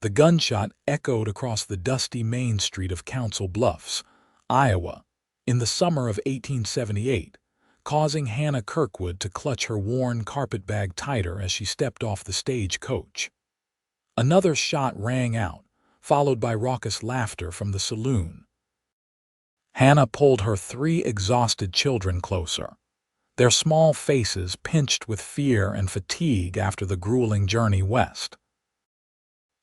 The gunshot echoed across the dusty main street of Council Bluffs, Iowa, in the summer of 1878, causing Hannah Kirkwood to clutch her worn carpetbag tighter as she stepped off the stagecoach. Another shot rang out, followed by raucous laughter from the saloon. Hannah pulled her 3 exhausted children closer, their small faces pinched with fear and fatigue after the grueling journey west.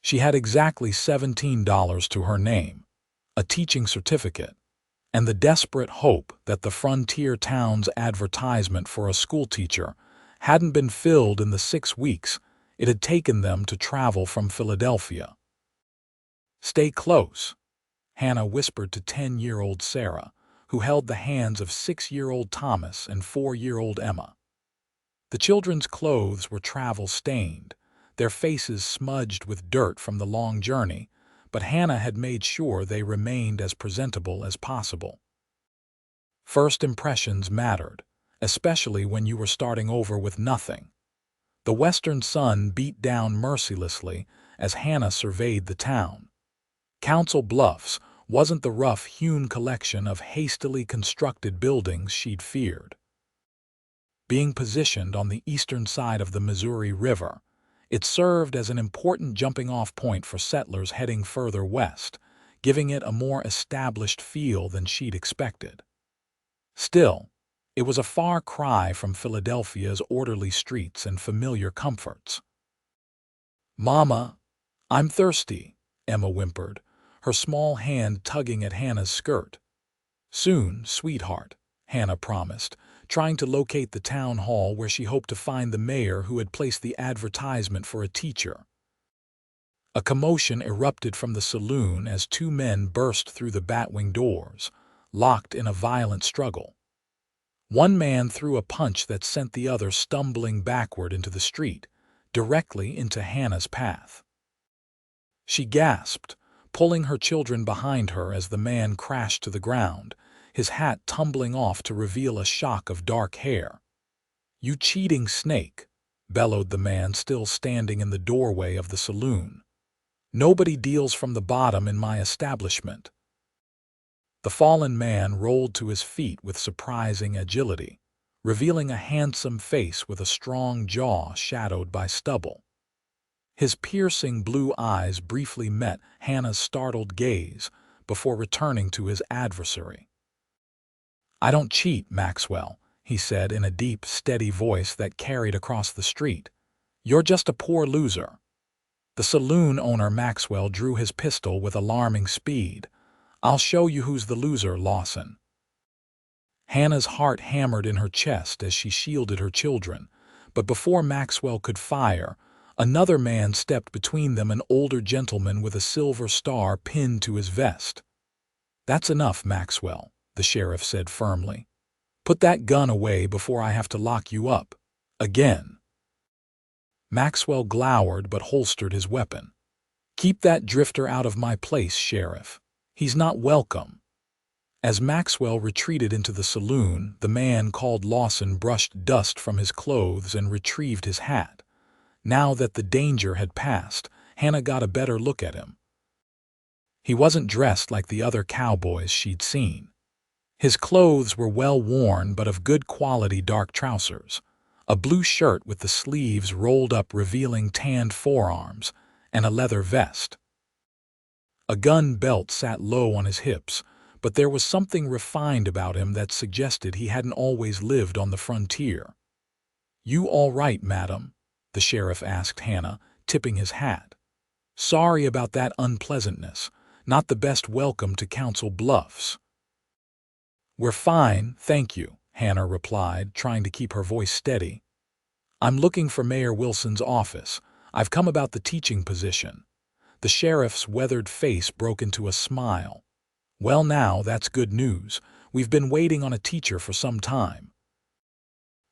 She had exactly $17 to her name, a teaching certificate, and the desperate hope that the frontier town's advertisement for a schoolteacher hadn't been filled in the 6 weeks it had taken them to travel from Philadelphia. "Stay close," Hannah whispered to 10-year-old Sarah, who held the hands of 6-year-old Thomas and 4-year-old Emma. The children's clothes were travel-stained, their faces smudged with dirt from the long journey, but Hannah had made sure they remained as presentable as possible. First impressions mattered, especially when you were starting over with nothing. The western sun beat down mercilessly as Hannah surveyed the town. Council Bluffs wasn't the rough-hewn collection of hastily constructed buildings she'd feared. Being positioned on the eastern side of the Missouri River, it served as an important jumping-off point for settlers heading further west, giving it a more established feel than she'd expected. Still, it was a far cry from Philadelphia's orderly streets and familiar comforts. "Mama, I'm thirsty," Emma whimpered, her small hand tugging at Hannah's skirt. "Soon, sweetheart," Hannah promised, trying to locate the town hall where she hoped to find the mayor who had placed the advertisement for a teacher. A commotion erupted from the saloon as 2 men burst through the batwing doors, locked in a violent struggle. One man threw a punch that sent the other stumbling backward into the street, directly into Hannah's path. She gasped, pulling her children behind her as the man crashed to the ground, his hat tumbling off to reveal a shock of dark hair. "You cheating snake," bellowed the man still standing in the doorway of the saloon. "Nobody deals from the bottom in my establishment." The fallen man rolled to his feet with surprising agility, revealing a handsome face with a strong jaw shadowed by stubble. His piercing blue eyes briefly met Hannah's startled gaze before returning to his adversary. "I don't cheat, Maxwell," he said in a deep, steady voice that carried across the street. "You're just a poor loser." The saloon owner Maxwell drew his pistol with alarming speed. "I'll show you who's the loser, Lawson." Hannah's heart hammered in her chest as she shielded her children, but before Maxwell could fire, another man stepped between them, an older gentleman with a silver star pinned to his vest. "That's enough, Maxwell," the sheriff said firmly. "Put that gun away before I have to lock you up again." Maxwell glowered but holstered his weapon. "Keep that drifter out of my place, Sheriff. He's not welcome." As Maxwell retreated into the saloon, the man called Lawson brushed dust from his clothes and retrieved his hat. Now that the danger had passed, Hannah got a better look at him. He wasn't dressed like the other cowboys she'd seen. His clothes were well worn but of good quality dark trousers, a blue shirt with the sleeves rolled up revealing tanned forearms, and a leather vest. A gun belt sat low on his hips, but there was something refined about him that suggested he hadn't always lived on the frontier. "You all right, madam?" the sheriff asked Hannah, tipping his hat. "Sorry about that unpleasantness. Not the best welcome to Council Bluffs." "We're fine, thank you," Hannah replied, trying to keep her voice steady. "I'm looking for Mayor Wilson's office. I've come about the teaching position." The sheriff's weathered face broke into a smile. "Well now, that's good news. We've been waiting on a teacher for some time.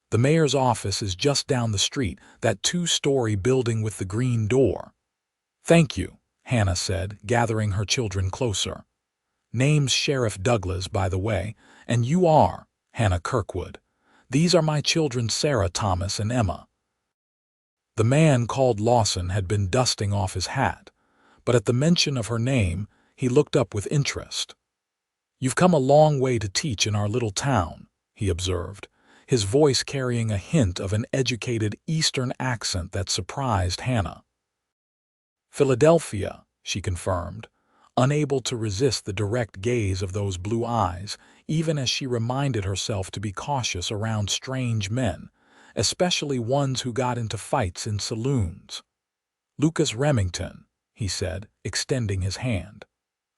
The mayor's office is just down the street, that 2-story building with the green door." "Thank you," Hannah said, gathering her children closer. "Name's Sheriff Douglas, by the way, and you are Hannah Kirkwood. These are my children Sarah, Thomas, and Emma." The man called Lawson had been dusting off his hat, but at the mention of her name, he looked up with interest. "You've come a long way to teach in our little town," he observed, his voice carrying a hint of an educated Eastern accent that surprised Hannah. "Philadelphia," she confirmed, unable to resist the direct gaze of those blue eyes, even as she reminded herself to be cautious around strange men, especially ones who got into fights in saloons. "Lucas Remington," he said, extending his hand.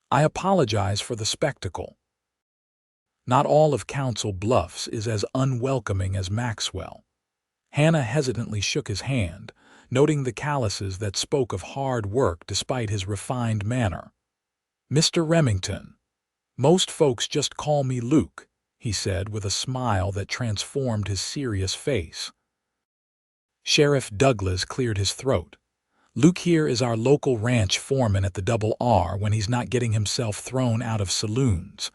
"I apologize for the spectacle. Not all of Council Bluffs is as unwelcoming as Maxwell." Hannah hesitantly shook his hand, noting the calluses that spoke of hard work despite his refined manner. "Mr. Remington. Most folks just call me Luke," he said with a smile that transformed his serious face. Sheriff Douglas cleared his throat. "Luke here is our local ranch foreman at the Double R when he's not getting himself thrown out of saloons."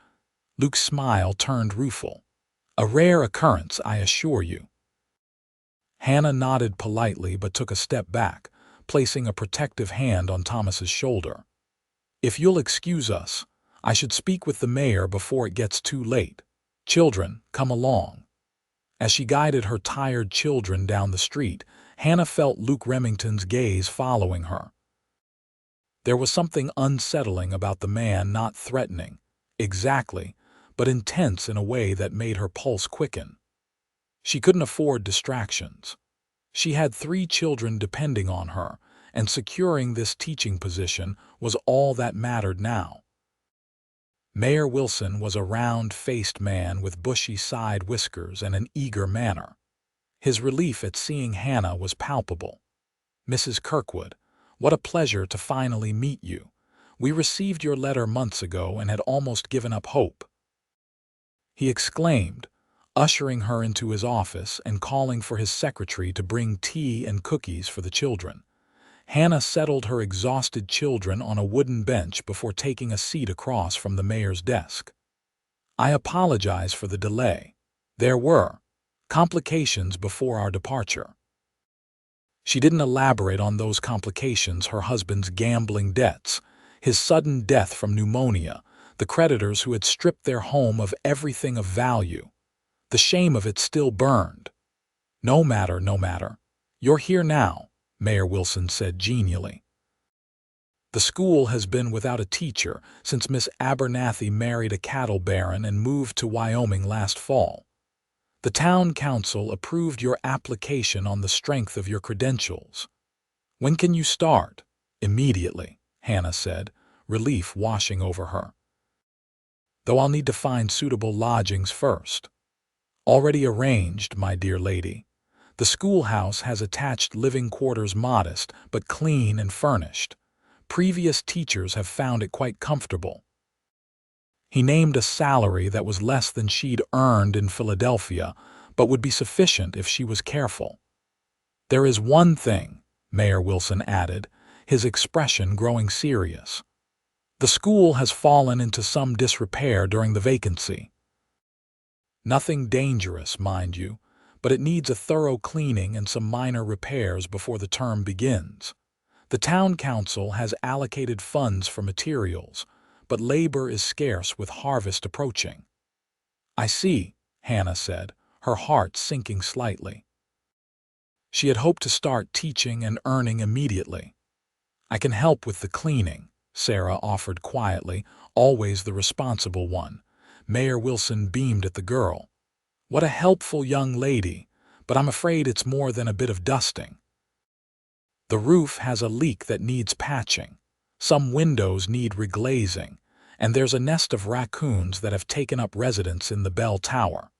Luke's smile turned rueful. "A rare occurrence, I assure you." Hannah nodded politely but took a step back, placing a protective hand on Thomas's shoulder. "If you'll excuse us, I should speak with the mayor before it gets too late. Children, come along." As she guided her tired children down the street, Hannah felt Luke Remington's gaze following her. There was something unsettling about the man, not threatening, exactly, but intense in a way that made her pulse quicken. She couldn't afford distractions. She had 3 children depending on her, and securing this teaching position was all that mattered now. Mayor Wilson was a round-faced man with bushy side whiskers and an eager manner. His relief at seeing Hannah was palpable. "Mrs. Kirkwood, what a pleasure to finally meet you. We received your letter months ago and had almost given up hope," he exclaimed, ushering her into his office and calling for his secretary to bring tea and cookies for the children. Hannah settled her exhausted children on a wooden bench before taking a seat across from the mayor's desk. "I apologize for the delay. There were complications before our departure." She didn't elaborate on those complications: her husband's gambling debts, his sudden death from pneumonia, the creditors who had stripped their home of everything of value. The shame of it still burned. No matter. You're here now," Mayor Wilson said genially. "The school has been without a teacher since Miss Abernathy married a cattle baron and moved to Wyoming last fall. The town council approved your application on the strength of your credentials. When can you start?" "Immediately," Hannah said, relief washing over her. "Though I'll need to find suitable lodgings first." "Already arranged, my dear lady. The schoolhouse has attached living quarters, modest but clean and furnished. Previous teachers have found it quite comfortable." He named a salary that was less than she'd earned in Philadelphia, but would be sufficient if she was careful. "There is one thing," Mayor Wilson added, his expression growing serious. "The school has fallen into some disrepair during the vacancy. Nothing dangerous, mind you, but it needs a thorough cleaning and some minor repairs before the term begins. The town council has allocated funds for materials, but labor is scarce with harvest approaching." "I see," Hannah said, her heart sinking slightly. She had hoped to start teaching and earning immediately. "I can help with the cleaning," Sarah offered quietly, always the responsible one. Mayor Wilson beamed at the girl. "What a helpful young lady, but I'm afraid it's more than a bit of dusting. The roof has a leak that needs patching. Some windows need reglazing, and there's a nest of raccoons that have taken up residence in the bell tower."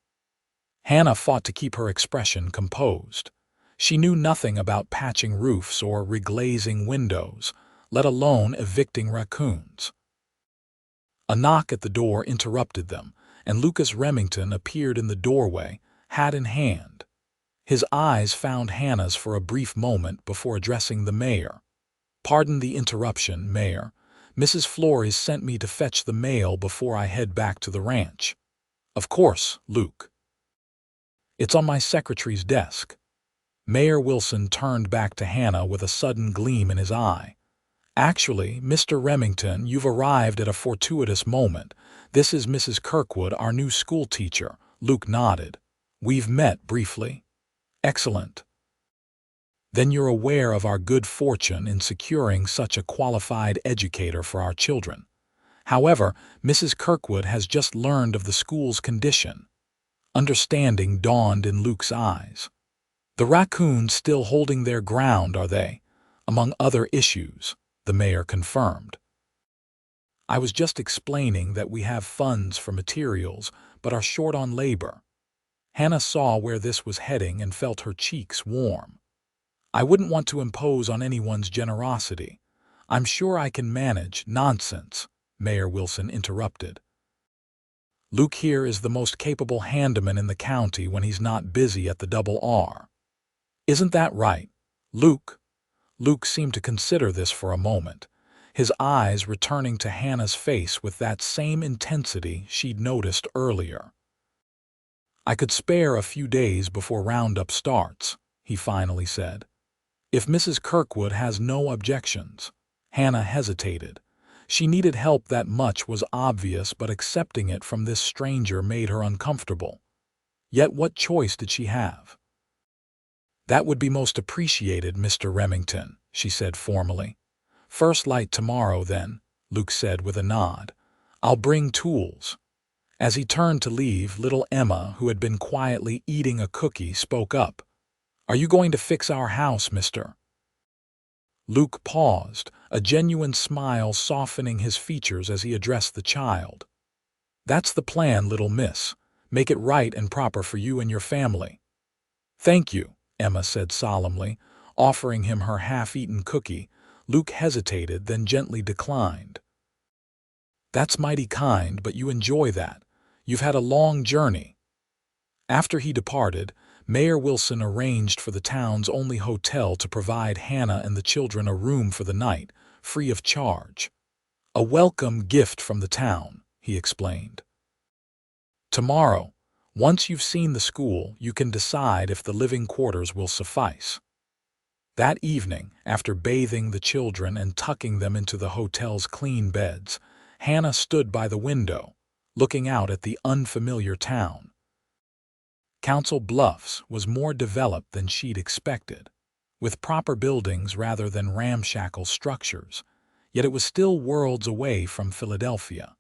Hannah fought to keep her expression composed. She knew nothing about patching roofs or reglazing windows, let alone evicting raccoons. A knock at the door interrupted them, and Lucas Remington appeared in the doorway, hat in hand. His eyes found Hannah's for a brief moment before addressing the mayor. "Pardon the interruption, Mayor. Mrs. Flores sent me to fetch the mail before I head back to the ranch." "Of course, Luke. It's on my secretary's desk." Mayor Wilson turned back to Hannah with a sudden gleam in his eye. Actually, Mr. Remington, you've arrived at a fortuitous moment. This is Mrs. Kirkwood, our new schoolteacher. Luke nodded. We've met briefly. Excellent. Then you're aware of our good fortune in securing such a qualified educator for our children. However, Mrs. Kirkwood has just learned of the school's condition. Understanding dawned in Luke's eyes. The raccoons still holding their ground, are they? Among other issues, the mayor confirmed. I was just explaining that we have funds for materials, but are short on labor. Hannah saw where this was heading and felt her cheeks warm. I wouldn't want to impose on anyone's generosity. I'm sure I can manage. Nonsense, Mayor Wilson interrupted. Luke here is the most capable handyman in the county when he's not busy at the Double R. Isn't that right, Luke? Luke seemed to consider this for a moment, his eyes returning to Hannah's face with that same intensity she'd noticed earlier. I could spare a few days before roundup starts, he finally said. If Mrs. Kirkwood has no objections. Hannah hesitated. She needed help, that much was obvious, but accepting it from this stranger made her uncomfortable. Yet what choice did she have? That would be most appreciated, Mr. Remington, she said formally. First light tomorrow, then, Luke said with a nod. I'll bring tools. As he turned to leave, little Emma, who had been quietly eating a cookie, spoke up. Are you going to fix our house, mister? Luke paused, a genuine smile softening his features as he addressed the child. That's the plan, little miss. Make it right and proper for you and your family. Thank you, Emma said solemnly, offering him her half-eaten cookie. Luke hesitated, then gently declined. That's mighty kind, but you enjoy that. You've had a long journey. After he departed, Mayor Wilson arranged for the town's only hotel to provide Hannah and the children a room for the night, free of charge. A welcome gift from the town, he explained. Tomorrow, once you've seen the school, you can decide if the living quarters will suffice. That evening, after bathing the children and tucking them into the hotel's clean beds, Hannah stood by the window, looking out at the unfamiliar town. Council Bluffs was more developed than she'd expected, with proper buildings rather than ramshackle structures, yet it was still worlds away from Philadelphia.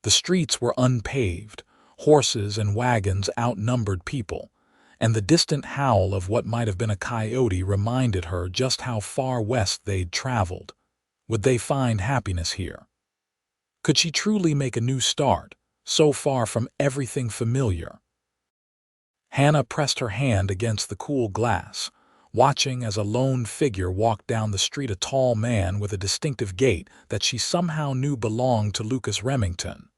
The streets were unpaved, horses and wagons outnumbered people, and the distant howl of what might have been a coyote reminded her just how far west they'd traveled. Would they find happiness here? Could she truly make a new start, so far from everything familiar? Hannah pressed her hand against the cool glass, watching as a lone figure walked down the street, a tall man with a distinctive gait that she somehow knew belonged to Lucas Remington.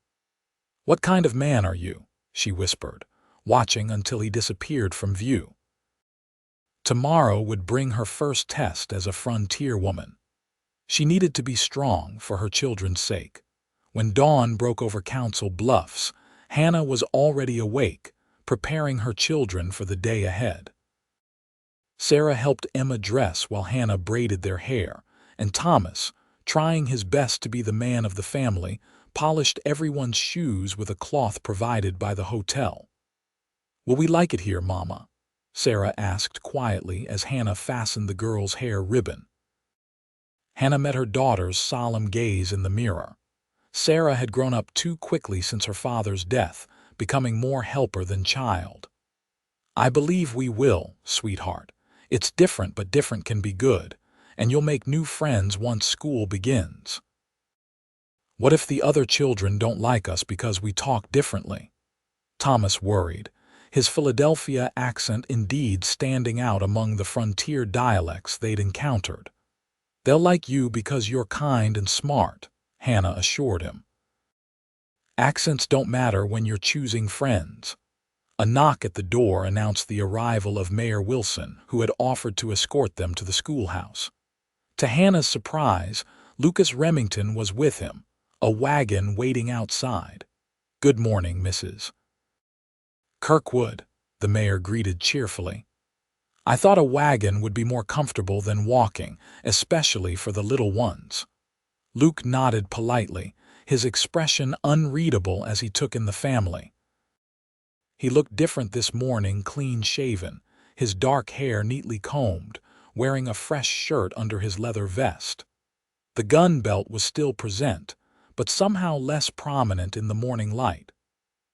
What kind of man are you? She whispered, watching until he disappeared from view. Tomorrow would bring her first test as a frontier woman. She needed to be strong for her children's sake. When dawn broke over Council Bluffs, Hannah was already awake, preparing her children for the day ahead. Sarah helped Emma dress while Hannah braided their hair, and Thomas, trying his best to be the man of the family, polished everyone's shoes with a cloth provided by the hotel. Will we like it here, Mama? Sarah asked quietly as Hannah fastened the girl's hair ribbon. Hannah met her daughter's solemn gaze in the mirror. Sarah had grown up too quickly since her father's death, becoming more helper than child. I believe we will, sweetheart. It's different, but different can be good, and you'll make new friends once school begins. What if the other children don't like us because we talk differently? Thomas worried, his Philadelphia accent indeed standing out among the frontier dialects they'd encountered. They'll like you because you're kind and smart, Hannah assured him. Accents don't matter when you're choosing friends. A knock at the door announced the arrival of Mayor Wilson, who had offered to escort them to the schoolhouse. To Hannah's surprise, Lucas Remington was with him, a wagon waiting outside. Good morning, Mrs. Kirkwood, the mayor greeted cheerfully. I thought a wagon would be more comfortable than walking, especially for the little ones. Luke nodded politely, his expression unreadable as he took in the family. He looked different this morning, clean-shaven, his dark hair neatly combed, wearing a fresh shirt under his leather vest. The gun belt was still present, but somehow less prominent in the morning light.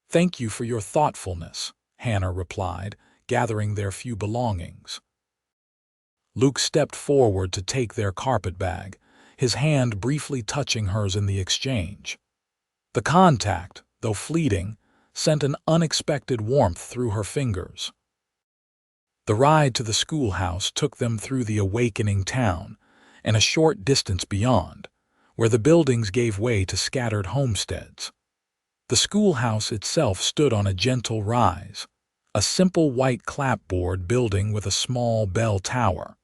"Thank you for your thoughtfulness," Hannah replied, gathering their few belongings. Luke stepped forward to take their carpetbag, his hand briefly touching hers in the exchange. The contact, though fleeting, sent an unexpected warmth through her fingers. The ride to the schoolhouse took them through the awakening town and a short distance beyond, where the buildings gave way to scattered homesteads. The schoolhouse itself stood on a gentle rise, a simple white clapboard building with a small bell tower.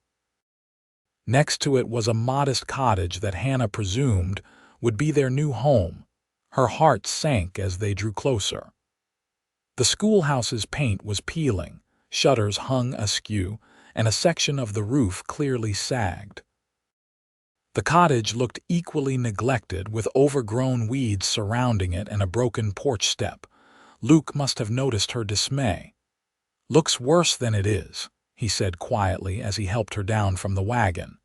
Next to it was a modest cottage that Hannah presumed would be their new home. Her heart sank as they drew closer. The schoolhouse's paint was peeling, shutters hung askew, and a section of the roof clearly sagged. The cottage looked equally neglected, with overgrown weeds surrounding it and a broken porch step. Luke must have noticed her dismay. "Looks worse than it is," he said quietly as he helped her down from the wagon.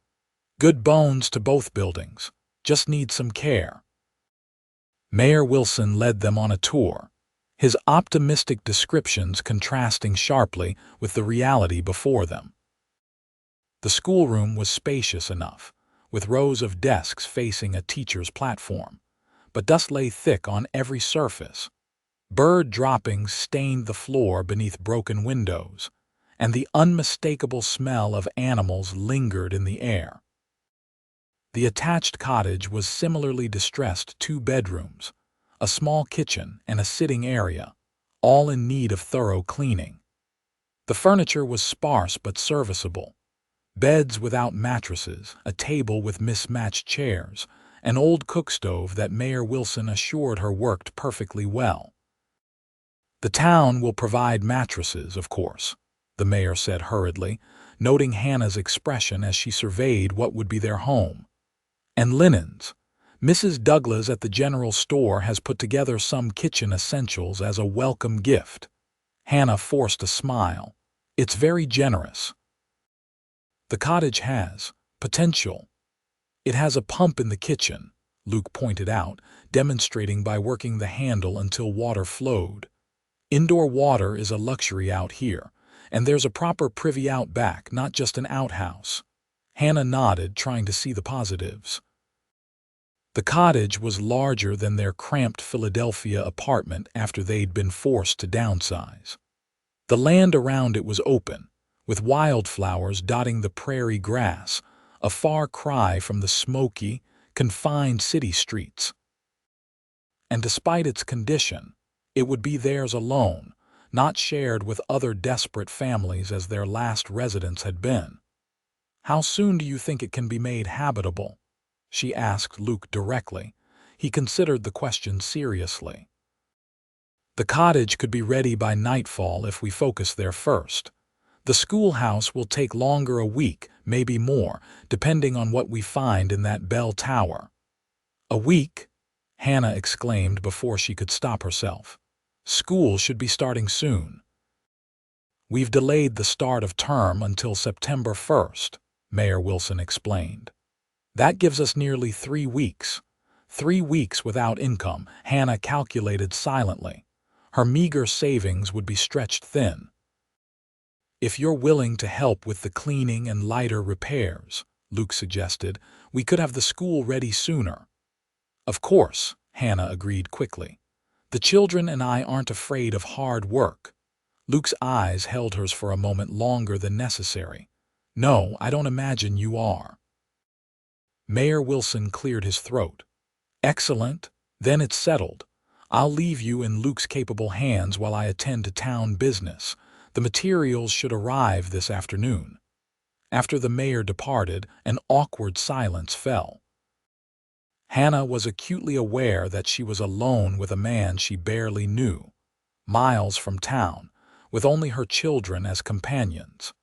"Good bones to both buildings. Just need some care." Mayor Wilson led them on a tour, his optimistic descriptions contrasting sharply with the reality before them. The schoolroom was spacious enough, with rows of desks facing a teacher's platform, but dust lay thick on every surface. Bird droppings stained the floor beneath broken windows, and the unmistakable smell of animals lingered in the air. The attached cottage was similarly distressed: 2 bedrooms, a small kitchen, and a sitting area, all in need of thorough cleaning. The furniture was sparse but serviceable: beds without mattresses, a table with mismatched chairs, an old cookstove that Mayor Wilson assured her worked perfectly well. "The town will provide mattresses, of course," the mayor said hurriedly, noting Hannah's expression as she surveyed what would be their home. "And linens. Mrs. Douglas at the general store has put together some kitchen essentials as a welcome gift." Hannah forced a smile. "It's very generous." "The cottage has potential. It has a pump in the kitchen," Luke pointed out, demonstrating by working the handle until water flowed. "Indoor water is a luxury out here, and there's a proper privy out back, not just an outhouse." Hannah nodded, trying to see the positives. The cottage was larger than their cramped Philadelphia apartment after they'd been forced to downsize. The land around it was open, with wildflowers dotting the prairie grass, a far cry from the smoky, confined city streets. And despite its condition, it would be theirs alone, not shared with other desperate families as their last residence had been. "How soon do you think it can be made habitable?" she asked Luke directly. He considered the question seriously. "The cottage could be ready by nightfall if we focus there first. The schoolhouse will take longer, a week, maybe more, depending on what we find in that bell tower." "A week?" Hannah exclaimed before she could stop herself. "School should be starting soon." "We've delayed the start of term until September 1st, Mayor Wilson explained. "That gives us nearly 3 weeks. 3 weeks without income," Hannah calculated silently. Her meager savings would be stretched thin. "If you're willing to help with the cleaning and lighter repairs," Luke suggested, "we could have the school ready sooner." "Of course," Hannah agreed quickly. "The children and I aren't afraid of hard work." Luke's eyes held hers for a moment longer than necessary. "No, I don't imagine you are." Mayor Wilson cleared his throat. "Excellent. Then it's settled. I'll leave you in Luke's capable hands while I attend to town business. The materials should arrive this afternoon." After the mayor departed, an awkward silence fell. Hannah was acutely aware that she was alone with a man she barely knew, miles from town, with only her children as companions.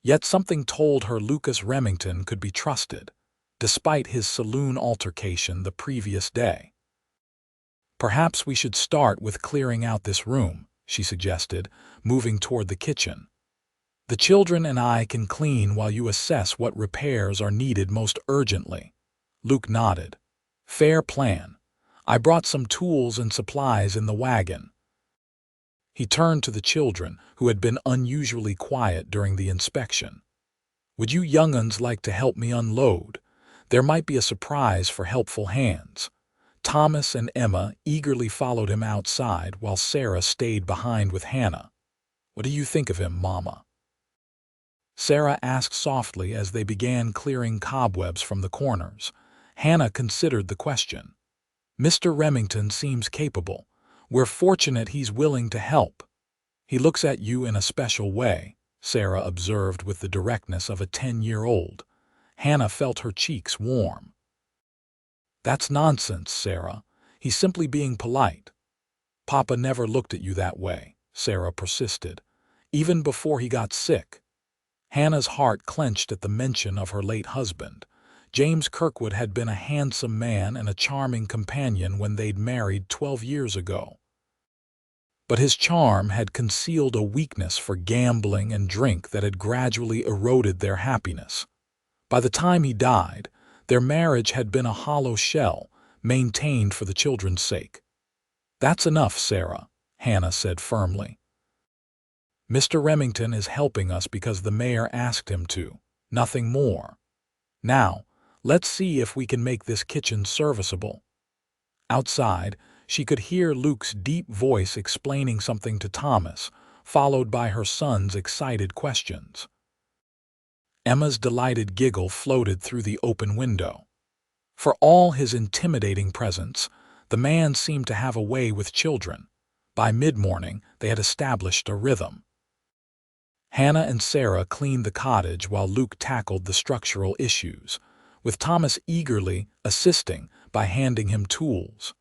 Yet something told her Lucas Remington could be trusted, despite his saloon altercation the previous day. "Perhaps we should start with clearing out this room," she suggested, moving toward the kitchen. "The children and I can clean while you assess what repairs are needed most urgently." Luke nodded. "Fair plan. I brought some tools and supplies in the wagon." He turned to the children, who had been unusually quiet during the inspection. "Would you young'uns like to help me unload? There might be a surprise for helpful hands." Thomas and Emma eagerly followed him outside while Sarah stayed behind with Hannah. "What do you think of him, Mama?" Sarah asked softly as they began clearing cobwebs from the corners. Hannah considered the question. "Mr. Remington seems capable. We're fortunate he's willing to help." "He looks at you in a special way," Sarah observed with the directness of a 10-year-old. Hannah felt her cheeks warm. "That's nonsense, Sarah. He's simply being polite." "Papa never looked at you that way," Sarah persisted, "even before he got sick." Hannah's heart clenched at the mention of her late husband. James Kirkwood had been a handsome man and a charming companion when they'd married 12 years ago. But his charm had concealed a weakness for gambling and drink that had gradually eroded their happiness. By the time he died, their marriage had been a hollow shell, maintained for the children's sake. "That's enough, Sarah," Hannah said firmly. "Mr. Remington is helping us because the mayor asked him to, nothing more. Now, let's see if we can make this kitchen serviceable." Outside, she could hear Luke's deep voice explaining something to Thomas, followed by her son's excited questions. Emma's delighted giggle floated through the open window. For all his intimidating presence, the man seemed to have a way with children. By mid-morning, they had established a rhythm. Hannah and Sarah cleaned the cottage while Luke tackled the structural issues, with Thomas eagerly assisting by handing him tools.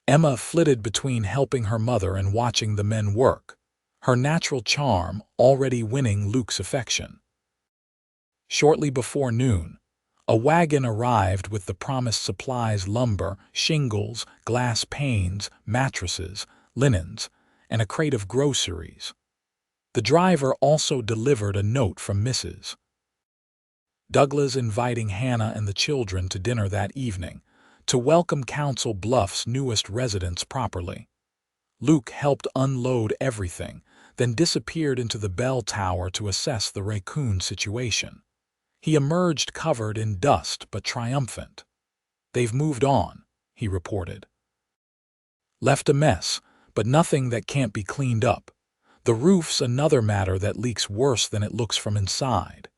Emma flitted between helping her mother and watching the men work, her natural charm already winning Luke's affection. Shortly before noon, a wagon arrived with the promised supplies: lumber, shingles, glass panes, mattresses, linens, and a crate of groceries. The driver also delivered a note from Mrs. Douglas inviting Hannah and the children to dinner that evening, to welcome Council Bluffs' newest residents properly. Luke helped unload everything, then disappeared into the bell tower to assess the raccoon situation. He emerged covered in dust but triumphant. "They've moved on," he reported. "Left a mess, but nothing that can't be cleaned up. The roof's another matter that leaks worse than it looks from inside."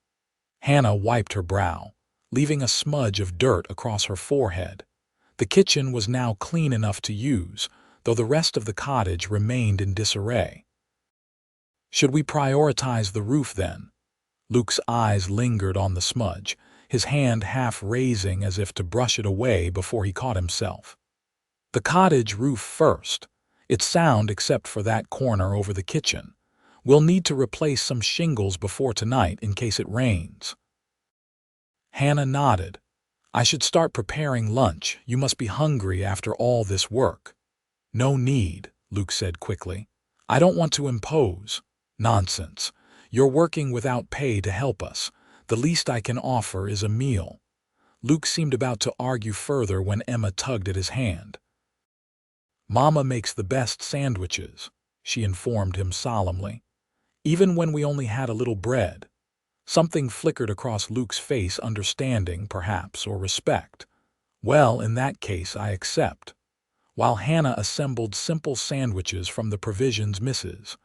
Hannah wiped her brow, leaving a smudge of dirt across her forehead. The kitchen was now clean enough to use, though the rest of the cottage remained in disarray. "Should we prioritize the roof then?" Luke's eyes lingered on the smudge, his hand half raising as if to brush it away before he caught himself. "The cottage roof first. It's sound except for that corner over the kitchen. We'll need to replace some shingles before tonight in case it rains." Hannah nodded. "I should start preparing lunch. You must be hungry after all this work." "No need," Luke said quickly. "I don't want to impose." "Nonsense. You're working without pay to help us. The least I can offer is a meal." Luke seemed about to argue further when Emma tugged at his hand. "Mama makes the best sandwiches," she informed him solemnly. "Even when we only had a little bread." Something flickered across Luke's face, understanding, perhaps, or respect. "Well, in that case I accept." While Hannah assembled simple sandwiches from the provisions Mrs.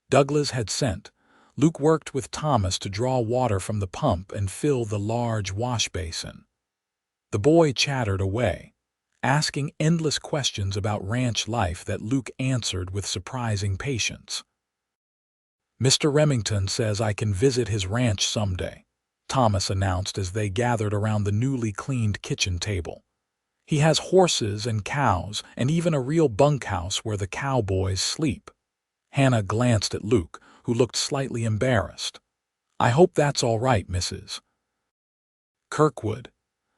Douglas had sent, Luke worked with Thomas to draw water from the pump and fill the large wash basin. The boy chattered away, asking endless questions about ranch life that Luke answered with surprising patience. "Mr. Remington says I can visit his ranch someday," Thomas announced as they gathered around the newly cleaned kitchen table. "He has horses and cows and even a real bunkhouse where the cowboys sleep." Hannah glanced at Luke, who looked slightly embarrassed. I hope that's all right, Mrs. Kirkwood.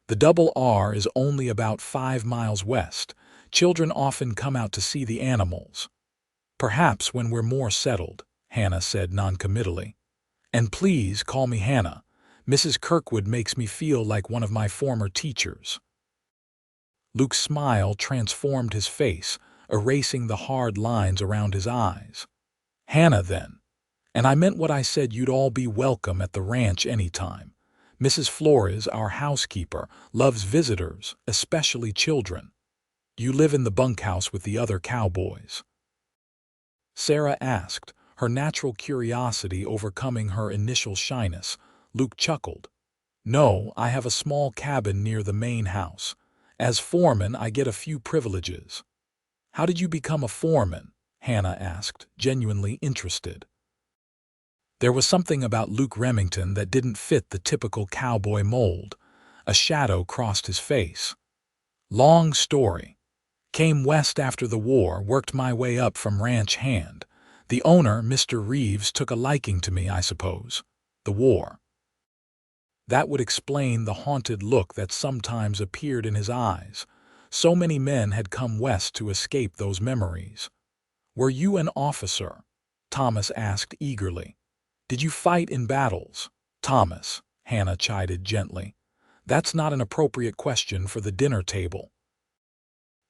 The double R is only about 5 miles west. Children often come out to see the animals. Perhaps when we're more settled, Hannah said noncommittally. And please call me Hannah. Mrs. Kirkwood makes me feel like one of my former teachers. Luke's smile transformed his face, erasing the hard lines around his eyes. Hannah, then. And I meant what I said, you'd all be welcome at the ranch anytime. Mrs. Flores, our housekeeper, loves visitors, especially children. You live in the bunkhouse with the other cowboys? Sarah asked, her natural curiosity overcoming her initial shyness. Luke chuckled. No, I have a small cabin near the main house. As foreman, I get a few privileges. How did you become a foreman? Hannah asked, genuinely interested. There was something about Luke Remington that didn't fit the typical cowboy mold. A shadow crossed his face. Long story. Came west after the war, worked my way up from ranch hand. The owner, Mr. Reeves, took a liking to me, I suppose. The war. That would explain the haunted look that sometimes appeared in his eyes. So many men had come west to escape those memories. Were you an officer? Thomas asked eagerly. Did you fight in battles? Thomas, Hannah chided gently. That's not an appropriate question for the dinner table.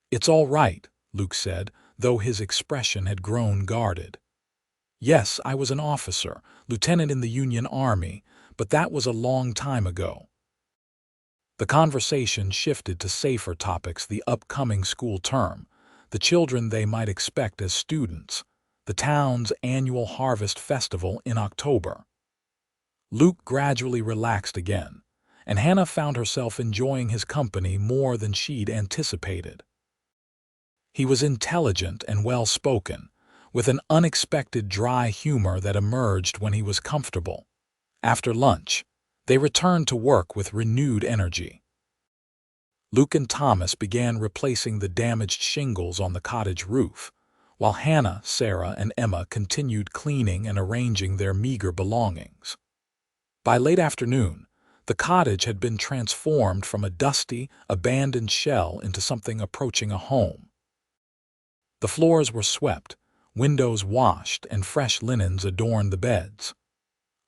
It's all right, Luke said, though his expression had grown guarded. Yes, I was an officer, lieutenant in the Union Army, but that was a long time ago. The conversation shifted to safer topics: the upcoming school term, the children they might expect as students, the town's annual harvest festival in October. Luke gradually relaxed again, and Hannah found herself enjoying his company more than she'd anticipated. He was intelligent and well-spoken, with an unexpected dry humor that emerged when he was comfortable. After lunch, they returned to work with renewed energy. Luke and Thomas began replacing the damaged shingles on the cottage roof, while Hannah, Sarah, and Emma continued cleaning and arranging their meager belongings. By late afternoon, the cottage had been transformed from a dusty, abandoned shell into something approaching a home. The floors were swept, windows washed, and fresh linens adorned the beds.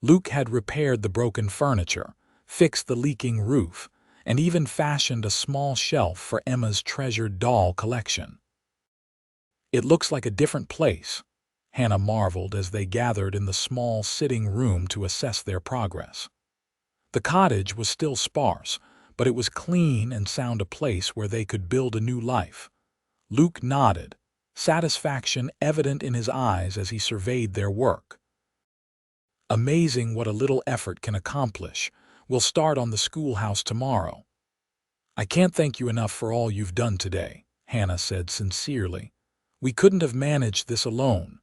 Luke had repaired the broken furniture, fixed the leaking roof, and even fashioned a small shelf for Emma's treasured doll collection. It looks like a different place, Hannah marveled as they gathered in the small sitting room to assess their progress. The cottage was still sparse, but it was clean and sound, a place where they could build a new life. Luke nodded, satisfaction evident in his eyes as he surveyed their work. Amazing what a little effort can accomplish. We'll start on the schoolhouse tomorrow. I can't thank you enough for all you've done today, Hannah said sincerely. We couldn't have managed this alone.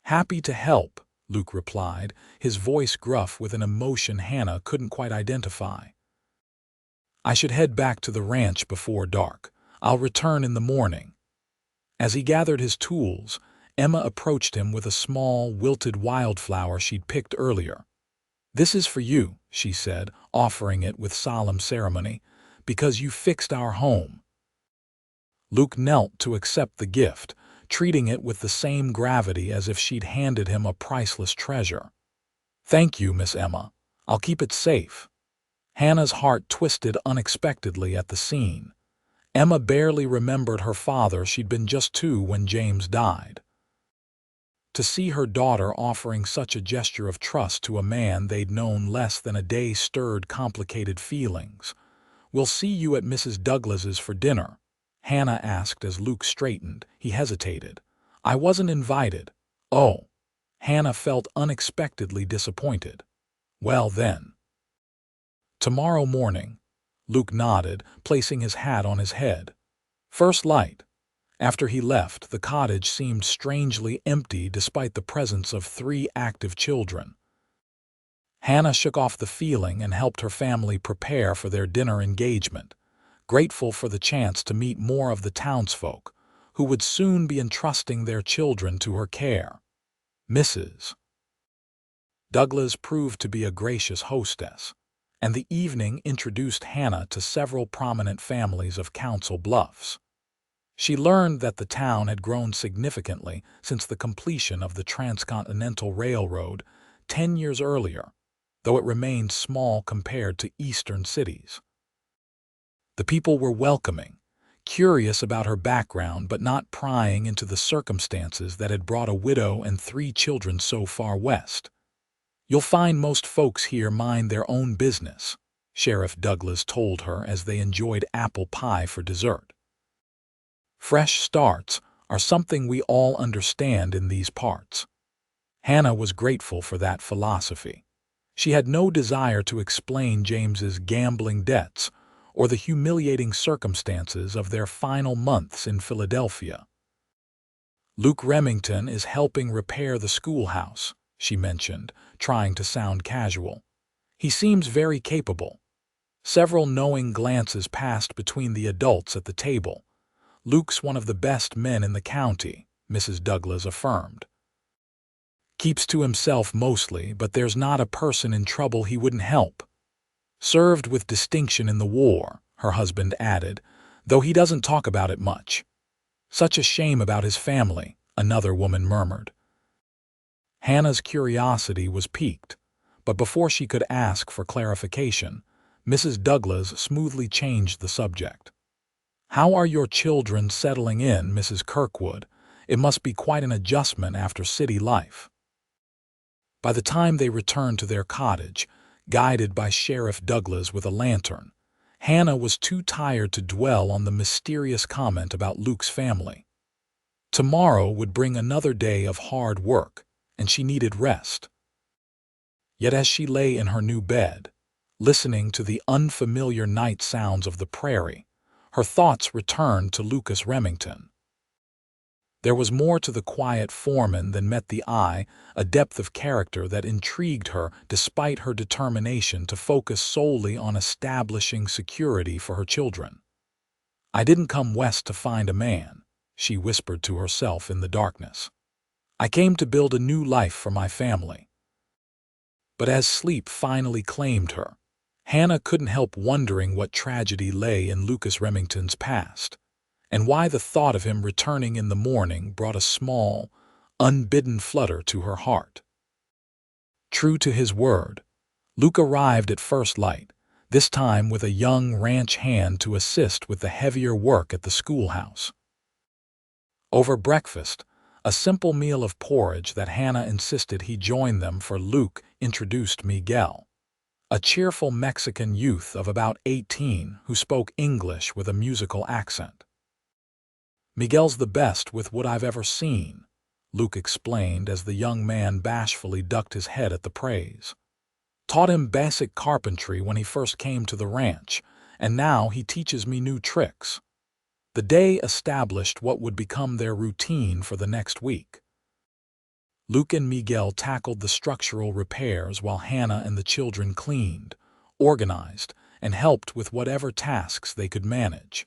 Happy to help, Luke replied, his voice gruff with an emotion Hannah couldn't quite identify. I should head back to the ranch before dark. I'll return in the morning. As he gathered his tools, Emma approached him with a small, wilted wildflower she'd picked earlier. This is for you, she said, offering it with solemn ceremony, because you fixed our home. Luke knelt to accept the gift, treating it with the same gravity as if she'd handed him a priceless treasure. Thank you, Miss Emma. I'll keep it safe. Hannah's heart twisted unexpectedly at the scene. Emma barely remembered her father. She'd been just 2 when James died. To see her daughter offering such a gesture of trust to a man they'd known less than a day stirred complicated feelings. We'll see you at Mrs. Douglas's for dinner, Hannah asked as Luke straightened. He hesitated. I wasn't invited. Oh. Hannah felt unexpectedly disappointed. Well then. Tomorrow morning, Luke nodded, placing his hat on his head. First light. After he left, the cottage seemed strangely empty despite the presence of 3 active children. Hannah shook off the feeling and helped her family prepare for their dinner engagement, grateful for the chance to meet more of the townsfolk, who would soon be entrusting their children to her care. Mrs. Douglas proved to be a gracious hostess, and the evening introduced Hannah to several prominent families of Council Bluffs. She learned that the town had grown significantly since the completion of the Transcontinental Railroad 10 years earlier, though it remained small compared to eastern cities. The people were welcoming, curious about her background but not prying into the circumstances that had brought a widow and 3 children so far west. "You'll find most folks here mind their own business," Sheriff Douglas told her as they enjoyed apple pie for dessert. "Fresh starts are something we all understand in these parts." Hannah was grateful for that philosophy. She had no desire to explain James's gambling debts or the humiliating circumstances of their final months in Philadelphia. "Luke Remington is helping repair the schoolhouse," she mentioned, trying to sound casual. "He seems very capable." Several knowing glances passed between the adults at the table. "Luke's one of the best men in the county," Mrs. Douglas affirmed. "Keeps to himself mostly, but there's not a person in trouble he wouldn't help. Served with distinction in the war," her husband added, "though he doesn't talk about it much." "Such a shame about his family," another woman murmured. Hannah's curiosity was piqued, but before she could ask for clarification, Mrs. Douglas smoothly changed the subject. "How are your children settling in, Mrs. Kirkwood? It must be quite an adjustment after city life." By the time they returned to their cottage, guided by Sheriff Douglas with a lantern, Hannah was too tired to dwell on the mysterious comment about Luke's family. Tomorrow would bring another day of hard work, and she needed rest. Yet as she lay in her new bed, listening to the unfamiliar night sounds of the prairie, her thoughts returned to Lucas Remington. There was more to the quiet foreman than met the eye, a depth of character that intrigued her despite her determination to focus solely on establishing security for her children. "I didn't come west to find a man," she whispered to herself in the darkness. "I came to build a new life for my family." But as sleep finally claimed her, Hannah couldn't help wondering what tragedy lay in Lucas Remington's past, and why the thought of him returning in the morning brought a small, unbidden flutter to her heart. True to his word, Luke arrived at first light, this time with a young ranch hand to assist with the heavier work at the schoolhouse. Over breakfast, a simple meal of porridge that Hannah insisted he join them for, Luke introduced Miguel, a cheerful Mexican youth of about 18 who spoke English with a musical accent. "Miguel's the best with what I've ever seen," Luke explained as the young man bashfully ducked his head at the praise. "Taught him basic carpentry when he first came to the ranch, and now he teaches me new tricks." The day established what would become their routine for the next week. Luke and Miguel tackled the structural repairs while Hannah and the children cleaned, organized, and helped with whatever tasks they could manage.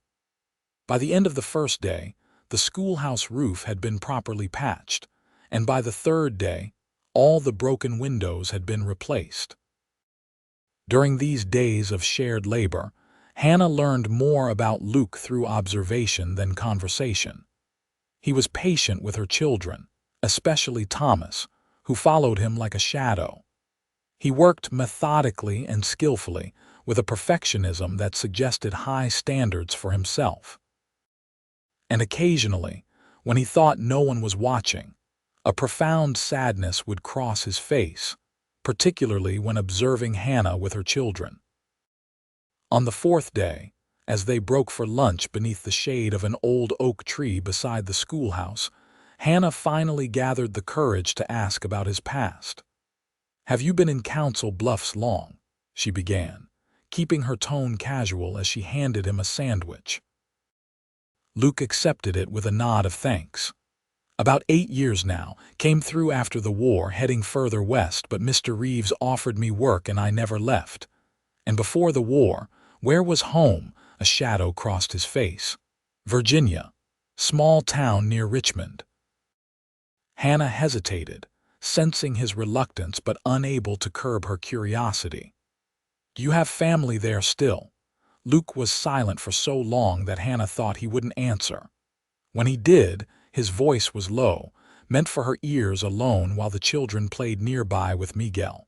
By the end of the first day, the schoolhouse roof had been properly patched, and by the third day, all the broken windows had been replaced. During these days of shared labor, Hannah learned more about Luke through observation than conversation. He was patient with her children, especially Thomas, who followed him like a shadow. He worked methodically and skillfully, with a perfectionism that suggested high standards for himself. And occasionally, when he thought no one was watching, a profound sadness would cross his face, particularly when observing Hannah with her children. On the fourth day, as they broke for lunch beneath the shade of an old oak tree beside the schoolhouse, Hannah finally gathered the courage to ask about his past. "Have you been in Council Bluffs long?" she began, keeping her tone casual as she handed him a sandwich. Luke accepted it with a nod of thanks. "About 8 years now, came through after the war, heading further west, but Mr. Reeves offered me work and I never left. And before the war, where was home?" A shadow crossed his face. "Virginia. Small town near Richmond." Hannah hesitated, sensing his reluctance but unable to curb her curiosity. "Do you have family there still?" Luke was silent for so long that Hannah thought he wouldn't answer. When he did, his voice was low, meant for her ears alone while the children played nearby with Miguel.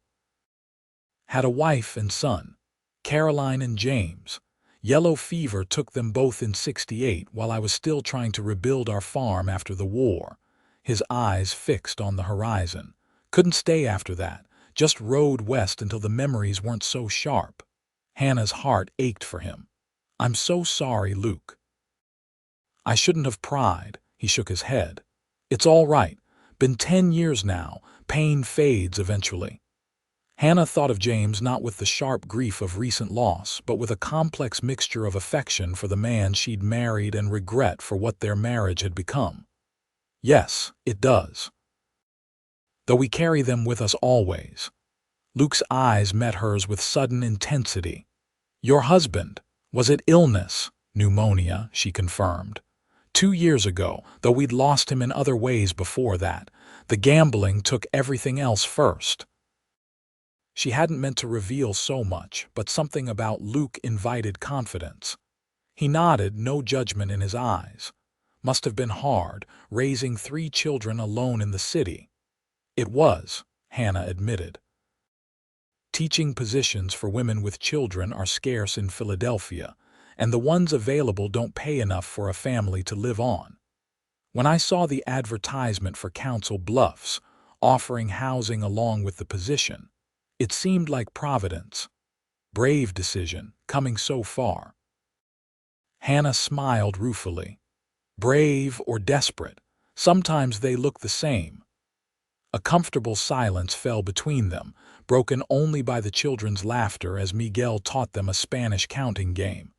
"Had a wife and son, Caroline and James. Yellow fever took them both in '68 while I was still trying to rebuild our farm after the war." His eyes fixed on the horizon. "Couldn't stay after that, just rode west until the memories weren't so sharp." Hannah's heart ached for him. "I'm so sorry, Luke." "I shouldn't have pried," he shook his head. "It's all right. Been 10 years now. Pain fades eventually." Hannah thought of James not with the sharp grief of recent loss, but with a complex mixture of affection for the man she'd married and regret for what their marriage had become. "Yes, it does. Though we carry them with us always." Luke's eyes met hers with sudden intensity. "Your husband, was it illness?" "Pneumonia," she confirmed. 2 years ago, though we'd lost him in other ways before that. The gambling took everything else first." She hadn't meant to reveal so much, but something about Luke invited confidence. He nodded, no judgment in his eyes. "Must have been hard, raising 3 children alone in the city." "It was," Hannah admitted. "Teaching positions for women with children are scarce in Philadelphia, and the ones available don't pay enough for a family to live on. When I saw the advertisement for Council Bluffs, offering housing along with the position, it seemed like providence. Brave decision, coming so far." Hannah smiled ruefully. "Brave or desperate, sometimes they look the same." A comfortable silence fell between them, broken only by the children's laughter as Miguel taught them a Spanish counting game.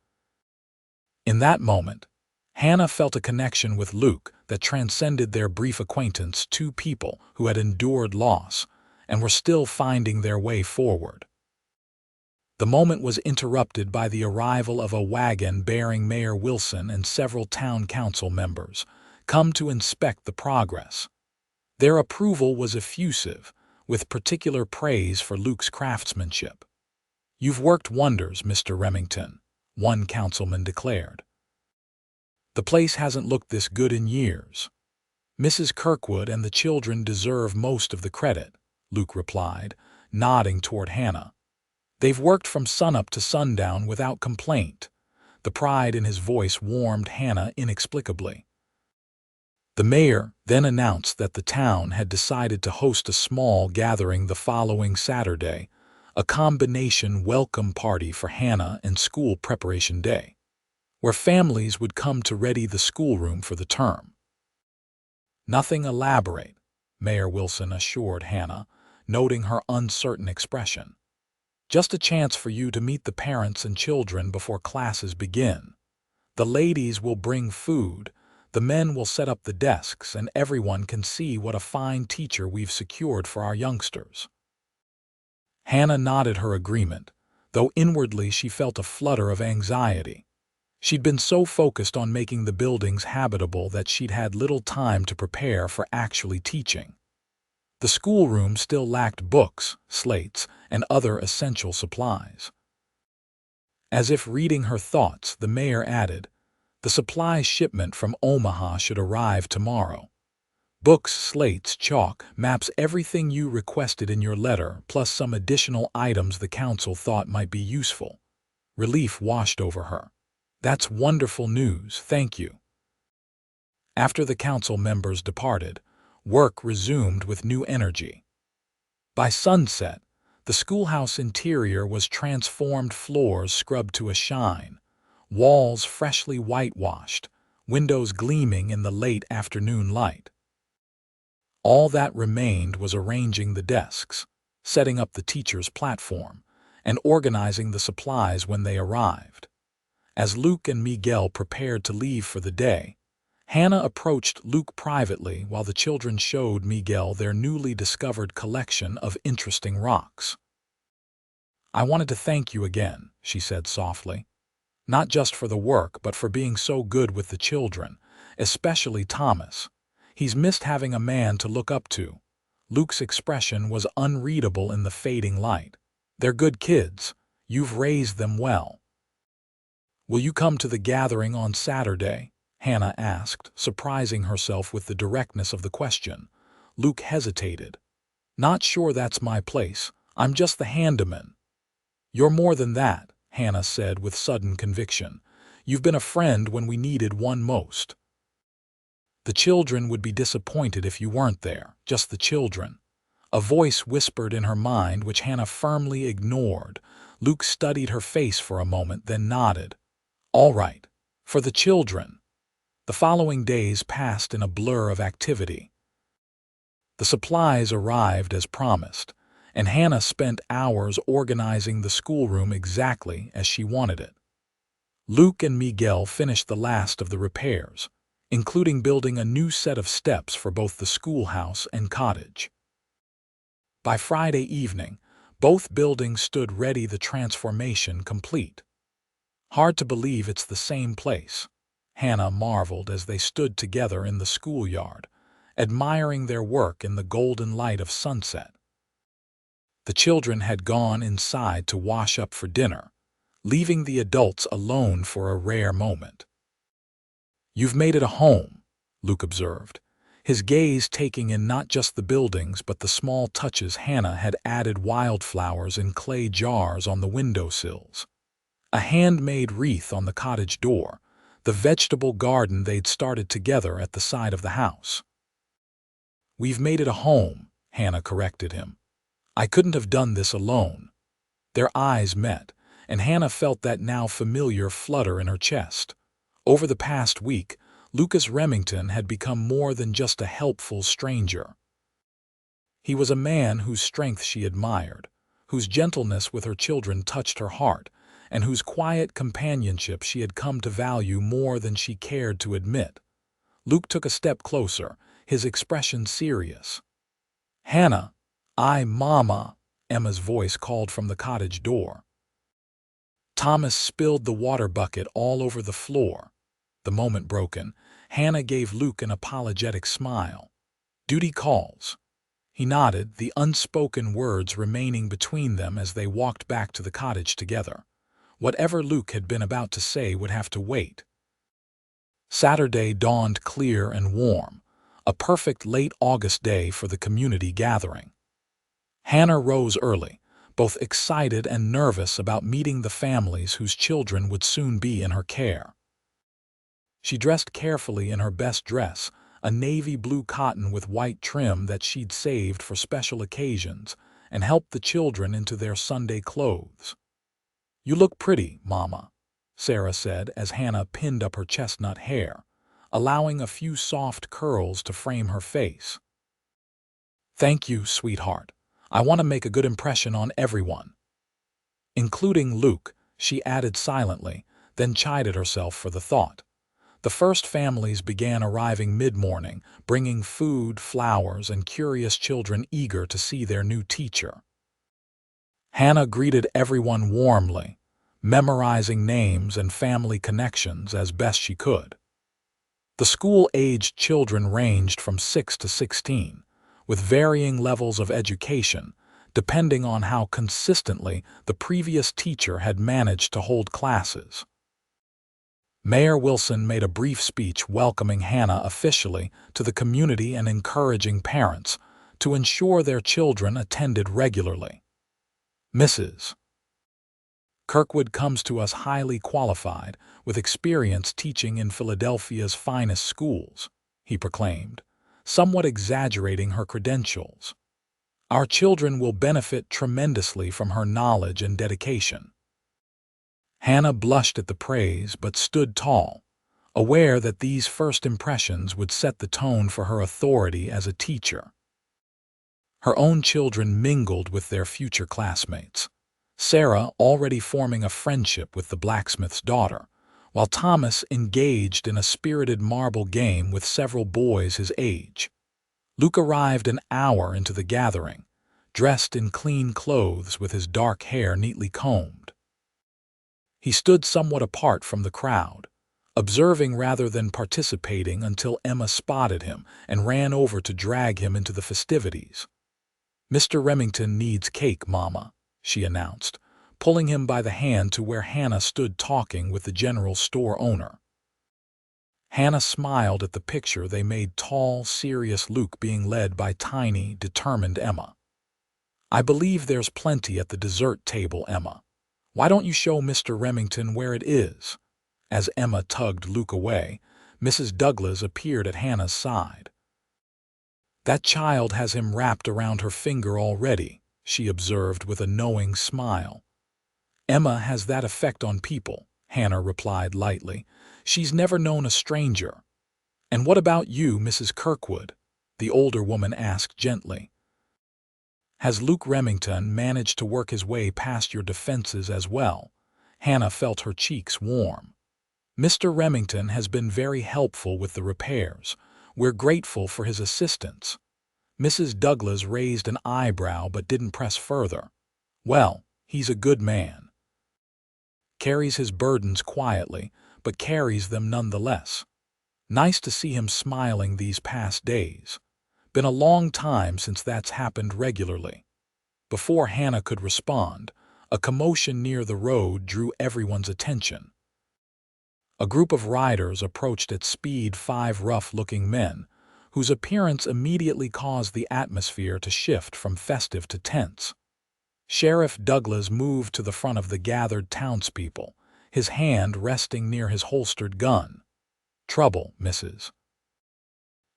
In that moment, Hannah felt a connection with Luke that transcended their brief acquaintance, 2 people who had endured loss and were still finding their way forward. The moment was interrupted by the arrival of a wagon bearing Mayor Wilson and several town council members, come to inspect the progress. Their approval was effusive, with particular praise for Luke's craftsmanship. "You've worked wonders, Mr. Remington," one councilman declared. "The place hasn't looked this good in years." "Mrs. Kirkwood and the children deserve most of the credit," Luke replied, nodding toward Hannah. "They've worked from sunup to sundown without complaint." The pride in his voice warmed Hannah inexplicably. The mayor then announced that the town had decided to host a small gathering the following Saturday, a combination welcome party for Hannah and school preparation day, where families would come to ready the schoolroom for the term. "Nothing elaborate," Mayor Wilson assured Hannah, noting her uncertain expression. "Just a chance for you to meet the parents and children before classes begin. The ladies will bring food, the men will set up the desks, and everyone can see what a fine teacher we've secured for our youngsters." Hannah nodded her agreement, though inwardly she felt a flutter of anxiety. She'd been so focused on making the buildings habitable that she'd had little time to prepare for actually teaching. The schoolroom still lacked books, slates, and other essential supplies. As if reading her thoughts, the mayor added, "The supply shipment from Omaha should arrive tomorrow. Books, slates, chalk, maps, everything you requested in your letter, plus some additional items the council thought might be useful." Relief washed over her. "That's wonderful news, thank you." After the council members departed, work resumed with new energy. By sunset, the schoolhouse interior was transformed, floors scrubbed to a shine, walls freshly whitewashed, windows gleaming in the late afternoon light. All that remained was arranging the desks, setting up the teacher's platform, and organizing the supplies when they arrived. As Luke and Miguel prepared to leave for the day, Hannah approached Luke privately while the children showed Miguel their newly discovered collection of interesting rocks. "I wanted to thank you again," she said softly. "Not just for the work, but for being so good with the children, especially Thomas. He's missed having a man to look up to." Luke's expression was unreadable in the fading light. "They're good kids. You've raised them well." "Will you come to the gathering on Saturday?" Hannah asked, surprising herself with the directness of the question. Luke hesitated. "Not sure that's my place. I'm just the handyman." "You're more than that," Hannah said with sudden conviction. "You've been a friend when we needed one most." "The children would be disappointed if you weren't there, just the children." A voice whispered in her mind which Hannah firmly ignored. Luke studied her face for a moment, then nodded. "All right, for the children." The following days passed in a blur of activity. The supplies arrived as promised, and Hannah spent hours organizing the schoolroom exactly as she wanted it. Luke and Miguel finished the last of the repairs, including building a new set of steps for both the schoolhouse and cottage. By Friday evening, both buildings stood ready, the transformation complete. "Hard to believe it's the same place," Hannah marveled as they stood together in the schoolyard, admiring their work in the golden light of sunset. The children had gone inside to wash up for dinner, leaving the adults alone for a rare moment. "You've made it a home," Luke observed, his gaze taking in not just the buildings but the small touches Hannah had added: wildflowers in clay jars on the windowsills, a handmade wreath on the cottage door, the vegetable garden they'd started together at the side of the house. "We've made it a home," Hannah corrected him. "I couldn't have done this alone." Their eyes met, and Hannah felt that now familiar flutter in her chest. Over the past week, Lucas Remington had become more than just a helpful stranger. He was a man whose strength she admired, whose gentleness with her children touched her heart, and whose quiet companionship she had come to value more than she cared to admit. Luke took a step closer, his expression serious. "Hannah, Mama," Emma's voice called from the cottage door. Thomas spilled the water bucket all over the floor. The moment broken, Hannah gave Luke an apologetic smile. "Duty calls." He nodded, the unspoken words remaining between them as they walked back to the cottage together. Whatever Luke had been about to say would have to wait. Saturday dawned clear and warm, a perfect late August day for the community gathering. Hannah rose early, both excited and nervous about meeting the families whose children would soon be in her care. She dressed carefully in her best dress, a navy blue cotton with white trim that she'd saved for special occasions, and helped the children into their Sunday clothes. "You look pretty, Mama," Sarah said as Hannah pinned up her chestnut hair, allowing a few soft curls to frame her face. "Thank you, sweetheart. I want to make a good impression on everyone." "Including Luke," she added silently, then chided herself for the thought. The first families began arriving mid-morning, bringing food, flowers, and curious children eager to see their new teacher. Hannah greeted everyone warmly, memorizing names and family connections as best she could. The school-aged children ranged from 6 to 16, with varying levels of education, depending on how consistently the previous teacher had managed to hold classes. Mayor Wilson made a brief speech welcoming Hannah officially to the community and encouraging parents to ensure their children attended regularly. "Mrs. Kirkwood comes to us highly qualified, with experience teaching in Philadelphia's finest schools," he proclaimed, somewhat exaggerating her credentials. "Our children will benefit tremendously from her knowledge and dedication." Hannah blushed at the praise but stood tall, aware that these first impressions would set the tone for her authority as a teacher. Her own children mingled with their future classmates, Sarah already forming a friendship with the blacksmith's daughter, while Thomas engaged in a spirited marble game with several boys his age. Luke arrived an hour into the gathering, dressed in clean clothes with his dark hair neatly combed. He stood somewhat apart from the crowd, observing rather than participating until Emma spotted him and ran over to drag him into the festivities. "Mr. Remington needs cake, Mama," she announced, pulling him by the hand to where Hannah stood talking with the general store owner. Hannah smiled at the picture they made, tall, serious Luke being led by tiny, determined Emma. "I believe there's plenty at the dessert table, Emma. Why don't you show Mr. Remington where it is?" As Emma tugged Luke away, Mrs. Douglas appeared at Hannah's side. "That child has him wrapped around her finger already," she observed with a knowing smile. "Emma has that effect on people," Hannah replied lightly. "She's never known a stranger." "And what about you, Mrs. Kirkwood?" the older woman asked gently. "Has Luke Remington managed to work his way past your defenses as well?" Hannah felt her cheeks warm. "Mr. Remington has been very helpful with the repairs. We're grateful for his assistance." Mrs. Douglas raised an eyebrow but didn't press further. "Well, he's a good man. Carries his burdens quietly, but carries them nonetheless. Nice to see him smiling these past days. Been a long time since that's happened regularly." Before Hannah could respond, a commotion near the road drew everyone's attention. A group of riders approached at speed, 5 rough-looking men, whose appearance immediately caused the atmosphere to shift from festive to tense. Sheriff Douglas moved to the front of the gathered townspeople, his hand resting near his holstered gun. "Trouble, Mrs."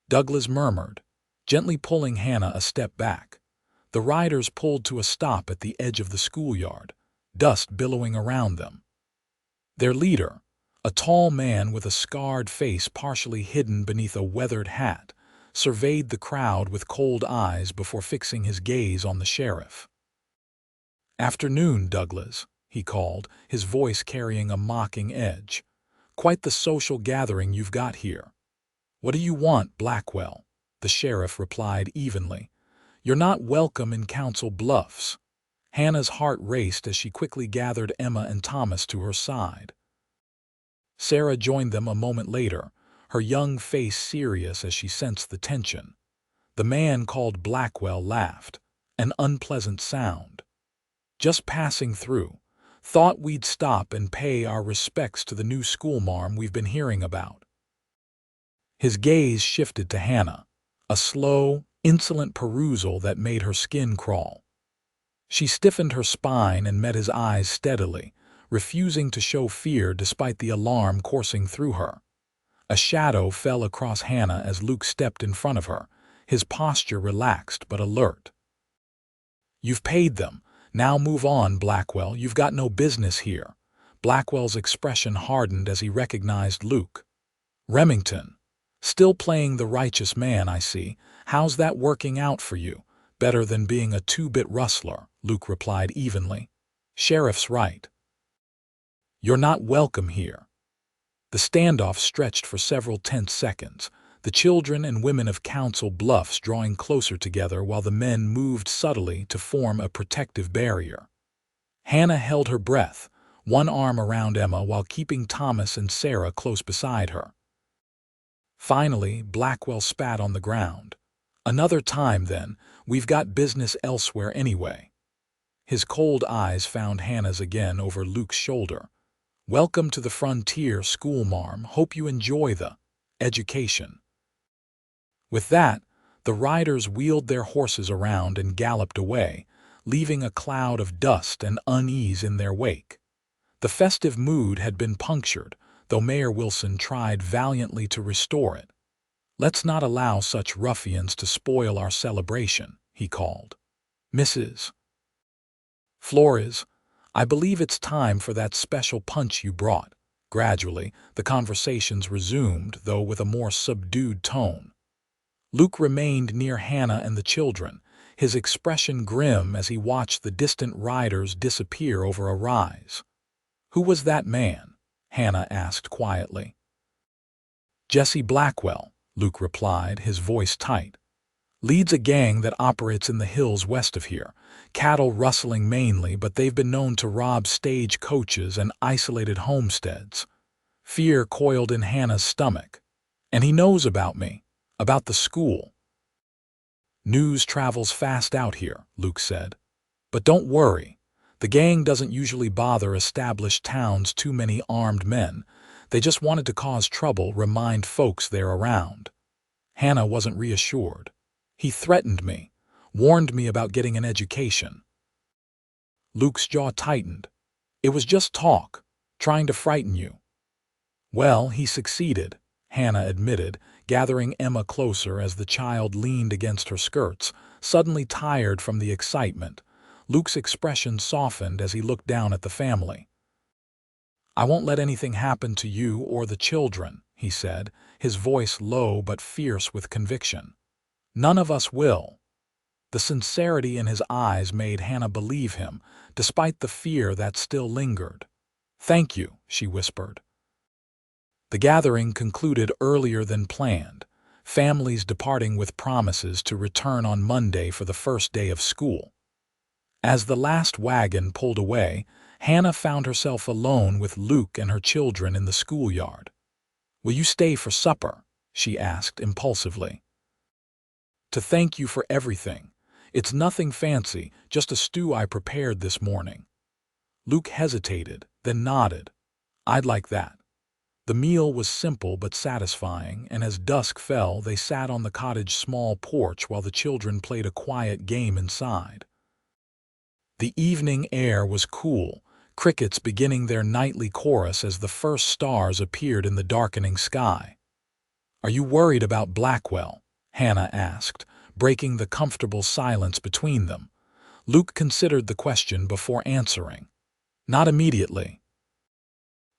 Douglas murmured, gently pulling Hannah a step back. The riders pulled to a stop at the edge of the schoolyard, dust billowing around them. Their leader, a tall man with a scarred face partially hidden beneath a weathered hat, surveyed the crowd with cold eyes before fixing his gaze on the sheriff. "Afternoon, Douglas," he called, his voice carrying a mocking edge. "Quite the social gathering you've got here." "What do you want, Blackwell?" the sheriff replied evenly. "You're not welcome in Council Bluffs." Hannah's heart raced as she quickly gathered Emma and Thomas to her side. Sarah joined them a moment later, her young face serious as she sensed the tension. The man called Blackwell laughed, an unpleasant sound. "Just passing through. Thought we'd stop and pay our respects to the new schoolmarm we've been hearing about." His gaze shifted to Hannah, a slow, insolent perusal that made her skin crawl. She stiffened her spine and met his eyes steadily, refusing to show fear despite the alarm coursing through her. A shadow fell across Hannah as Luke stepped in front of her, his posture relaxed but alert. "You've paid them. Now move on, Blackwell. You've got no business here." Blackwell's expression hardened as he recognized Luke. "Remington. Still playing the righteous man, I see. How's that working out for you?" "Better than being a two-bit rustler," Luke replied evenly. "Sheriff's right. You're not welcome here." The standoff stretched for several tense seconds, the children and women of Council Bluffs drawing closer together while the men moved subtly to form a protective barrier. Hannah held her breath, one arm around Emma while keeping Thomas and Sarah close beside her. Finally, Blackwell spat on the ground. "Another time, then. We've got business elsewhere anyway." His cold eyes found Hannah's again over Luke's shoulder. "Welcome to the frontier, schoolmarm. Hope you enjoy the education." With that, the riders wheeled their horses around and galloped away, leaving a cloud of dust and unease in their wake. The festive mood had been punctured, though Mayor Wilson tried valiantly to restore it. "Let's not allow such ruffians to spoil our celebration," he called. "Mrs. Flores, I believe it's time for that special punch you brought." Gradually, the conversations resumed, though with a more subdued tone. Luke remained near Hannah and the children, his expression grim as he watched the distant riders disappear over a rise. "Who was that man?" Hannah asked quietly. "Jesse Blackwell," Luke replied, his voice tight. "Leads a gang that operates in the hills west of here, cattle rustling mainly, but they've been known to rob stage coaches and isolated homesteads." Fear coiled in Hannah's stomach. "And he knows about me, about the school." News travels fast out here, Luke said. But don't worry. The gang doesn't usually bother established towns too many armed men. They just wanted to cause trouble, remind folks they're around. Hannah wasn't reassured. He threatened me, warned me about getting an education. Luke's jaw tightened. It was just talk, trying to frighten you. Well, he succeeded, Hannah admitted, gathering Emma closer as the child leaned against her skirts, suddenly tired from the excitement. Luke's expression softened as he looked down at the family. I won't let anything happen to you or the children, he said, his voice low but fierce with conviction. None of us will. The sincerity in his eyes made Hannah believe him, despite the fear that still lingered. Thank you, she whispered. The gathering concluded earlier than planned, families departing with promises to return on Monday for the first day of school. As the last wagon pulled away, Hannah found herself alone with Luke and her children in the schoolyard. Will you stay for supper? She asked impulsively. To thank you for everything. It's nothing fancy, just a stew I prepared this morning. Luke hesitated, then nodded. I'd like that. The meal was simple but satisfying, and as dusk fell, they sat on the cottage's small porch while the children played a quiet game inside. The evening air was cool, crickets beginning their nightly chorus as the first stars appeared in the darkening sky. Are you worried about Blackwell? Hannah asked, breaking the comfortable silence between them. Luke considered the question before answering. Not immediately.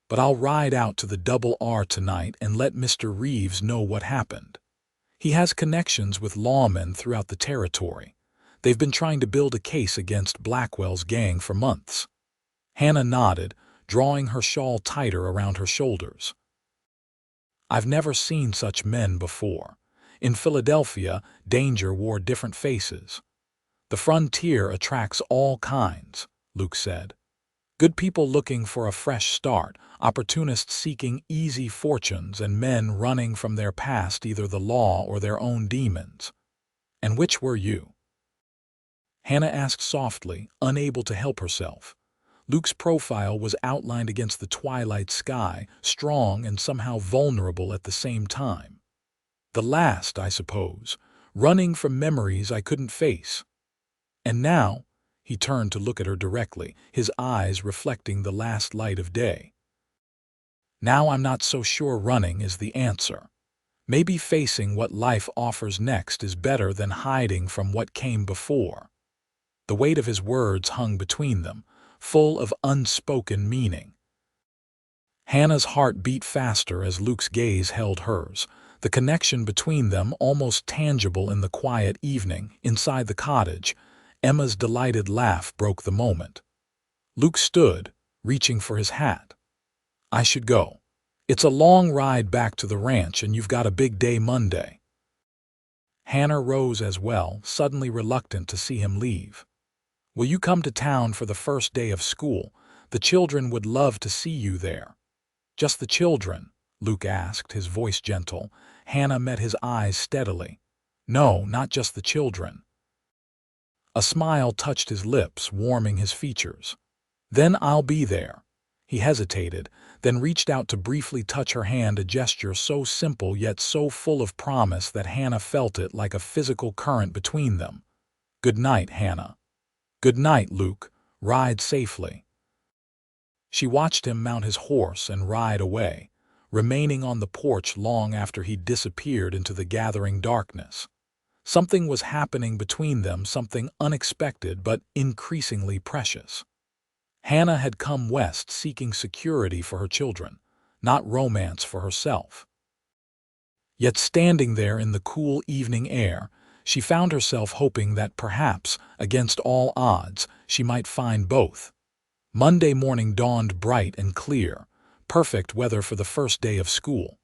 But I'll ride out to the Double R tonight and let Mr. Reeves know what happened. He has connections with lawmen throughout the territory. They've been trying to build a case against Blackwell's gang for months. Hannah nodded, drawing her shawl tighter around her shoulders. I've never seen such men before. In Philadelphia, danger wore different faces. The frontier attracts all kinds, Luke said. Good people looking for a fresh start, opportunists seeking easy fortunes, and men running from their past, either the law or their own demons. And which were you? Hannah asked softly, unable to help herself. Luke's profile was outlined against the twilight sky, strong and somehow vulnerable at the same time. The last, I suppose, running from memories I couldn't face. And now, he turned to look at her directly, his eyes reflecting the last light of day. Now I'm not so sure running is the answer. Maybe facing what life offers next is better than hiding from what came before. The weight of his words hung between them, full of unspoken meaning. Hannah's heart beat faster as Luke's gaze held hers, the connection between them almost tangible in the quiet evening inside the cottage. Emma's delighted laugh broke the moment. Luke stood, reaching for his hat. I should go. It's a long ride back to the ranch and you've got a big day Monday. Hannah rose as well, suddenly reluctant to see him leave. Will you come to town for the first day of school? The children would love to see you there. Just the children? Luke asked, his voice gentle. Hannah met his eyes steadily. No, not just the children. A smile touched his lips, warming his features. Then I'll be there. He hesitated, then reached out to briefly touch her hand, a gesture so simple yet so full of promise that Hannah felt it like a physical current between them. Good night, Hannah. Good night, Luke. Ride safely. She watched him mount his horse and ride away, remaining on the porch long after he disappeared into the gathering darkness. Something was happening between them, something unexpected but increasingly precious. Hannah had come west seeking security for her children, not romance for herself. Yet standing there in the cool evening air, she found herself hoping that perhaps, against all odds, she might find both. Monday morning dawned bright and clear, perfect weather for the first day of school.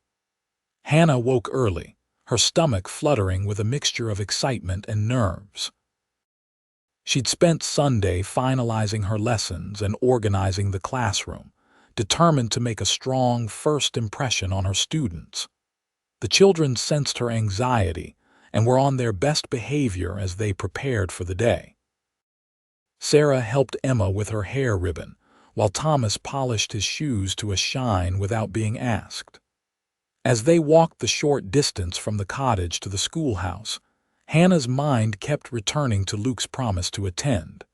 Hannah woke early, her stomach fluttering with a mixture of excitement and nerves. She'd spent Sunday finalizing her lessons and organizing the classroom, determined to make a strong first impression on her students. The children sensed her anxiety, and were on their best behavior as they prepared for the day. Sarah helped Emma with her hair ribbon, while Thomas polished his shoes to a shine without being asked. As they walked the short distance from the cottage to the schoolhouse, Hannah's mind kept returning to Luke's promise to attend.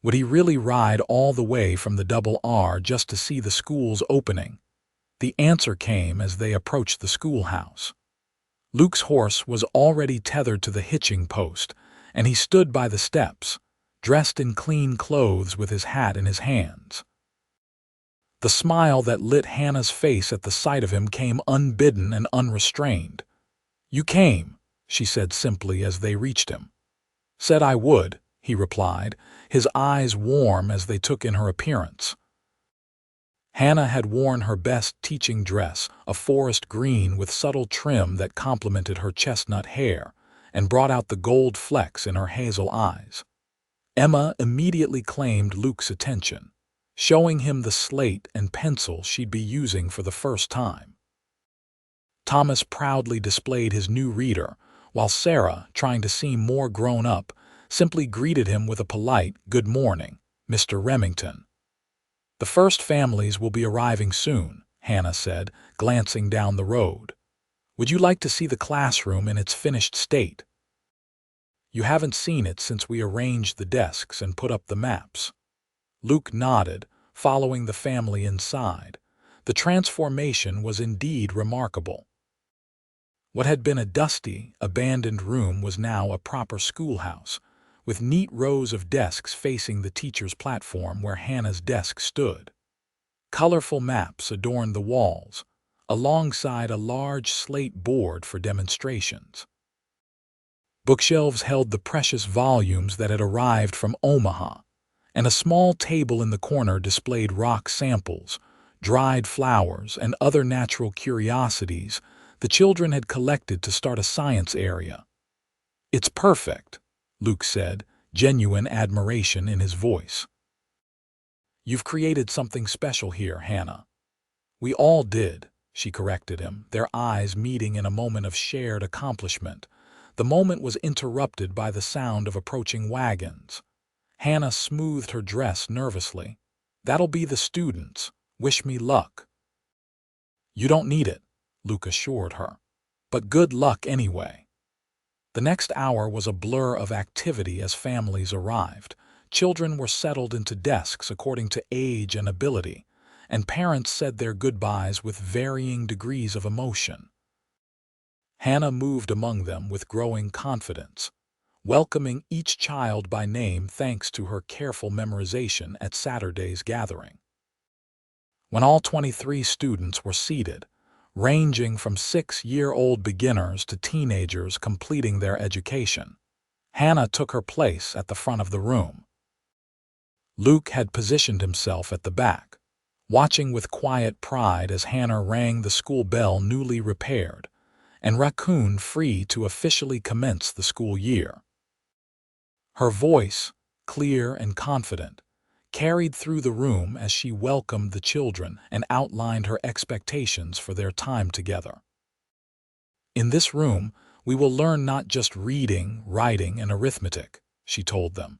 Would he really ride all the way from the Double R just to see the school's opening? The answer came as they approached the schoolhouse. Luke's horse was already tethered to the hitching post, and he stood by the steps, dressed in clean clothes with his hat in his hands. The smile that lit Hannah's face at the sight of him came unbidden and unrestrained. "You came," she said simply as they reached him. "Said I would," he replied, his eyes warm as they took in her appearance. Hannah had worn her best teaching dress, a forest green with subtle trim that complemented her chestnut hair and brought out the gold flecks in her hazel eyes. Emma immediately claimed Luke's attention, showing him the slate and pencil she'd be using for the first time. Thomas proudly displayed his new reader, while Sarah, trying to seem more grown up, simply greeted him with a polite "Good morning, Mr. Remington." "The first families will be arriving soon," Hannah said, glancing down the road. "Would you like to see the classroom in its finished state? You haven't seen it since we arranged the desks and put up the maps." Luke nodded, following the family inside. The transformation was indeed remarkable. What had been a dusty, abandoned room was now a proper schoolhouse, with neat rows of desks facing the teacher's platform where Hannah's desk stood. Colorful maps adorned the walls, alongside a large slate board for demonstrations. Bookshelves held the precious volumes that had arrived from Omaha, and a small table in the corner displayed rock samples, dried flowers, and other natural curiosities the children had collected to start a science area. "It's perfect," Luke said, genuine admiration in his voice. "You've created something special here, Hannah." "We all did," she corrected him, their eyes meeting in a moment of shared accomplishment. The moment was interrupted by the sound of approaching wagons. Hannah smoothed her dress nervously. "That'll be the students. Wish me luck." "You don't need it," Luke assured her. "But good luck anyway." The next hour was a blur of activity as families arrived. Children were settled into desks according to age and ability, and parents said their goodbyes with varying degrees of emotion. Hannah moved among them with growing confidence, welcoming each child by name thanks to her careful memorization at Saturday's gathering. When all 23 students were seated, ranging from 6-year-old beginners to teenagers completing their education, Hannah took her place at the front of the room. Luke had positioned himself at the back, watching with quiet pride as Hannah rang the school bell newly repaired, and Raccoon free to officially commence the school year. Her voice, clear and confident, carried through the room as she welcomed the children and outlined her expectations for their time together. "In this room, we will learn not just reading, writing, and arithmetic," she told them,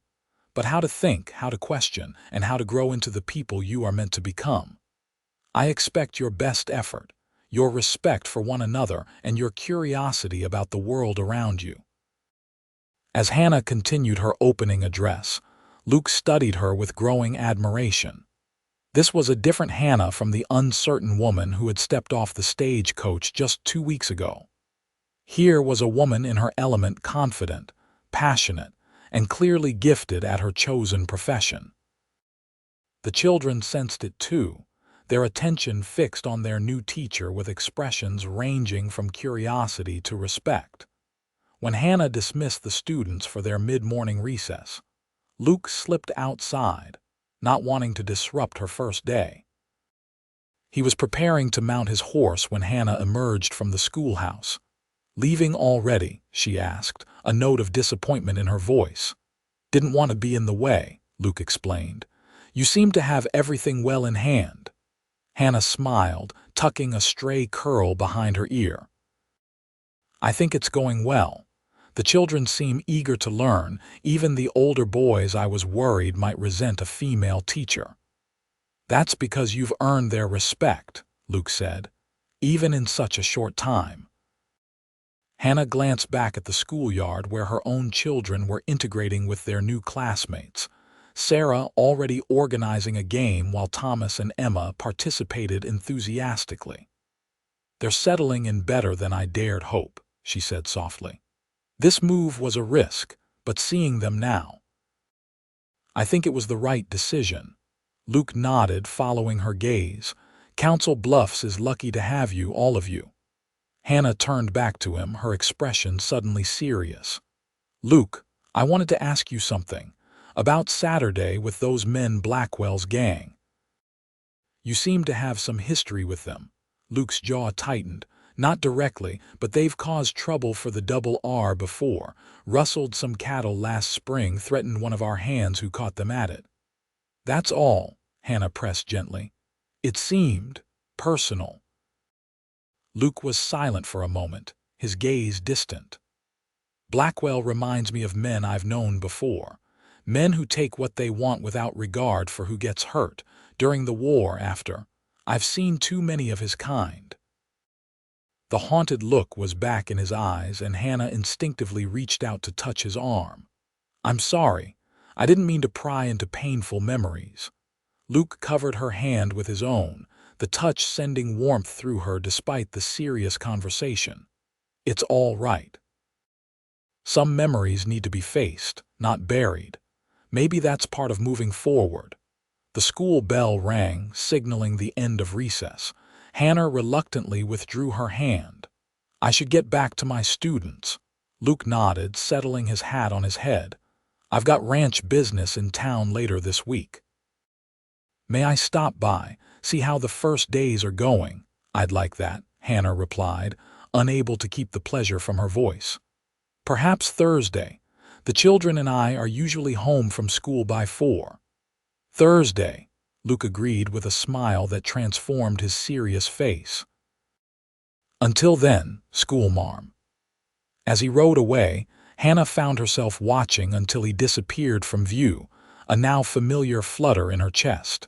"but how to think, how to question, and how to grow into the people you are meant to become. I expect your best effort, your respect for one another, and your curiosity about the world around you." As Hannah continued her opening address, Luke studied her with growing admiration. This was a different Hannah from the uncertain woman who had stepped off the stagecoach just 2 weeks ago. Here was a woman in her element, confident, passionate, and clearly gifted at her chosen profession. The children sensed it too, their attention fixed on their new teacher with expressions ranging from curiosity to respect. When Hannah dismissed the students for their mid-morning recess, Luke slipped outside, not wanting to disrupt her first day. He was preparing to mount his horse when Hannah emerged from the schoolhouse. "Leaving already?" she asked, a note of disappointment in her voice. "Didn't want to be in the way," Luke explained. "You seem to have everything well in hand." Hannah smiled, tucking a stray curl behind her ear. I think it's going well. The children seem eager to learn, even the older boys I was worried might resent a female teacher. That's because you've earned their respect, Luke said, even in such a short time. Hannah glanced back at the schoolyard where her own children were integrating with their new classmates, Sarah already organizing a game while Thomas and Emma participated enthusiastically. "They're settling in better than I dared hope," she said softly. "This move was a risk, but seeing them now, I think it was the right decision." Luke nodded, following her gaze. "Council Bluffs is lucky to have you, all of you." Hannah turned back to him, her expression suddenly serious. "Luke, I wanted to ask you something. About Saturday with those men Blackwell's gang. You seem to have some history with them." Luke's jaw tightened. "Not directly, but they've caused trouble for the Double R before, rustled some cattle last spring, threatened one of our hands who caught them at it." "That's all," Hannah pressed gently. "It seemed personal." Luke was silent for a moment, his gaze distant. "Blackwell reminds me of men I've known before. Men who take what they want without regard for who gets hurt. During the war, after. I've seen too many of his kind." The haunted look was back in his eyes, and Hannah instinctively reached out to touch his arm. "I'm sorry. I didn't mean to pry into painful memories." Luke covered her hand with his own, the touch sending warmth through her despite the serious conversation. "It's all right. Some memories need to be faced, not buried. Maybe that's part of moving forward." The school bell rang, signaling the end of recess. Hannah reluctantly withdrew her hand. "I should get back to my students." Luke nodded, settling his hat on his head. "I've got ranch business in town later this week." "May I stop by, see how the first days are going?" "I'd like that," Hannah replied, unable to keep the pleasure from her voice. "Perhaps Thursday. The children and I are usually home from school by 4. "Thursday," Luke agreed with a smile that transformed his serious face. "Until then, schoolmarm." As he rode away, Hannah found herself watching until he disappeared from view, a now familiar flutter in her chest.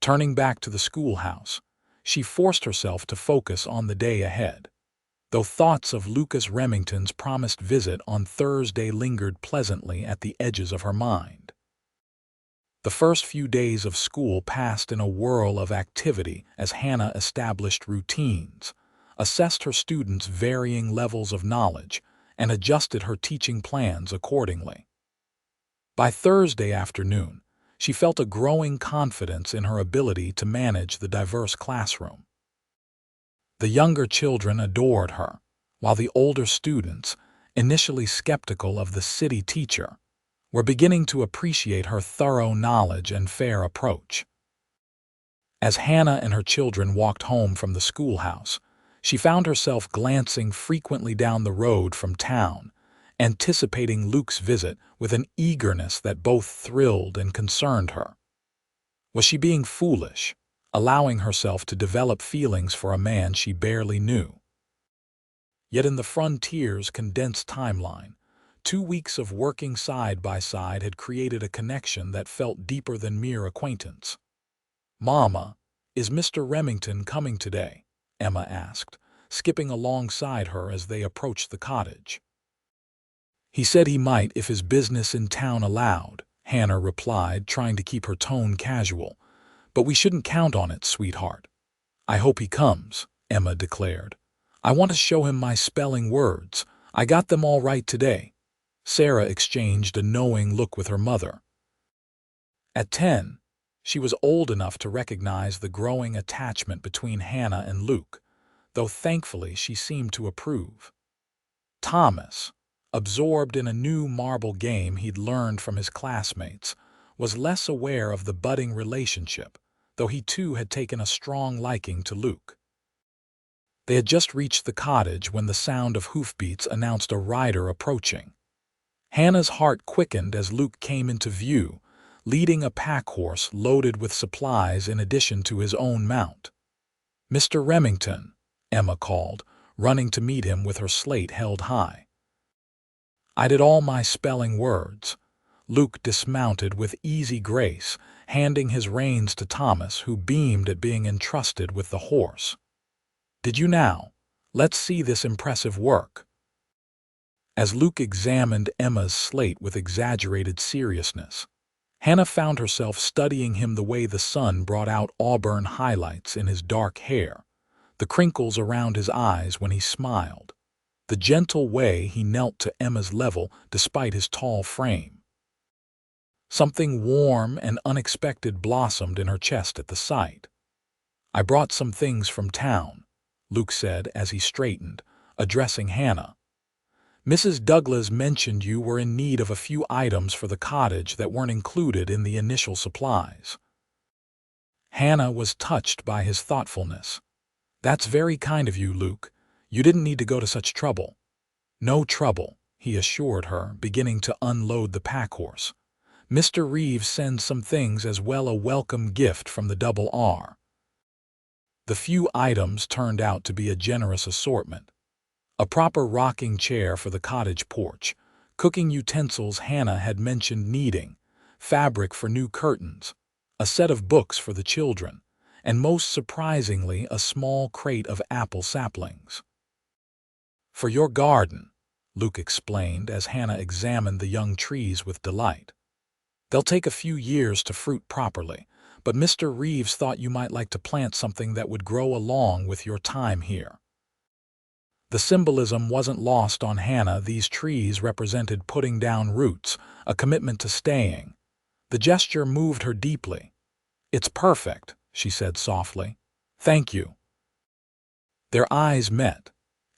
Turning back to the schoolhouse, she forced herself to focus on the day ahead. Though thoughts of Lucas Remington's promised visit on Thursday lingered pleasantly at the edges of her mind. The first few days of school passed in a whirl of activity as Hannah established routines, assessed her students' varying levels of knowledge, and adjusted her teaching plans accordingly. By Thursday afternoon, she felt a growing confidence in her ability to manage the diverse classroom. The younger children adored her, while the older students, initially skeptical of the city teacher, were beginning to appreciate her thorough knowledge and fair approach. As Hannah and her children walked home from the schoolhouse, she found herself glancing frequently down the road from town, anticipating Luke's visit with an eagerness that both thrilled and concerned her. Was she being foolish, allowing herself to develop feelings for a man she barely knew? Yet in the Frontier's condensed timeline, 2 weeks of working side by side had created a connection that felt deeper than mere acquaintance. "Mama, is Mr. Remington coming today?" Emma asked, skipping alongside her as they approached the cottage. "He said he might if his business in town allowed," Hannah replied, trying to keep her tone casual. "But we shouldn't count on it, sweetheart." "I hope he comes," Emma declared. "I want to show him my spelling words. I got them all right today." Sarah exchanged a knowing look with her mother. At 10, she was old enough to recognize the growing attachment between Hannah and Luke, though thankfully she seemed to approve. Thomas, absorbed in a new marble game he'd learned from his classmates, was less aware of the budding relationship, though he too had taken a strong liking to Luke. They had just reached the cottage when the sound of hoofbeats announced a rider approaching. Hannah's heart quickened as Luke came into view, leading a pack horse loaded with supplies in addition to his own mount. "Mr. Remington," Emma called, running to meet him with her slate held high. "I did all my spelling words." Luke dismounted with easy grace, handing his reins to Thomas, who beamed at being entrusted with the horse. "Did you now? Let's see this impressive work." As Luke examined Emma's slate with exaggerated seriousness, Hannah found herself studying him the way the sun brought out auburn highlights in his dark hair, the crinkles around his eyes when he smiled, the gentle way he knelt to Emma's level despite his tall frame. Something warm and unexpected blossomed in her chest at the sight. "I brought some things from town," Luke said as he straightened, addressing Hannah. "Mrs. Douglas mentioned you were in need of a few items for the cottage that weren't included in the initial supplies." Hannah was touched by his thoughtfulness. "That's very kind of you, Luke. You didn't need to go to such trouble." "No trouble," he assured her, beginning to unload the packhorse. "Mr. Reeves sends some things as well, a welcome gift from the Double R." The few items turned out to be a generous assortment. A proper rocking chair for the cottage porch, cooking utensils Hannah had mentioned needing, fabric for new curtains, a set of books for the children, and most surprisingly a small crate of apple saplings. "For your garden," Luke explained as Hannah examined the young trees with delight. "They'll take a few years to fruit properly, but Mr. Reeves thought you might like to plant something that would grow along with your time here." The symbolism wasn't lost on Hannah. These trees represented putting down roots, a commitment to staying. The gesture moved her deeply. "It's perfect," she said softly. "Thank you." Their eyes met,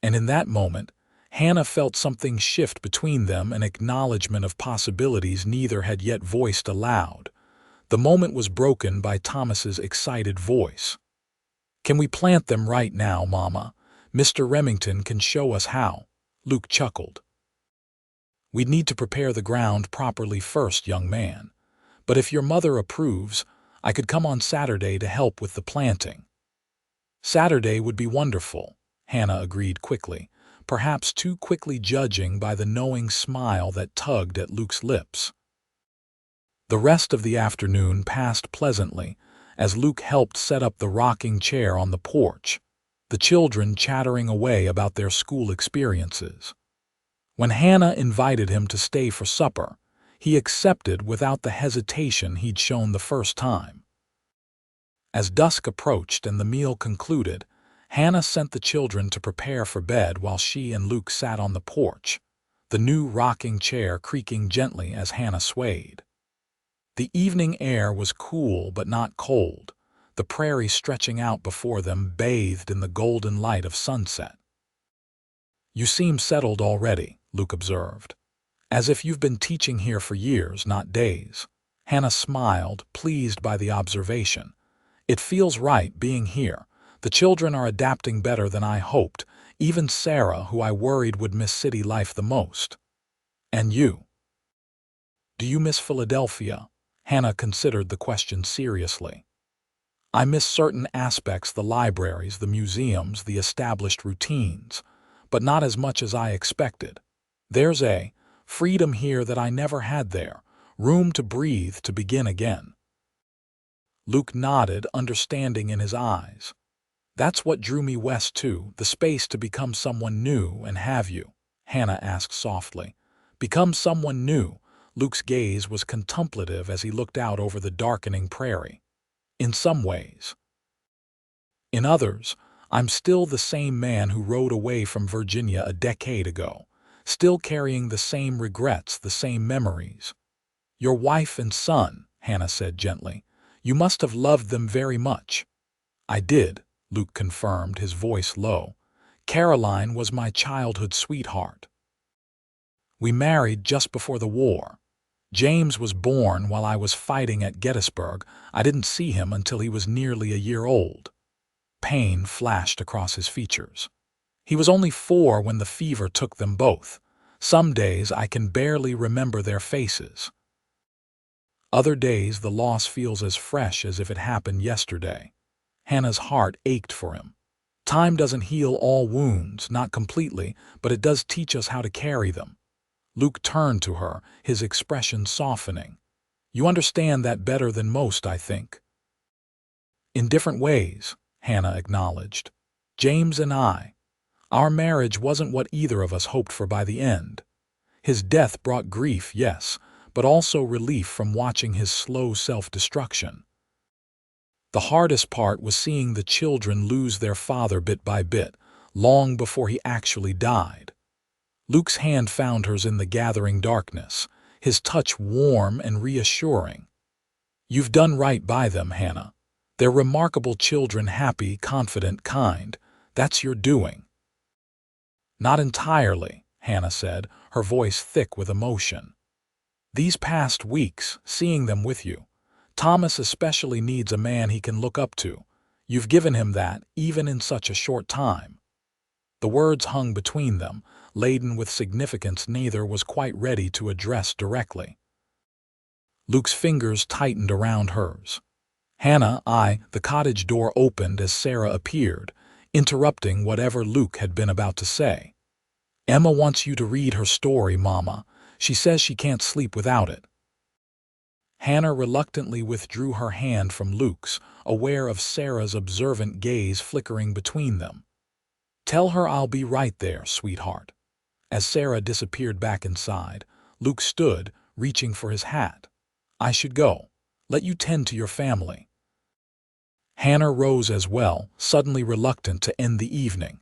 and in that moment, Hannah felt something shift between them, an acknowledgement of possibilities neither had yet voiced aloud. The moment was broken by Thomas's excited voice. "Can we plant them right now, Mama? Mr. Remington can show us how." Luke chuckled. "We'd need to prepare the ground properly first, young man. But if your mother approves, I could come on Saturday to help with the planting." "Saturday would be wonderful," Hannah agreed quickly, perhaps too quickly judging by the knowing smile that tugged at Luke's lips. The rest of the afternoon passed pleasantly as Luke helped set up the rocking chair on the porch, the children chattering away about their school experiences. When Hannah invited him to stay for supper, he accepted without the hesitation he'd shown the first time. As dusk approached and the meal concluded, Hannah sent the children to prepare for bed while she and Luke sat on the porch, the new rocking chair creaking gently as Hannah swayed. The evening air was cool but not cold, the prairie stretching out before them bathed in the golden light of sunset. "You seem settled already," Luke observed. "As if you've been teaching here for years, not days." Hannah smiled, pleased by the observation. "It feels right being here. The children are adapting better than I hoped, even Sarah, who I worried would miss city life the most." "And you? Do you miss Philadelphia?" Hannah considered the question seriously. "I miss certain aspects, the libraries, the museums, the established routines, but not as much as I expected. There's a freedom here that I never had there, room to breathe, to begin again." Luke nodded, understanding in his eyes. "That's what drew me west too, the space to become someone new." "And have you?" Hannah asked softly. "Become someone new?" Luke's gaze was contemplative as he looked out over the darkening prairie. "In some ways. In others, I'm still the same man who rode away from Virginia a decade ago, still carrying the same regrets, the same memories." "Your wife and son," Hannah said gently. "You must have loved them very much." "I did," Luke confirmed, his voice low. "Caroline was my childhood sweetheart. We married just before the war. James was born while I was fighting at Gettysburg. I didn't see him until he was nearly a year old." Pain flashed across his features. "He was only 4 when the fever took them both. Some days I can barely remember their faces. Other days the loss feels as fresh as if it happened yesterday." Hannah's heart ached for him. Time doesn't heal all wounds, not completely, but it does teach us how to carry them. Luke turned to her, his expression softening. You understand that better than most, I think. In different ways, Hannah acknowledged. James and I. Our marriage wasn't what either of us hoped for by the end. His death brought grief, yes, but also relief from watching his slow self-destruction. The hardest part was seeing the children lose their father bit by bit, long before he actually died. Luke's hand found hers in the gathering darkness, his touch warm and reassuring. You've done right by them, Hannah. They're remarkable children, happy, confident, kind. That's your doing. Not entirely, Hannah said, her voice thick with emotion. These past weeks, seeing them with you, Thomas especially needs a man he can look up to. You've given him that, even in such a short time. The words hung between them, laden with significance neither was quite ready to address directly. Luke's fingers tightened around hers. Hannah, the cottage door opened as Sarah appeared, interrupting whatever Luke had been about to say. Emma wants you to read her story, Mama. She says she can't sleep without it. Hannah reluctantly withdrew her hand from Luke's, aware of Sarah's observant gaze flickering between them. Tell her I'll be right there, sweetheart. As Sarah disappeared back inside, Luke stood, reaching for his hat. I should go. Let you tend to your family. Hannah rose as well, suddenly reluctant to end the evening.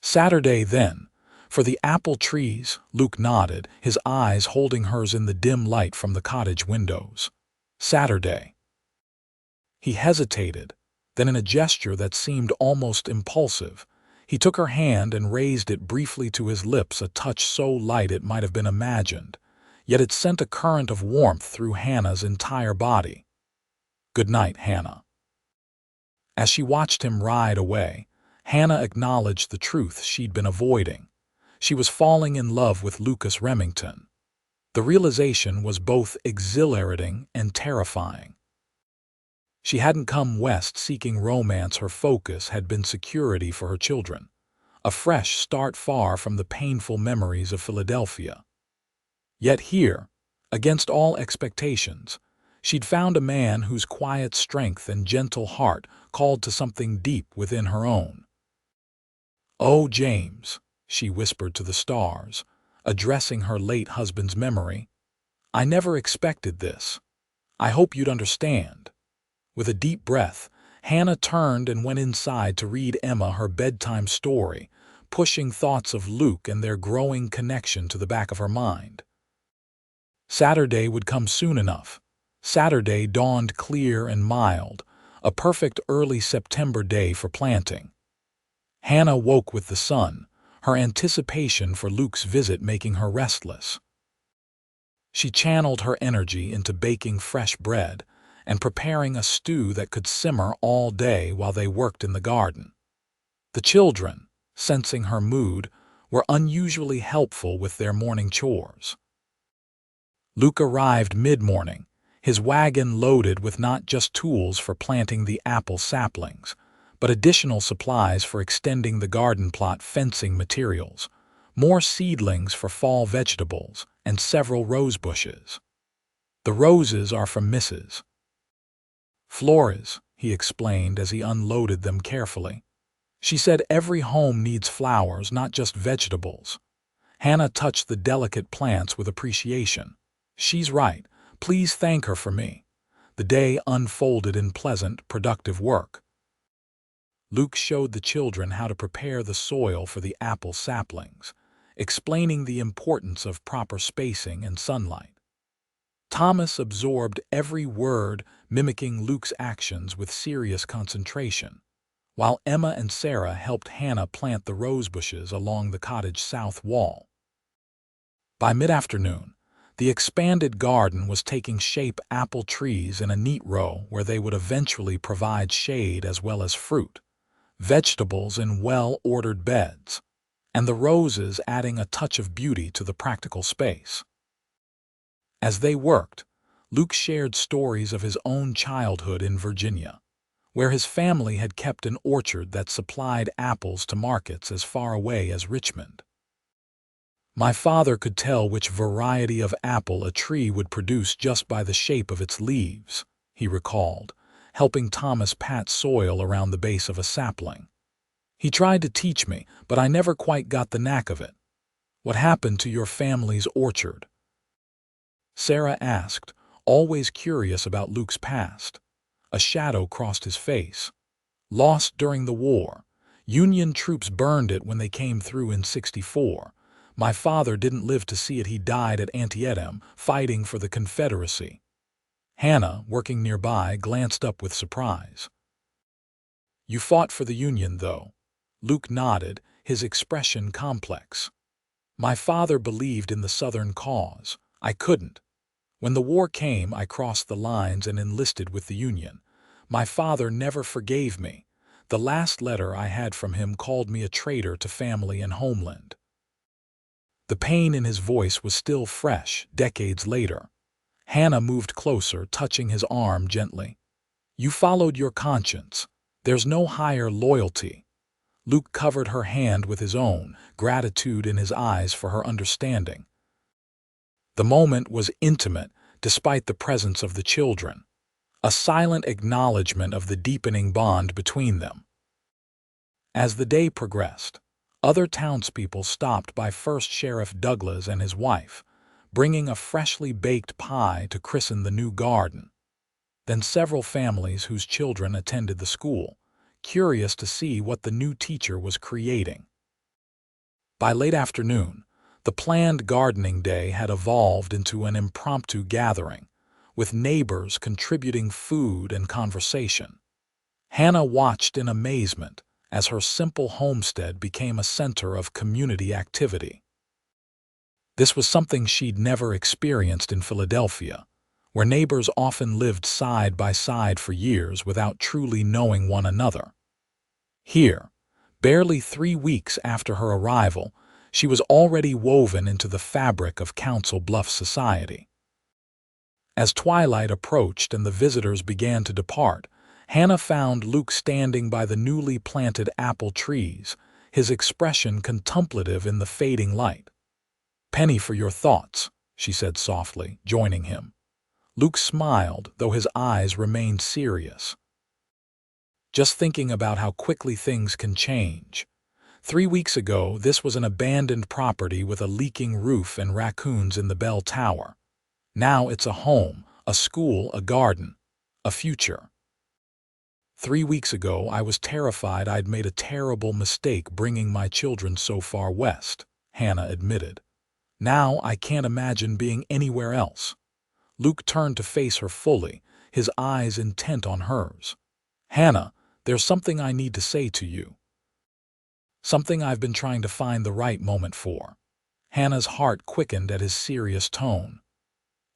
Saturday, then. For the apple trees, Luke nodded, his eyes holding hers in the dim light from the cottage windows. Saturday. He hesitated, then in a gesture that seemed almost impulsive, he took her hand and raised it briefly to his lips, a touch so light it might have been imagined, yet it sent a current of warmth through Hannah's entire body. Good night, Hannah. As she watched him ride away, Hannah acknowledged the truth she'd been avoiding. She was falling in love with Lucas Remington. The realization was both exhilarating and terrifying. She hadn't come west seeking romance, her focus had been security for her children, a fresh start far from the painful memories of Philadelphia. Yet here, against all expectations, she'd found a man whose quiet strength and gentle heart called to something deep within her own. Oh, James, she whispered to the stars, addressing her late husband's memory, I never expected this. I hope you'd understand. With a deep breath, Hannah turned and went inside to read Emma her bedtime story, pushing thoughts of Luke and their growing connection to the back of her mind. Saturday would come soon enough. Saturday dawned clear and mild, a perfect early September day for planting. Hannah woke with the sun, her anticipation for Luke's visit making her restless. She channeled her energy into baking fresh bread and preparing a stew that could simmer all day while they worked in the garden. The children, sensing her mood, were unusually helpful with their morning chores. Luke arrived mid-morning, his wagon loaded with not just tools for planting the apple saplings, but additional supplies for extending the garden plot, fencing materials, more seedlings for fall vegetables, and several rose bushes. The roses are from Mrs. Flores, he explained as he unloaded them carefully. She said every home needs flowers, not just vegetables. Hannah touched the delicate plants with appreciation. She's right. Please thank her for me. The day unfolded in pleasant, productive work. Luke showed the children how to prepare the soil for the apple saplings, explaining the importance of proper spacing and sunlight. Thomas absorbed every word, mimicking Luke's actions with serious concentration, while Emma and Sarah helped Hannah plant the rose bushes along the cottage south wall. By mid-afternoon, the expanded garden was taking shape, apple trees in a neat row where they would eventually provide shade as well as fruit, vegetables in well-ordered beds, and the roses adding a touch of beauty to the practical space. As they worked, Luke shared stories of his own childhood in Virginia, where his family had kept an orchard that supplied apples to markets as far away as Richmond. My father could tell which variety of apple a tree would produce just by the shape of its leaves, he recalled, helping Thomas pat soil around the base of a sapling. He tried to teach me, but I never quite got the knack of it. What happened to your family's orchard? Sarah asked, always curious about Luke's past. A shadow crossed his face. Lost during the war. Union troops burned it when they came through in '64. My father didn't live to see it. He died at Antietam, fighting for the Confederacy. Hannah, working nearby, glanced up with surprise. You fought for the Union, though. Luke nodded, his expression complex. My father believed in the Southern cause. I couldn't. When the war came, I crossed the lines and enlisted with the Union. My father never forgave me. The last letter I had from him called me a traitor to family and homeland. The pain in his voice was still fresh, decades later. Hannah moved closer, touching his arm gently. You followed your conscience. There's no higher loyalty. Luke covered her hand with his own, gratitude in his eyes for her understanding. The moment was intimate, despite the presence of the children. A silent acknowledgement of the deepening bond between them. As the day progressed, other townspeople stopped by First Sheriff Douglas and his wife, bringing a freshly baked pie to christen the new garden. Then several families whose children attended the school, curious to see what the new teacher was creating. By late afternoon, the planned gardening day had evolved into an impromptu gathering, with neighbors contributing food and conversation. Hannah watched in amazement as her simple homestead became a center of community activity. This was something she'd never experienced in Philadelphia, where neighbors often lived side by side for years without truly knowing one another. Here, barely 3 weeks after her arrival, she was already woven into the fabric of Council Bluffs society. As twilight approached and the visitors began to depart, Hannah found Luke standing by the newly planted apple trees, his expression contemplative in the fading light. "Penny for your thoughts," she said softly, joining him. Luke smiled, though his eyes remained serious. "Just thinking about how quickly things can change. 3 weeks ago, this was an abandoned property with a leaking roof and raccoons in the bell tower. Now it's a home, a school, a garden, a future. 3 weeks ago, I was terrified I'd made a terrible mistake bringing my children so far west," Hannah admitted. "Now I can't imagine being anywhere else." Luke turned to face her fully, his eyes intent on hers. "Hannah, there's something I need to say to you. Something I've been trying to find the right moment for." Hannah's heart quickened at his serious tone.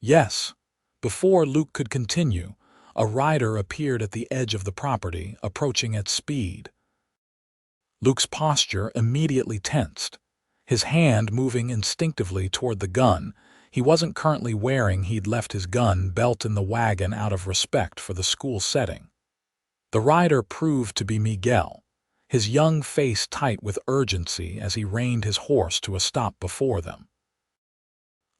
"Yes." Before Luke could continue, a rider appeared at the edge of the property, approaching at speed. Luke's posture immediately tensed, his hand moving instinctively toward the gun. He wasn't currently wearing. He'd left his gun belt in the wagon out of respect for the school setting. The rider proved to be Miguel, his young face tight with urgency as he reined his horse to a stop before them.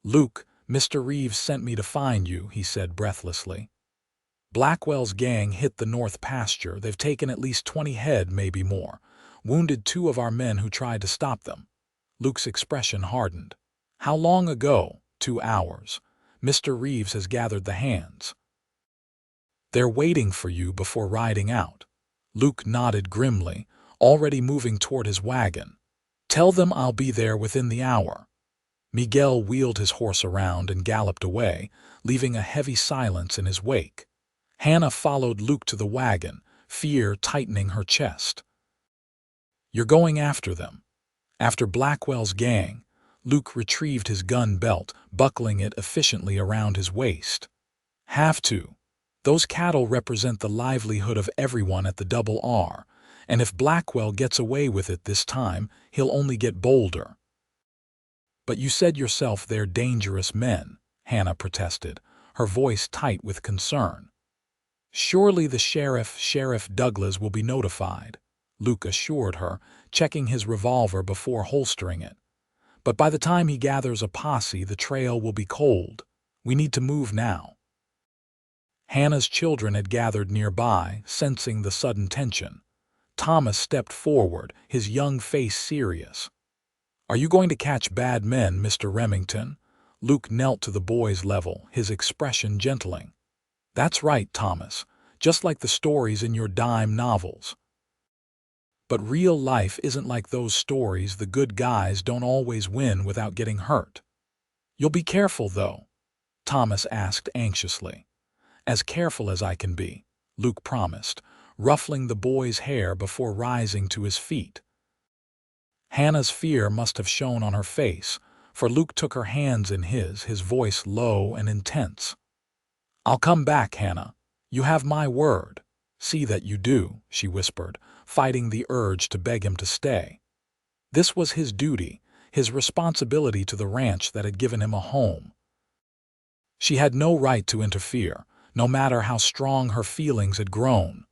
"Luke, Mr. Reeves sent me to find you," he said breathlessly. "Blackwell's gang hit the north pasture. They've taken at least 20 head, maybe more. Wounded 2 of our men who tried to stop them." Luke's expression hardened. "How long ago?" 2 hours. "Mr. Reeves has gathered the hands. They're waiting for you before riding out." Luke nodded grimly, already moving toward his wagon. "Tell them I'll be there within the hour." Miguel wheeled his horse around and galloped away, leaving a heavy silence in his wake. Hannah followed Luke to the wagon, fear tightening her chest. "You're going after them. After Blackwell's gang." Luke retrieved his gun belt, buckling it efficiently around his waist. "Have to. Those cattle represent the livelihood of everyone at the Double R, and if Blackwell gets away with it this time, he'll only get bolder." "But you said yourself they're dangerous men," Hannah protested, her voice tight with concern. Surely the Sheriff Douglas will be notified, Luke assured her, checking his revolver before holstering it. But by the time he gathers a posse, the trail will be cold. We need to move now. Hannah's children had gathered nearby, sensing the sudden tension. Thomas stepped forward, his young face serious. "Are you going to catch bad men, Mr. Remington?" Luke knelt to the boy's level, his expression gentling. "That's right, Thomas, just like the stories in your dime novels. But real life isn't like those stories. The good guys don't always win without getting hurt." "You'll be careful, though?" Thomas asked anxiously. "As careful as I can be," Luke promised, ruffling the boy's hair before rising to his feet. Hannah's fear must have shown on her face, for Luke took her hands in his voice low and intense. "I'll come back, Hannah. You have my word. See that you do," she whispered, fighting the urge to beg him to stay. This was his duty, his responsibility to the ranch that had given him a home. She had no right to interfere, no matter how strong her feelings had grown.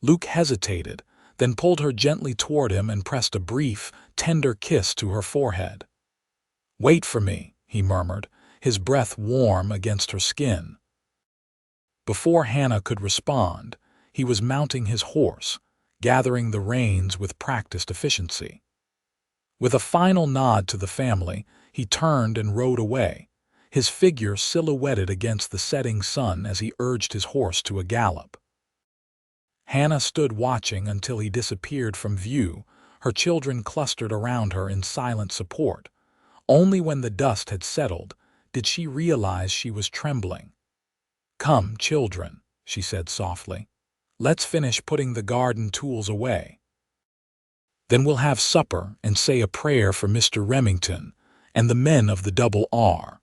Luke hesitated, then pulled her gently toward him and pressed a brief, tender kiss to her forehead. "Wait for me," he murmured, his breath warm against her skin. Before Hannah could respond, he was mounting his horse, gathering the reins with practiced efficiency. With a final nod to the family, he turned and rode away, his figure silhouetted against the setting sun as he urged his horse to a gallop. Hannah stood watching until he disappeared from view, her children clustered around her in silent support. Only when the dust had settled did she realize she was trembling. "Come, children," she said softly. "Let's finish putting the garden tools away. Then we'll have supper and say a prayer for Mr. Remington and the men of the Double R."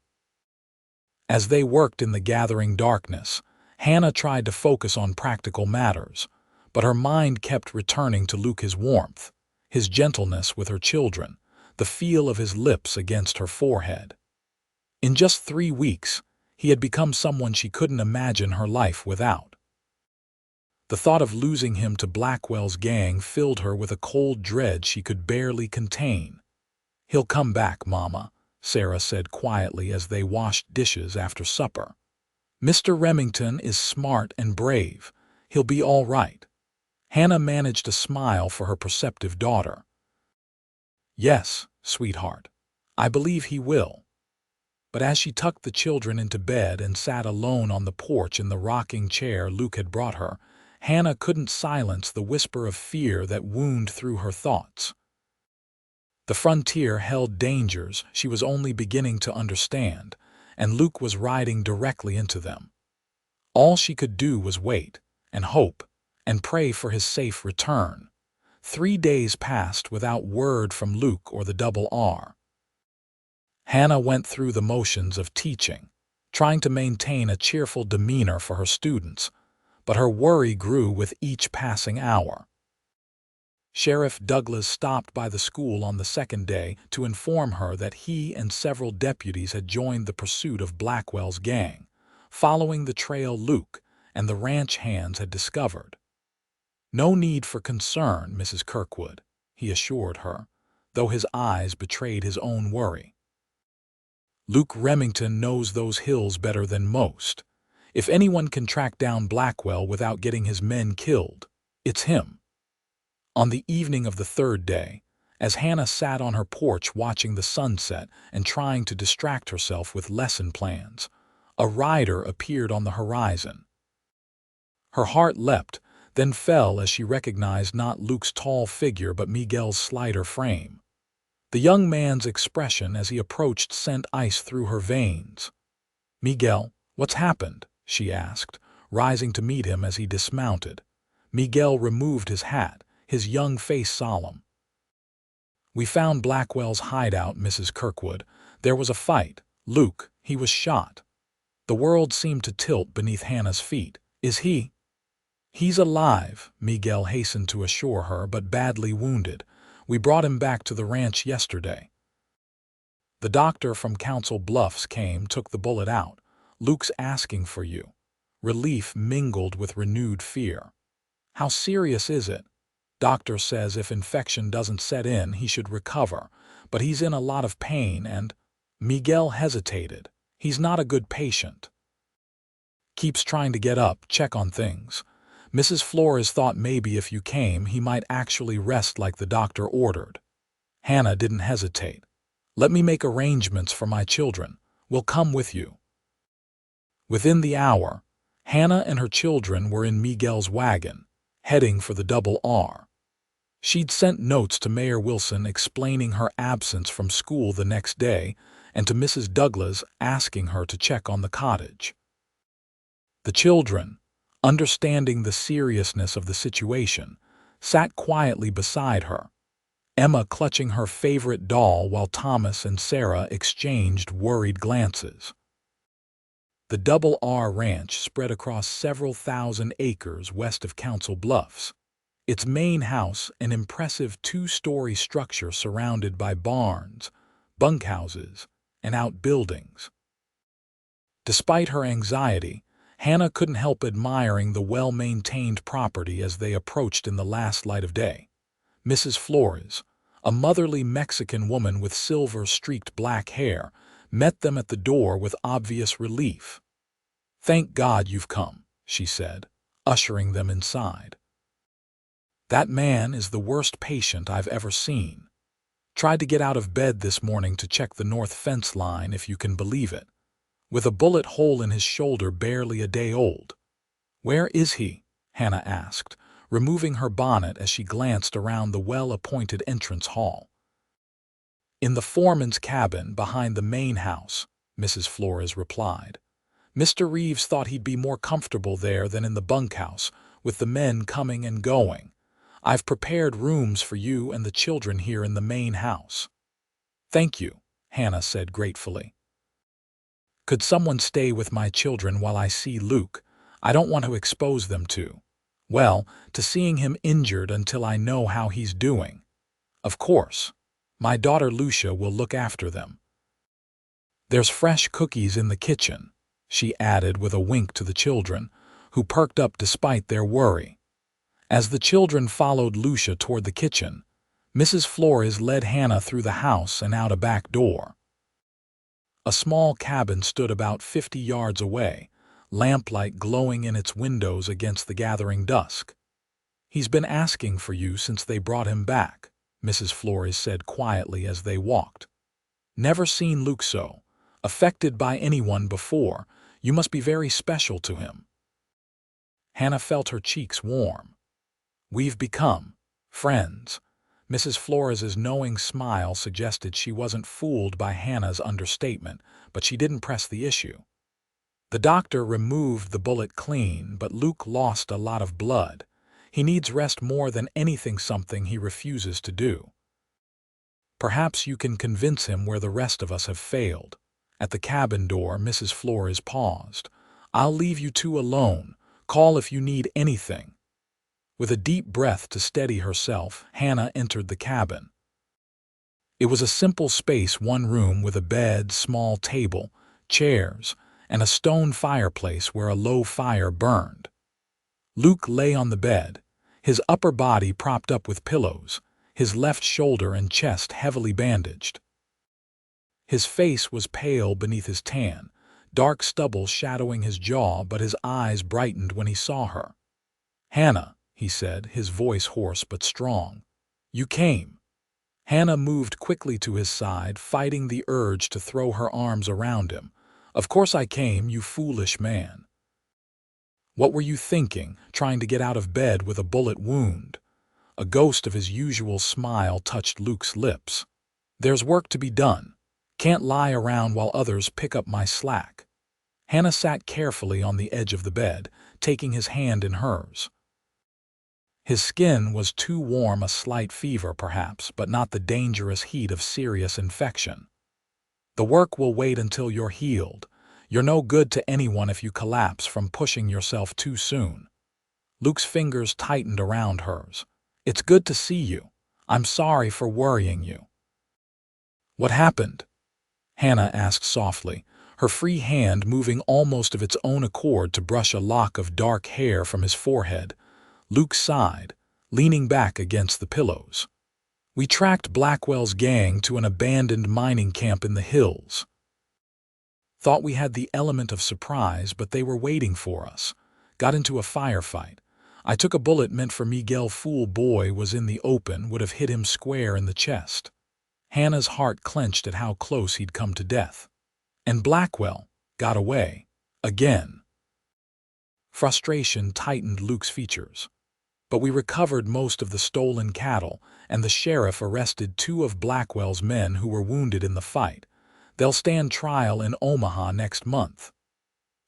As they worked in the gathering darkness, Hannah tried to focus on practical matters, but her mind kept returning to Lucas' warmth, his gentleness with her children, the feel of his lips against her forehead. In just 3 weeks, he had become someone she couldn't imagine her life without. The thought of losing him to Blackwell's gang filled her with a cold dread she could barely contain. "He'll come back, Mama," Sarah said quietly as they washed dishes after supper. "Mr. Remington is smart and brave. He'll be all right." Hannah managed a smile for her perceptive daughter. "Yes, sweetheart, I believe he will." But as she tucked the children into bed and sat alone on the porch in the rocking chair Luke had brought her, Hannah couldn't silence the whisper of fear that wound through her thoughts. The frontier held dangers she was only beginning to understand, and Luke was riding directly into them. All she could do was wait, and hope, and pray for his safe return. 3 days passed without word from Luke or the Double R. Hannah went through the motions of teaching, trying to maintain a cheerful demeanor for her students, but her worry grew with each passing hour. Sheriff Douglas stopped by the school on the second day to inform her that he and several deputies had joined the pursuit of Blackwell's gang, following the trail Luke and the ranch hands had discovered. "No need for concern, Mrs. Kirkwood," he assured her, though his eyes betrayed his own worry. "Luke Remington knows those hills better than most. If anyone can track down Blackwell without getting his men killed, it's him." On the evening of the third day, as Hannah sat on her porch watching the sunset and trying to distract herself with lesson plans, a rider appeared on the horizon. Her heart leapt, then fell as she recognized not Luke's tall figure but Miguel's slighter frame. The young man's expression as he approached sent ice through her veins. "Miguel, what's happened?" she asked, rising to meet him as he dismounted. Miguel removed his hat, his young face solemn. "We found Blackwell's hideout, Mrs. Kirkwood. There was a fight. Luke, he was shot." The world seemed to tilt beneath Hannah's feet. "Is he?" "He's alive," Miguel hastened to assure her, "but badly wounded. We brought him back to the ranch yesterday. The doctor from Council Bluffs took the bullet out. Luke's asking for you." relief mingled with renewed fear. "How serious is it?" "Doctor says if infection doesn't set in, he should recover, but he's in a lot of pain and—" Miguel hesitated. "He's not a good patient. Keeps trying to get up, check on things. Mrs. Flores thought maybe if you came, he might actually rest like the doctor ordered." Hannah didn't hesitate. "Let me make arrangements for my children. We'll come with you." Within the hour, Hannah and her children were in Miguel's wagon, heading for the Double R. She'd sent notes to Mayor Wilson explaining her absence from school the next day and to Mrs. Douglas asking her to check on the cottage. The children, understanding the seriousness of the situation, sat quietly beside her, Emma clutching her favorite doll while Thomas and Sarah exchanged worried glances. The Double R Ranch spread across several thousand acres west of Council Bluffs. Its main house, an impressive two-story structure surrounded by barns, bunkhouses, and outbuildings. Despite her anxiety, Hannah couldn't help admiring the well-maintained property as they approached in the last light of day. Mrs. Flores, a motherly Mexican woman with silver-streaked black hair, met them at the door with obvious relief. "Thank God you've come," she said, ushering them inside. "That man is the worst patient I've ever seen. Tried to get out of bed this morning to check the north fence line, if you can believe it, with a bullet hole in his shoulder barely a day old." "Where is he?" Hannah asked, removing her bonnet as she glanced around the well-appointed entrance hall. "In the foreman's cabin behind the main house," Mrs. Flores replied. "Mr. Reeves thought he'd be more comfortable there than in the bunkhouse, with the men coming and going. I've prepared rooms for you and the children here in the main house." "Thank you," Hannah said gratefully. "Could someone stay with my children while I see Luke? I don't want to expose them to seeing him injured until I know how he's doing." "Of course. My daughter Lucia will look after them. There's fresh cookies in the kitchen," she added with a wink to the children, who perked up despite their worry. As the children followed Lucia toward the kitchen, Mrs. Flores led Hannah through the house and out a back door. A small cabin stood about 50 yards away, lamplight glowing in its windows against the gathering dusk. "He's been asking for you since they brought him back," Mrs. Flores said quietly as they walked. "Never seen Luke so affected by anyone before. You must be very special to him." Hannah felt her cheeks warm. "We've become friends." Mrs. Flores's knowing smile suggested she wasn't fooled by Hannah's understatement, but she didn't press the issue. "The doctor removed the bullet clean, but Luke lost a lot of blood. He needs rest more than anything, something he refuses to do. Perhaps you can convince him where the rest of us have failed." At the cabin door, Mrs. Flores paused. "I'll leave you two alone. Call if you need anything." With a deep breath to steady herself, Hannah entered the cabin. It was a simple space, one room with a bed, small table, chairs, and a stone fireplace where a low fire burned. Luke lay on the bed, his upper body propped up with pillows, his left shoulder and chest heavily bandaged. His face was pale beneath his tan, dark stubble shadowing his jaw, but his eyes brightened when he saw her. "Hannah," he said, his voice hoarse but strong. "You came." Hannah moved quickly to his side, fighting the urge to throw her arms around him. "Of course I came, you foolish man. What were you thinking, trying to get out of bed with a bullet wound?" A ghost of his usual smile touched Luke's lips. "There's work to be done. Can't lie around while others pick up my slack." Hannah sat carefully on the edge of the bed, taking his hand in hers. His skin was too warm, a slight fever perhaps, but not the dangerous heat of serious infection. "The work will wait until you're healed. You're no good to anyone if you collapse from pushing yourself too soon." Luke's fingers tightened around hers. "It's good to see you. I'm sorry for worrying you." "What happened?" Hannah asked softly, her free hand moving almost of its own accord to brush a lock of dark hair from his forehead. Luke sighed, leaning back against the pillows. We tracked Blackwell's gang to an abandoned mining camp in the hills. Thought we had the element of surprise, but they were waiting for us. Got into a firefight. I took a bullet meant for Miguel. Fool boy was in the open, would have hit him square in the chest. Hannah's heart clenched at how close he'd come to death. And Blackwell got away. Again. Frustration tightened Luke's features. But we recovered most of the stolen cattle, and the sheriff arrested 2 of Blackwell's men who were wounded in the fight. They'll stand trial in Omaha next month.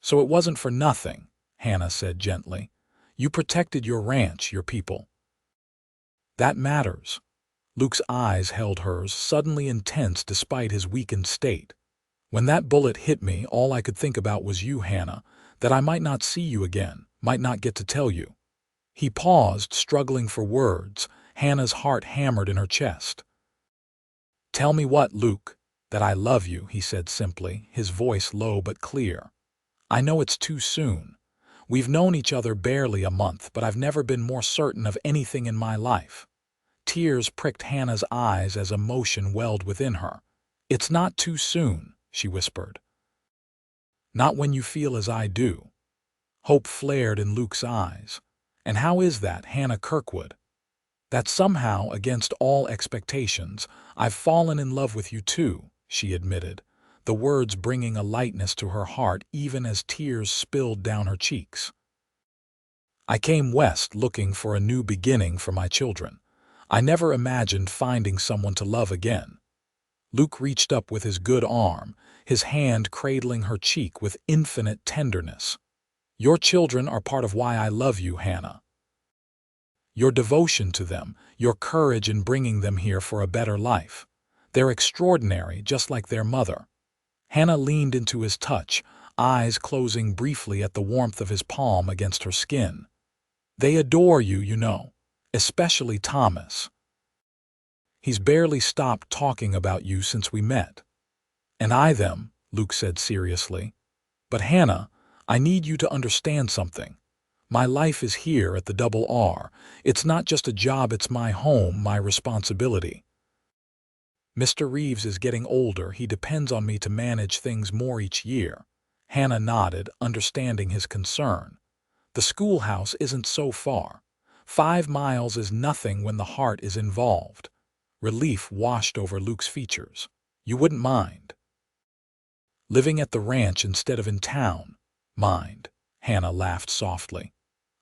So it wasn't for nothing, Hannah said gently. You protected your ranch, your people. That matters. Luke's eyes held hers, suddenly intense despite his weakened state. When that bullet hit me, all I could think about was you, Hannah, that I might not see you again, might not get to tell you. He paused, struggling for words. Hannah's heart hammered in her chest. Tell me what, Luke? That I love you, he said simply, his voice low but clear. I know it's too soon. We've known each other barely a month, but I've never been more certain of anything in my life. Tears pricked Hannah's eyes as emotion welled within her. It's not too soon, she whispered. Not when you feel as I do. Hope flared in Luke's eyes. And how is that, Hannah Kirkwood? That somehow, against all expectations, I've fallen in love with you too, she admitted, the words bringing a lightness to her heart even as tears spilled down her cheeks. I came west looking for a new beginning for my children. I never imagined finding someone to love again. Luke reached up with his good arm, his hand cradling her cheek with infinite tenderness. Your children are part of why I love you, Hannah. Your devotion to them, your courage in bringing them here for a better life. They're extraordinary, just like their mother. Hannah leaned into his touch, eyes closing briefly at the warmth of his palm against her skin. They adore you, you know, especially Thomas. He's barely stopped talking about you since we met. And I them, Luke said seriously. But Hannah, I need you to understand something. My life is here at the Double R. It's not just a job, it's my home, my responsibility. Mr. Reeves is getting older. He depends on me to manage things more each year. Hannah nodded, understanding his concern. The schoolhouse isn't so far. 5 miles is nothing when the heart is involved. Relief washed over Luke's features. You wouldn't mind. Living at the ranch instead of in town. Mind. Hannah laughed softly.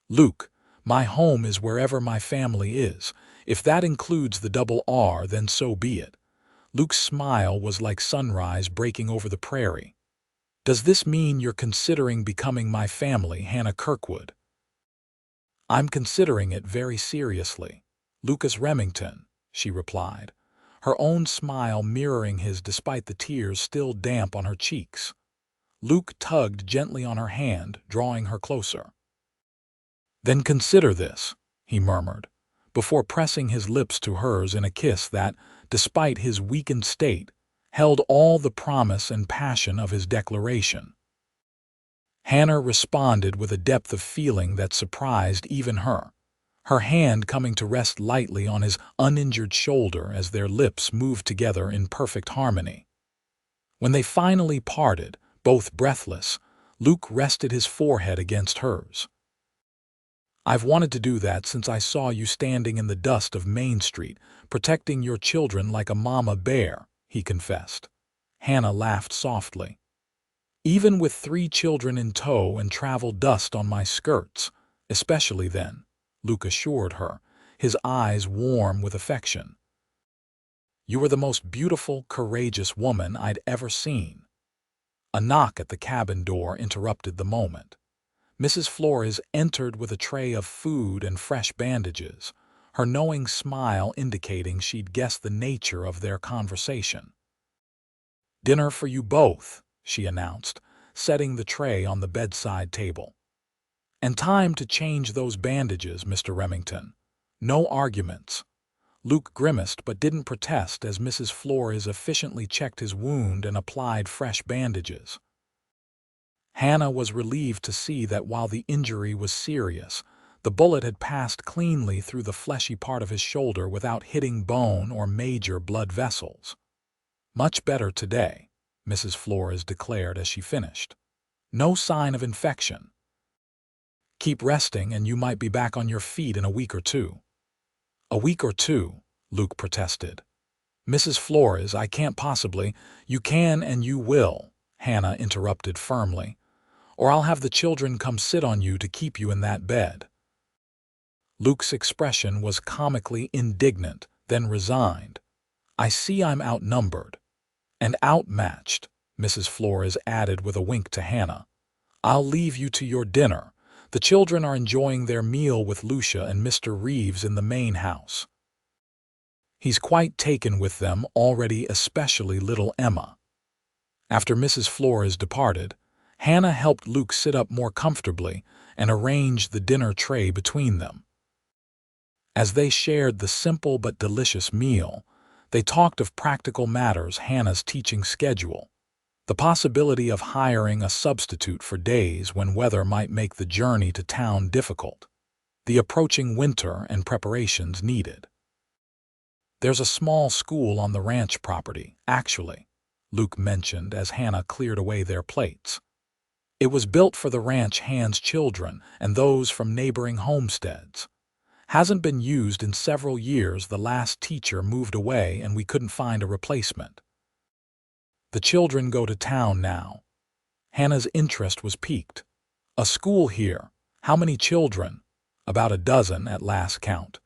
Luke, my home is wherever my family is. If that includes the Double R, then so be it. Luke's smile was like sunrise breaking over the prairie. Does this mean you're considering becoming my family, Hannah Kirkwood? I'm considering it very seriously. Lucas Remington, she replied, her own smile mirroring his despite the tears still damp on her cheeks. Luke tugged gently on her hand, drawing her closer. Then consider this, he murmured, before pressing his lips to hers in a kiss that, despite his weakened state, held all the promise and passion of his declaration. Hannah responded with a depth of feeling that surprised even her, her hand coming to rest lightly on his uninjured shoulder as their lips moved together in perfect harmony. When they finally parted, both breathless, Luke rested his forehead against hers. I've wanted to do that since I saw you standing in the dust of Main Street, protecting your children like a mama bear, he confessed. Hannah laughed softly. Even with 3 children in tow and travel dust on my skirts, especially then, Luke assured her, his eyes warm with affection. You were the most beautiful, courageous woman I'd ever seen. A knock at the cabin door interrupted the moment. Mrs. Flores entered with a tray of food and fresh bandages, her knowing smile indicating she'd guessed the nature of their conversation. Dinner for you both, she announced, setting the tray on the bedside table. And time to change those bandages, Mr. Remington. No arguments. Luke grimaced but didn't protest as Mrs. Flores efficiently checked his wound and applied fresh bandages. Hannah was relieved to see that while the injury was serious, the bullet had passed cleanly through the fleshy part of his shoulder without hitting bone or major blood vessels. "Much better today," Mrs. Flores declared as she finished. "No sign of infection. Keep resting and you might be back on your feet in a week or two." "A week or two," Luke protested. "Mrs. Flores, I can't possibly—" "You can and you will," Hannah interrupted firmly, "or I'll have the children come sit on you to keep you in that bed." Luke's expression was comically indignant, then resigned. "I see I'm outnumbered." "And outmatched," Mrs. Flores added with a wink to Hannah. "I'll leave you to your dinner. The children are enjoying their meal with Lucia and Mr. Reeves in the main house. He's quite taken with them already, especially little Emma." After Mrs. Flores departed, Hannah helped Luke sit up more comfortably and arranged the dinner tray between them. As they shared the simple but delicious meal, they talked of practical matters: Hannah's teaching schedule, the possibility of hiring a substitute for days when weather might make the journey to town difficult, the approaching winter and preparations needed. "There's a small school on the ranch property, actually," Luke mentioned as Hannah cleared away their plates. "It was built for the ranch hands' children and those from neighboring homesteads. Hasn't been used in several years. The last teacher moved away and we couldn't find a replacement. The children go to town now." Hannah's interest was piqued. "A school here. How many children?" "About a dozen at last count.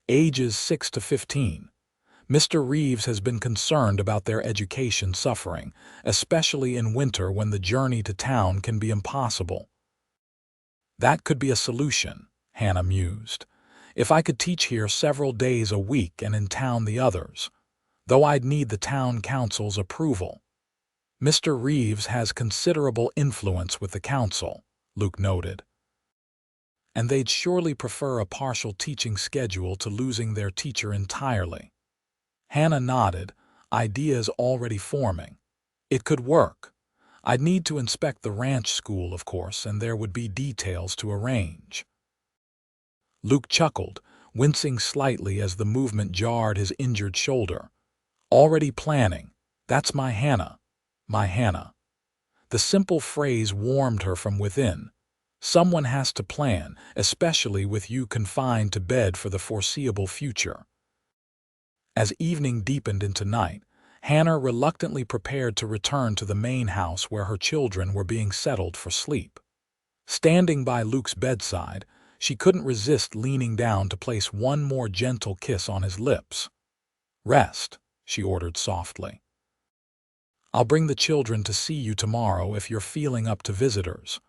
Ages 6 to 15. Mr. Reeves has been concerned about their education suffering, especially in winter when the journey to town can be impossible." "That could be a solution," Hannah mused. "If I could teach here several days a week and in town the others, though I'd need the town council's approval." "Mr. Reeves has considerable influence with the council," Luke noted. "And they'd surely prefer a partial teaching schedule to losing their teacher entirely." Hannah nodded, ideas already forming. "It could work. I'd need to inspect the ranch school, of course, and there would be details to arrange." Luke chuckled, wincing slightly as the movement jarred his injured shoulder. "Already planning. That's my Hannah. My Hannah." The simple phrase warmed her from within. Someone has to plan, especially with you confined to bed for the foreseeable future. As evening deepened into night, Hannah reluctantly prepared to return to the main house where her children were being settled for sleep. Standing by Luke's bedside, she couldn't resist leaning down to place one more gentle kiss on his lips. "Rest," she ordered softly. "I'll bring the children to see you tomorrow if you're feeling up to visitors."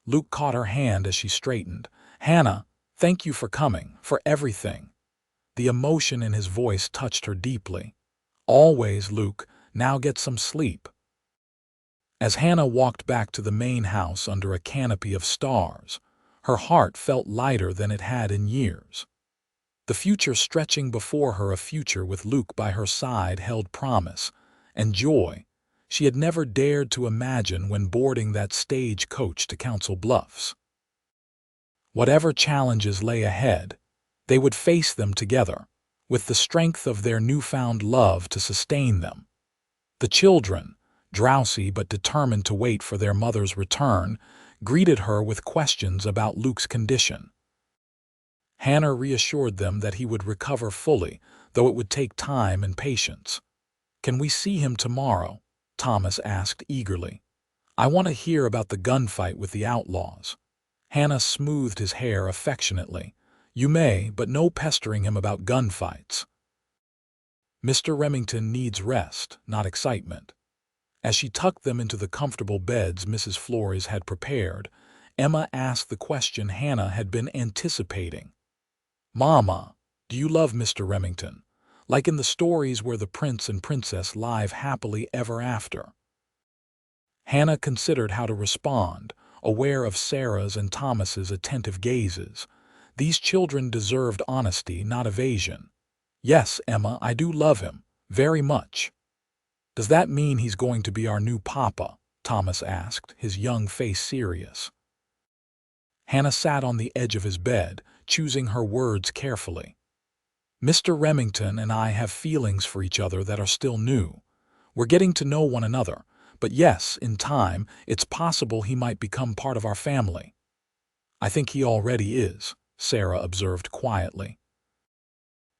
Luke caught her hand as she straightened. "Hannah, thank you for coming, for everything." The emotion in his voice touched her deeply. "Always, Luke. Now get some sleep." As Hannah walked back to the main house under a canopy of stars, her heart felt lighter than it had in years. The future stretching before her, a future with Luke by her side, held promise and joy she had never dared to imagine when boarding that stage coach to Council Bluffs. Whatever challenges lay ahead, they would face them together, with the strength of their newfound love to sustain them. The children, drowsy but determined to wait for their mother's return, greeted her with questions about Luke's condition. Hannah reassured them that he would recover fully, though it would take time and patience. "Can we see him tomorrow?" Thomas asked eagerly. "I want to hear about the gunfight with the outlaws." Hannah smoothed his hair affectionately. "You may, but no pestering him about gunfights. Mr. Remington needs rest, not excitement." As she tucked them into the comfortable beds Mrs. Flores had prepared, Emma asked the question Hannah had been anticipating. "Mama, do you love Mr. Remington, like in the stories where the prince and princess live happily ever after?" Hannah considered how to respond, aware of Sarah's and Thomas's attentive gazes. These children deserved honesty, not evasion. "Yes, Emma, I do love him, very much." "Does that mean he's going to be our new papa?" Thomas asked, his young face serious. Hannah sat on the edge of his bed, choosing her words carefully. Mr. Remington and I have feelings for each other that are still new. We're getting to know one another, but yes, in time, it's possible he might become part of our family. I think he already is, Sarah observed quietly.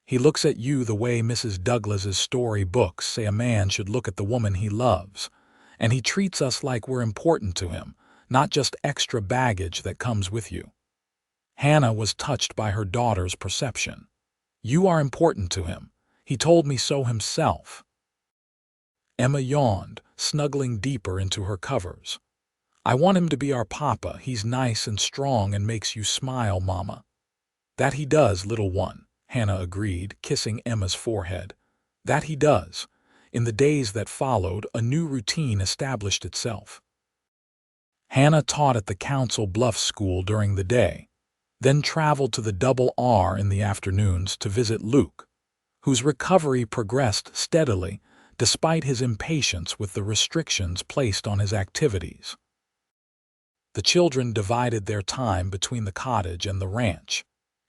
He looks at you the way Mrs. Douglas's story books say a man should look at the woman he loves, and he treats us like we're important to him, not just extra baggage that comes with you. Hannah was touched by her daughter's perception. You are important to him. He told me so himself. Emma yawned, snuggling deeper into her covers. I want him to be our papa. He's nice and strong and makes you smile, Mama. That he does, little one, Hannah agreed, kissing Emma's forehead. That he does. In the days that followed, a new routine established itself. Hannah taught at the Council Bluffs school during the day, then traveled to the Double R in the afternoons to visit Luke, whose recovery progressed steadily despite his impatience with the restrictions placed on his activities. The children divided their time between the cottage and the ranch,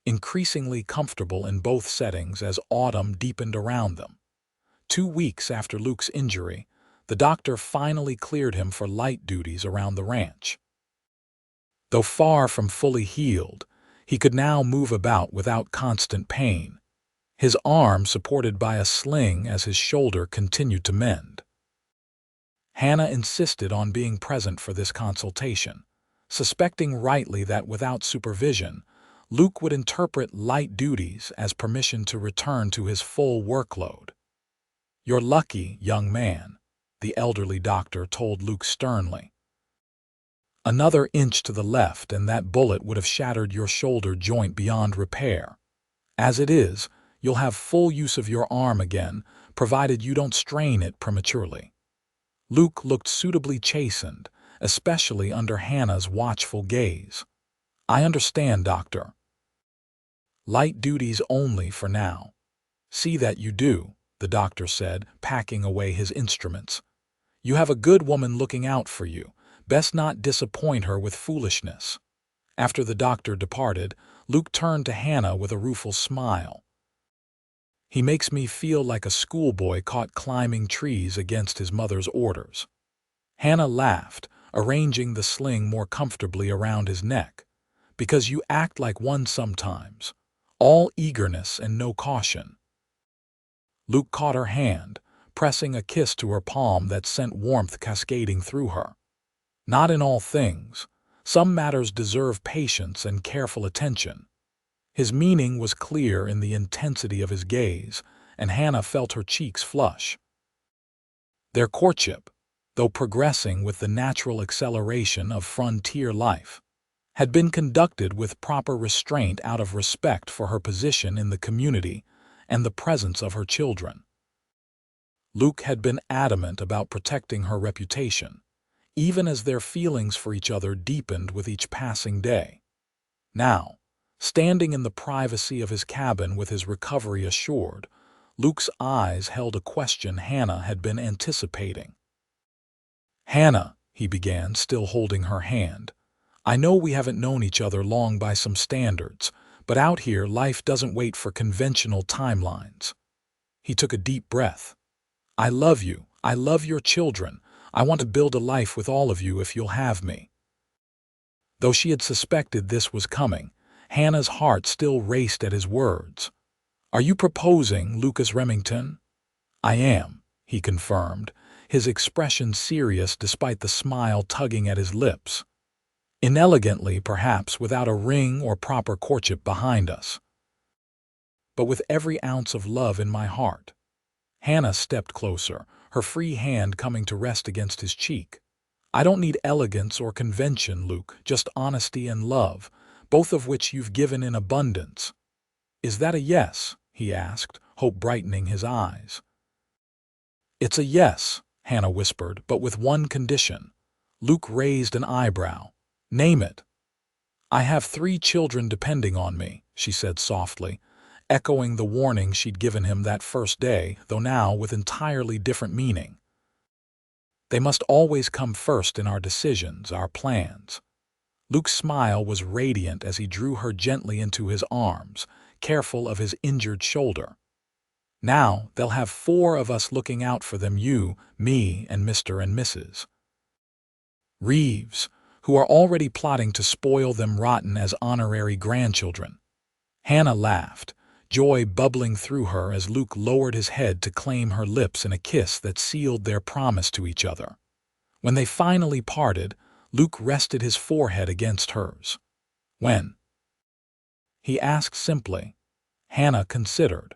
increasingly comfortable in both settings as autumn deepened around them. 2 weeks after Luke's injury, the doctor finally cleared him for light duties around the ranch. Though far from fully healed, he could now move about without constant pain, his arm supported by a sling as his shoulder continued to mend. Hannah insisted on being present for this consultation, suspecting rightly that without supervision, Luke would interpret light duties as permission to return to his full workload. You're lucky, young man, the elderly doctor told Luke sternly. Another inch to the left and that bullet would have shattered your shoulder joint beyond repair. As it is, you'll have full use of your arm again, provided you don't strain it prematurely. Luke looked suitably chastened, especially under Hannah's watchful gaze. I understand, doctor. Light duties only for now. See that you do, the doctor said, packing away his instruments. You have a good woman looking out for you. Best not disappoint her with foolishness. After the doctor departed, Luke turned to Hannah with a rueful smile. He makes me feel like a schoolboy caught climbing trees against his mother's orders. Hannah laughed, arranging the sling more comfortably around his neck. Because you act like one sometimes, all eagerness and no caution. Luke caught her hand, pressing a kiss to her palm that sent warmth cascading through her. Not in all things. Some matters deserve patience and careful attention. His meaning was clear in the intensity of his gaze, and Hannah felt her cheeks flush. Their courtship, though progressing with the natural acceleration of frontier life, had been conducted with proper restraint out of respect for her position in the community and the presence of her children. Luke had been adamant about protecting her reputation, even as their feelings for each other deepened with each passing day. Now, standing in the privacy of his cabin with his recovery assured, Luke's eyes held a question Hannah had been anticipating. Hannah, he began, still holding her hand, I know we haven't known each other long by some standards, but out here life doesn't wait for conventional timelines. He took a deep breath. I love you. I love your children. I want to build a life with all of you if you'll have me. Though she had suspected this was coming, Hannah's heart still raced at his words. Are you proposing, Lucas Remington? I am, he confirmed, his expression serious despite the smile tugging at his lips. Inelegantly, perhaps, without a ring or proper courtship behind us. But with every ounce of love in my heart. Hannah stepped closer, her free hand coming to rest against his cheek. I don't need elegance or convention, Luke, just honesty and love, both of which you've given in abundance. Is that a yes? He asked, hope brightening his eyes. It's a yes, Hannah whispered, but with one condition. Luke raised an eyebrow. Name it. I have 3 children depending on me, she said softly, echoing the warning she'd given him that first day, though now with entirely different meaning. They must always come first in our decisions, our plans. Luke's smile was radiant as he drew her gently into his arms, careful of his injured shoulder. Now they'll have 4 of us looking out for them, you, me, and Mr. and Mrs. Reeves, who are already plotting to spoil them rotten as honorary grandchildren. Hannah laughed, joy bubbling through her as Luke lowered his head to claim her lips in a kiss that sealed their promise to each other. When they finally parted, Luke rested his forehead against hers. "When?" he asked simply. Hannah considered.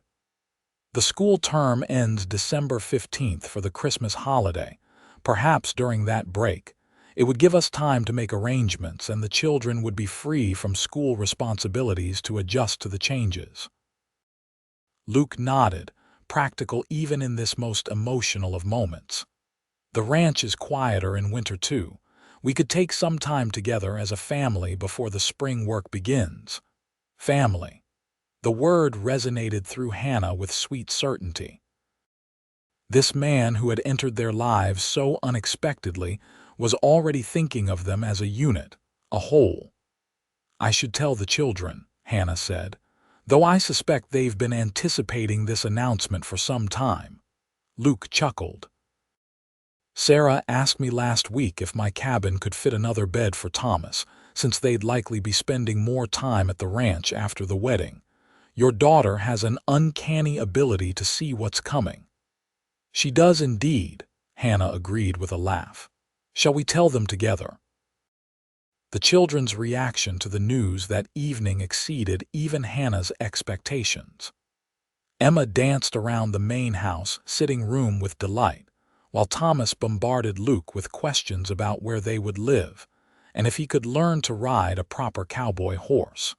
"The school term ends December 15th for the Christmas holiday. Perhaps during that break. It would give us time to make arrangements, and the children would be free from school responsibilities to adjust to the changes." Luke nodded, practical even in this most emotional of moments. "The ranch is quieter in winter too. We could take some time together as a family before the spring work begins." Family. The word resonated through Hannah with sweet certainty. This man who had entered their lives so unexpectedly was already thinking of them as a unit, a whole. "I should tell the children," Hannah said, "though I suspect they've been anticipating this announcement for some time." Luke chuckled. "Sarah asked me last week if my cabin could fit another bed for Thomas, since they'd likely be spending more time at the ranch after the wedding. Your daughter has an uncanny ability to see what's coming." "She does indeed," Hannah agreed with a laugh. "Shall we tell them together?" The children's reaction to the news that evening exceeded even Hannah's expectations. Emma danced around the main house sitting room with delight, while Thomas bombarded Luke with questions about where they would live, and if he could learn to ride a proper cowboy horse.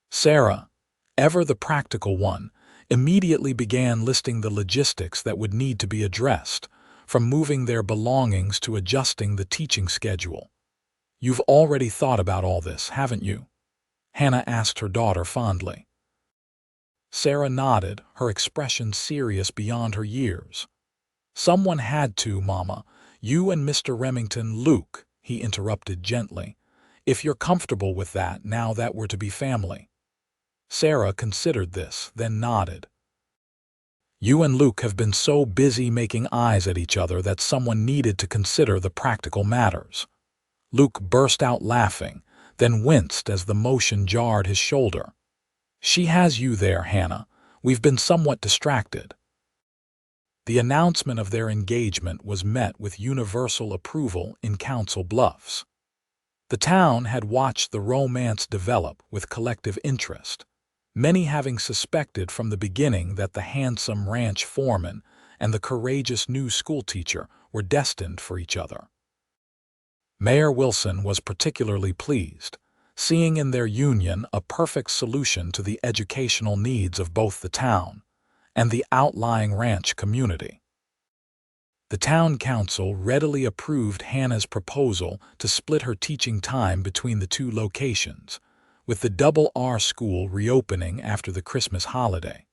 Sarah, ever the practical one, immediately began listing the logistics that would need to be addressed, from moving their belongings to adjusting the teaching schedule. "You've already thought about all this, haven't you?" Hannah asked her daughter fondly. Sarah nodded, her expression serious beyond her years. "Someone had to, Mama. You and Mr. Remington." "Luke," he interrupted gently, "if you're comfortable with that now that we're to be family." Sarah considered this, then nodded. "You and Luke have been so busy making eyes at each other that someone needed to consider the practical matters." Luke burst out laughing, then winced as the motion jarred his shoulder. "She has you there, Hannah. We've been somewhat distracted." The announcement of their engagement was met with universal approval in Council Bluffs. The town had watched the romance develop with collective interest, many having suspected from the beginning that the handsome ranch foreman and the courageous new schoolteacher were destined for each other. Mayor Wilson was particularly pleased, seeing in their union a perfect solution to the educational needs of both the town and the outlying ranch community. The town council readily approved Hannah's proposal to split her teaching time between the 2 locations, with the Double R school reopening after the Christmas holiday.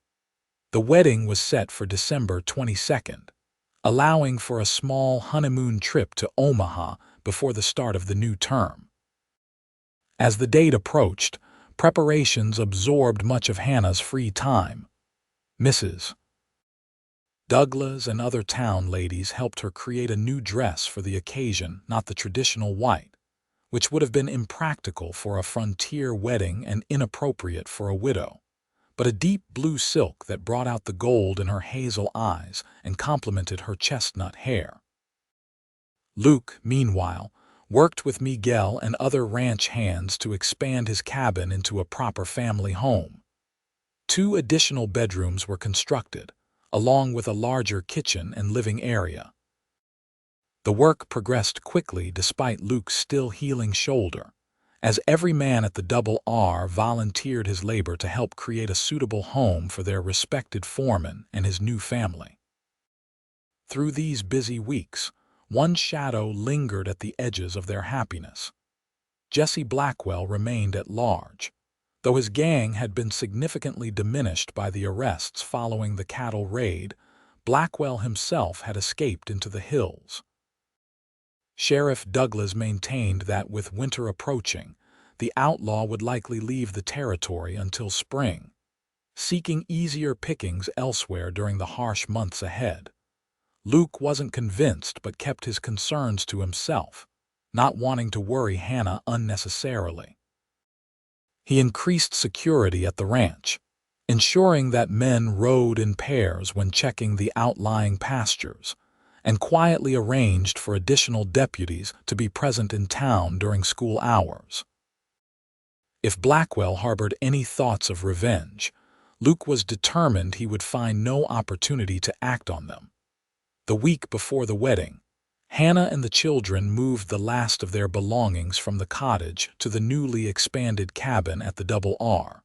The wedding was set for December 22nd, allowing for a small honeymoon trip to Omaha before the start of the new term. As the date approached, preparations absorbed much of Hannah's free time. Mrs. Douglas and other town ladies helped her create a new dress for the occasion, not the traditional white, which would have been impractical for a frontier wedding and inappropriate for a widow, but a deep blue silk that brought out the gold in her hazel eyes and complemented her chestnut hair. Luke, meanwhile, worked with Miguel and other ranch hands to expand his cabin into a proper family home. 2 additional bedrooms were constructed, along with a larger kitchen and living area. The work progressed quickly despite Luke's still healing shoulder, as every man at the Double R volunteered his labor to help create a suitable home for their respected foreman and his new family. Through these busy weeks, one shadow lingered at the edges of their happiness. Jesse Blackwell remained at large, though his gang had been significantly diminished by the arrests following the cattle raid. Blackwell himself had escaped into the hills. Sheriff Douglas maintained that with winter approaching, the outlaw would likely leave the territory until spring, seeking easier pickings elsewhere during the harsh months ahead. Luke wasn't convinced but kept his concerns to himself, not wanting to worry Hannah unnecessarily. He increased security at the ranch, ensuring that men rode in pairs when checking the outlying pastures, and quietly arranged for additional deputies to be present in town during school hours. If Blackwell harbored any thoughts of revenge, Luke was determined he would find no opportunity to act on them. The week before the wedding, Hannah and the children moved the last of their belongings from the cottage to the newly expanded cabin at the Double R.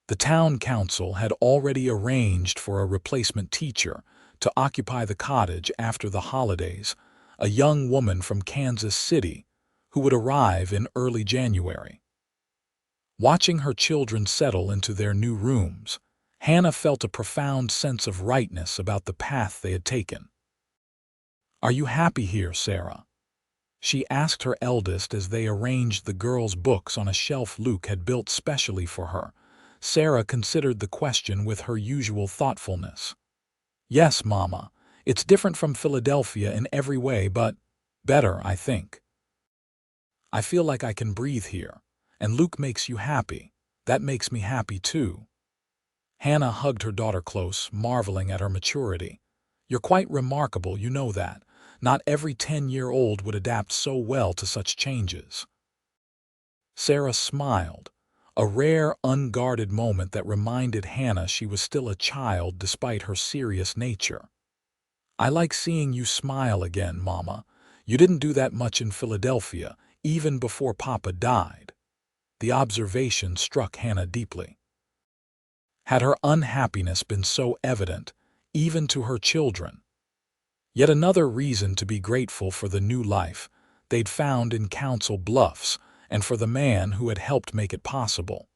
The town council had already arranged for a replacement teacher to occupy the cottage after the holidays, a young woman from Kansas City who would arrive in early January. Watching her children settle into their new rooms, Hannah felt a profound sense of rightness about the path they had taken. "Are you happy here, Sarah?" she asked her eldest as they arranged the girls' books on a shelf Luke had built specially for her. Sarah considered the question with her usual thoughtfulness. "Yes, Mama. It's different from Philadelphia in every way, but better, I think. I feel like I can breathe here, and Luke makes you happy. That makes me happy too." Hannah hugged her daughter close, marveling at her maturity. "You're quite remarkable, you know that. Not every 10-year-old would adapt so well to such changes." Sarah smiled, a rare, unguarded moment that reminded Hannah she was still a child despite her serious nature. "I like seeing you smile again, Mama. You didn't do that much in Philadelphia, even before Papa died." The observation struck Hannah deeply. Had her unhappiness been so evident, even to her children? Yet another reason to be grateful for the new life they'd found in Council Bluffs and for the man who had helped make it possible.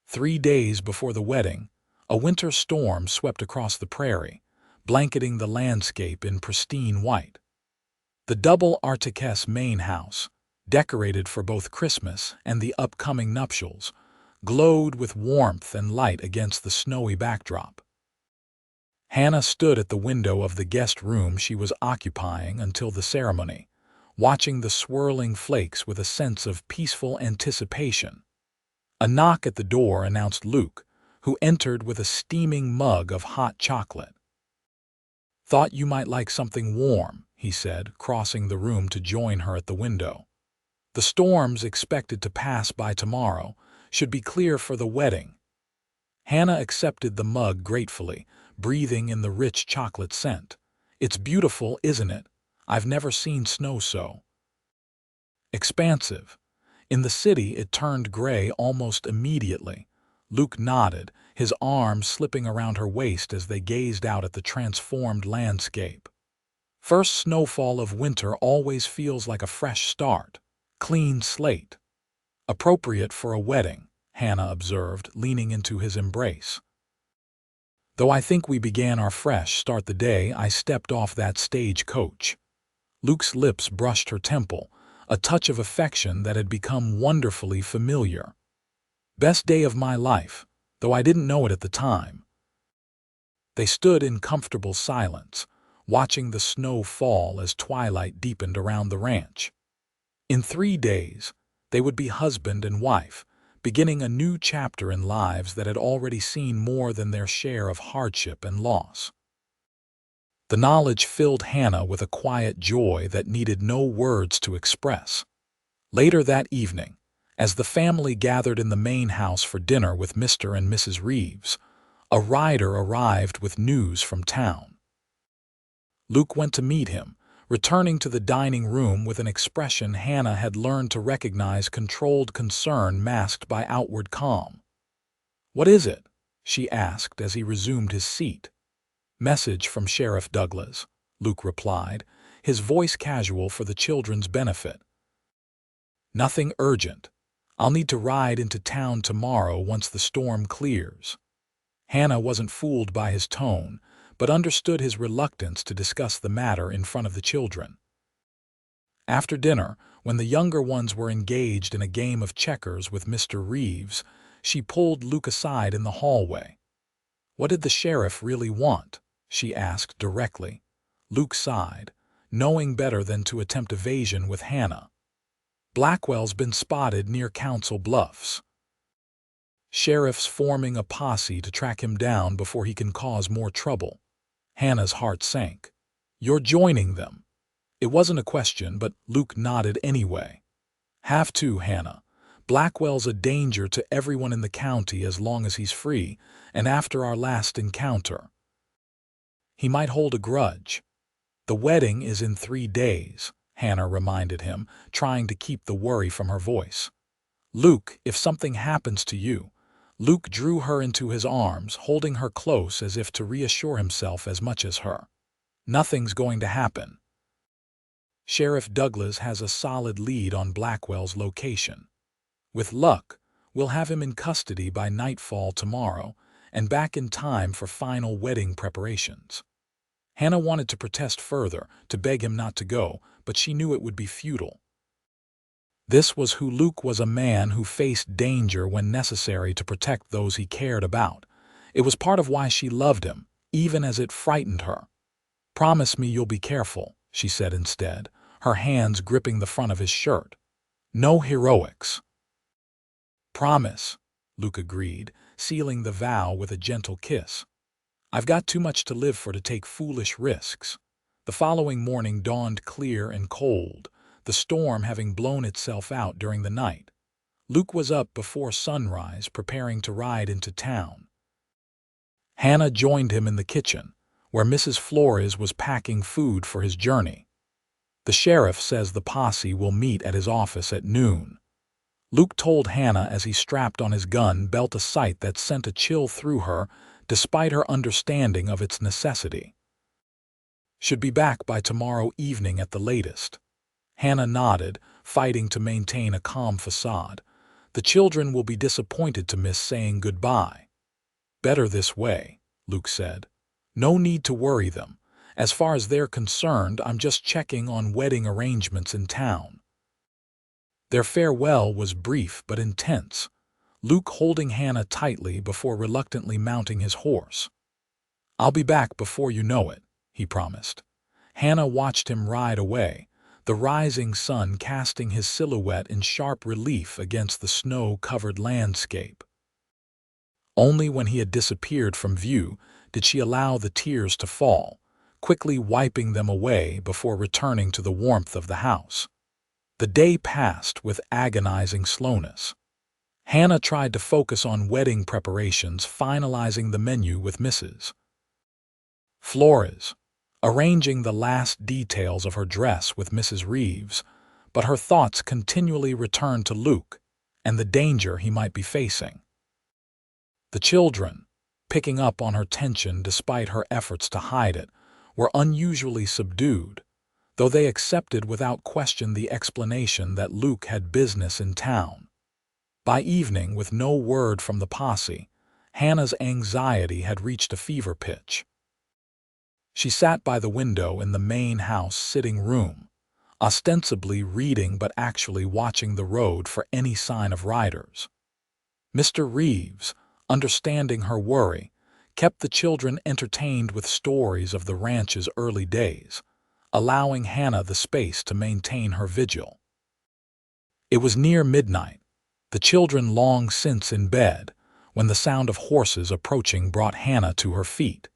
3 days before the wedding, a winter storm swept across the prairie, blanketing the landscape in pristine white. The double Artiques main house, decorated for both Christmas and the upcoming nuptials, glowed with warmth and light against the snowy backdrop. Hannah stood at the window of the guest room she was occupying until the ceremony, watching the swirling flakes with a sense of peaceful anticipation. A knock at the door announced Luke, who entered with a steaming mug of hot chocolate. "Thought you might like something warm," he said, crossing the room to join her at the window. "The storms expected to pass by tomorrow should be clear for the wedding." Hannah accepted the mug gratefully, breathing in the rich chocolate scent. "It's beautiful, isn't it? I've never seen snow so expansive." In the city, it turned gray almost immediately. Luke nodded, his arm slipping around her waist as they gazed out at the transformed landscape. First snowfall of winter always feels like a fresh start, clean slate. "Appropriate for a wedding," Hannah observed, leaning into his embrace. "Though I think we began our fresh start the day I stepped off that stagecoach." Luke's lips brushed her temple, a touch of affection that had become wonderfully familiar. "Best day of my life, though I didn't know it at the time." They stood in comfortable silence, watching the snow fall as twilight deepened around the ranch. In 3 days, they would be husband and wife, beginning a new chapter in lives that had already seen more than their share of hardship and loss. The knowledge filled Hannah with a quiet joy that needed no words to express. Later that evening, as the family gathered in the main house for dinner with Mr. and Mrs. Reeves, a rider arrived with news from town. Luke went to meet him, returning to the dining room with an expression Hannah had learned to recognize: controlled concern masked by outward calm. "What is it?" she asked as he resumed his seat. "Message from Sheriff Douglas," Luke replied, his voice casual for the children's benefit. "Nothing urgent. I'll need to ride into town tomorrow once the storm clears." Hannah wasn't fooled by his tone, but understood his reluctance to discuss the matter in front of the children. After dinner, when the younger ones were engaged in a game of checkers with Mr. Reeves, she pulled Luke aside in the hallway. "What did the sheriff really want?" she asked directly. Luke sighed, knowing better than to attempt evasion with Hannah. "Blackwell's been spotted near Council Bluffs. Sheriff's forming a posse to track him down before he can cause more trouble." Hannah's heart sank. "You're joining them?" It wasn't a question, but Luke nodded anyway. "Have to, Hannah. Blackwell's a danger to everyone in the county as long as he's free, and after our last encounter. He might hold a grudge." "The wedding is in 3 days," Hannah reminded him, trying to keep the worry from her voice. "Luke, if something happens to you—" Luke drew her into his arms, holding her close as if to reassure himself as much as her. "Nothing's going to happen. Sheriff Douglas has a solid lead on Blackwell's location. With luck, we'll have him in custody by nightfall tomorrow and back in time for final wedding preparations." Hannah wanted to protest further, to beg him not to go, but she knew it would be futile. This was who Luke was, a man who faced danger when necessary to protect those he cared about. It was part of why she loved him, even as it frightened her. "Promise me you'll be careful," she said instead, her hands gripping the front of his shirt. "No heroics." "Promise," Luke agreed, sealing the vow with a gentle kiss. "I've got too much to live for to take foolish risks." The following morning dawned clear and cold, the storm having blown itself out during the night. Luke was up before sunrise, preparing to ride into town. Hannah joined him in the kitchen, where Mrs. Flores was packing food for his journey. "The sheriff says the posse will meet at his office at noon." Luke told Hannah as he strapped on his gun belt, a sight that sent a chill through her, despite her understanding of its necessity. "Should be back by tomorrow evening at the latest." Hannah nodded, fighting to maintain a calm facade. "The children will be disappointed to miss saying goodbye." "Better this way," Luke said. "No need to worry them. As far as they're concerned, I'm just checking on wedding arrangements in town." Their farewell was brief but intense, Luke holding Hannah tightly before reluctantly mounting his horse. "I'll be back before you know it," he promised. Hannah watched him ride away, the rising sun casting his silhouette in sharp relief against the snow-covered landscape. Only when he had disappeared from view did she allow the tears to fall, quickly wiping them away before returning to the warmth of the house. The day passed with agonizing slowness. Hannah tried to focus on wedding preparations, finalizing the menu with Mrs. Flores, arranging the last details of her dress with Mrs. Reeves, but her thoughts continually returned to Luke and the danger he might be facing. The children, picking up on her tension despite her efforts to hide it, were unusually subdued, though they accepted without question the explanation that Luke had business in town. By evening, with no word from the posse, Hannah's anxiety had reached a fever pitch. She sat by the window in the main house sitting room, ostensibly reading but actually watching the road for any sign of riders. Mr. Reeves, understanding her worry, kept the children entertained with stories of the ranch's early days, allowing Hannah the space to maintain her vigil. It was near midnight, the children long since in bed, when the sound of horses approaching brought Hannah to her feet.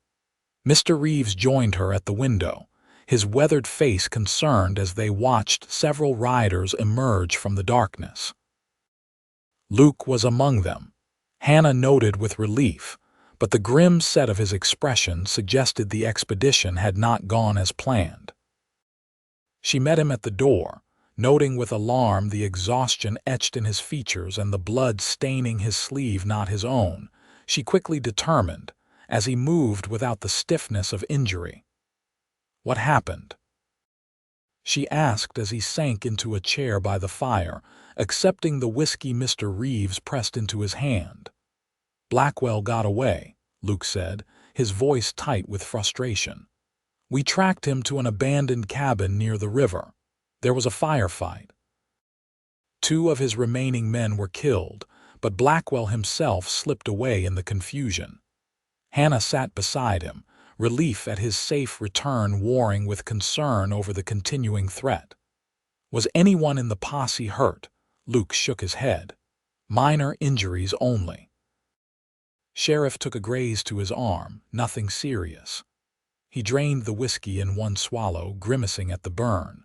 Mr. Reeves joined her at the window, his weathered face concerned as they watched several riders emerge from the darkness. Luke was among them, Hannah noted with relief, but the grim set of his expression suggested the expedition had not gone as planned. She met him at the door, noting with alarm the exhaustion etched in his features and the blood staining his sleeve not his own. She quickly determined, as he moved without the stiffness of injury. "What happened?" she asked as he sank into a chair by the fire, accepting the whiskey Mr. Reeves pressed into his hand. "Blackwell got away," Luke said, his voice tight with frustration. "We tracked him to an abandoned cabin near the river. There was a firefight. 2 of his remaining men were killed, but Blackwell himself slipped away in the confusion." Hannah sat beside him, relief at his safe return warring with concern over the continuing threat. "Was anyone in the posse hurt?" Luke shook his head. "Minor injuries only." Sheriff took a graze to his arm, nothing serious. He drained the whiskey in one swallow, grimacing at the burn.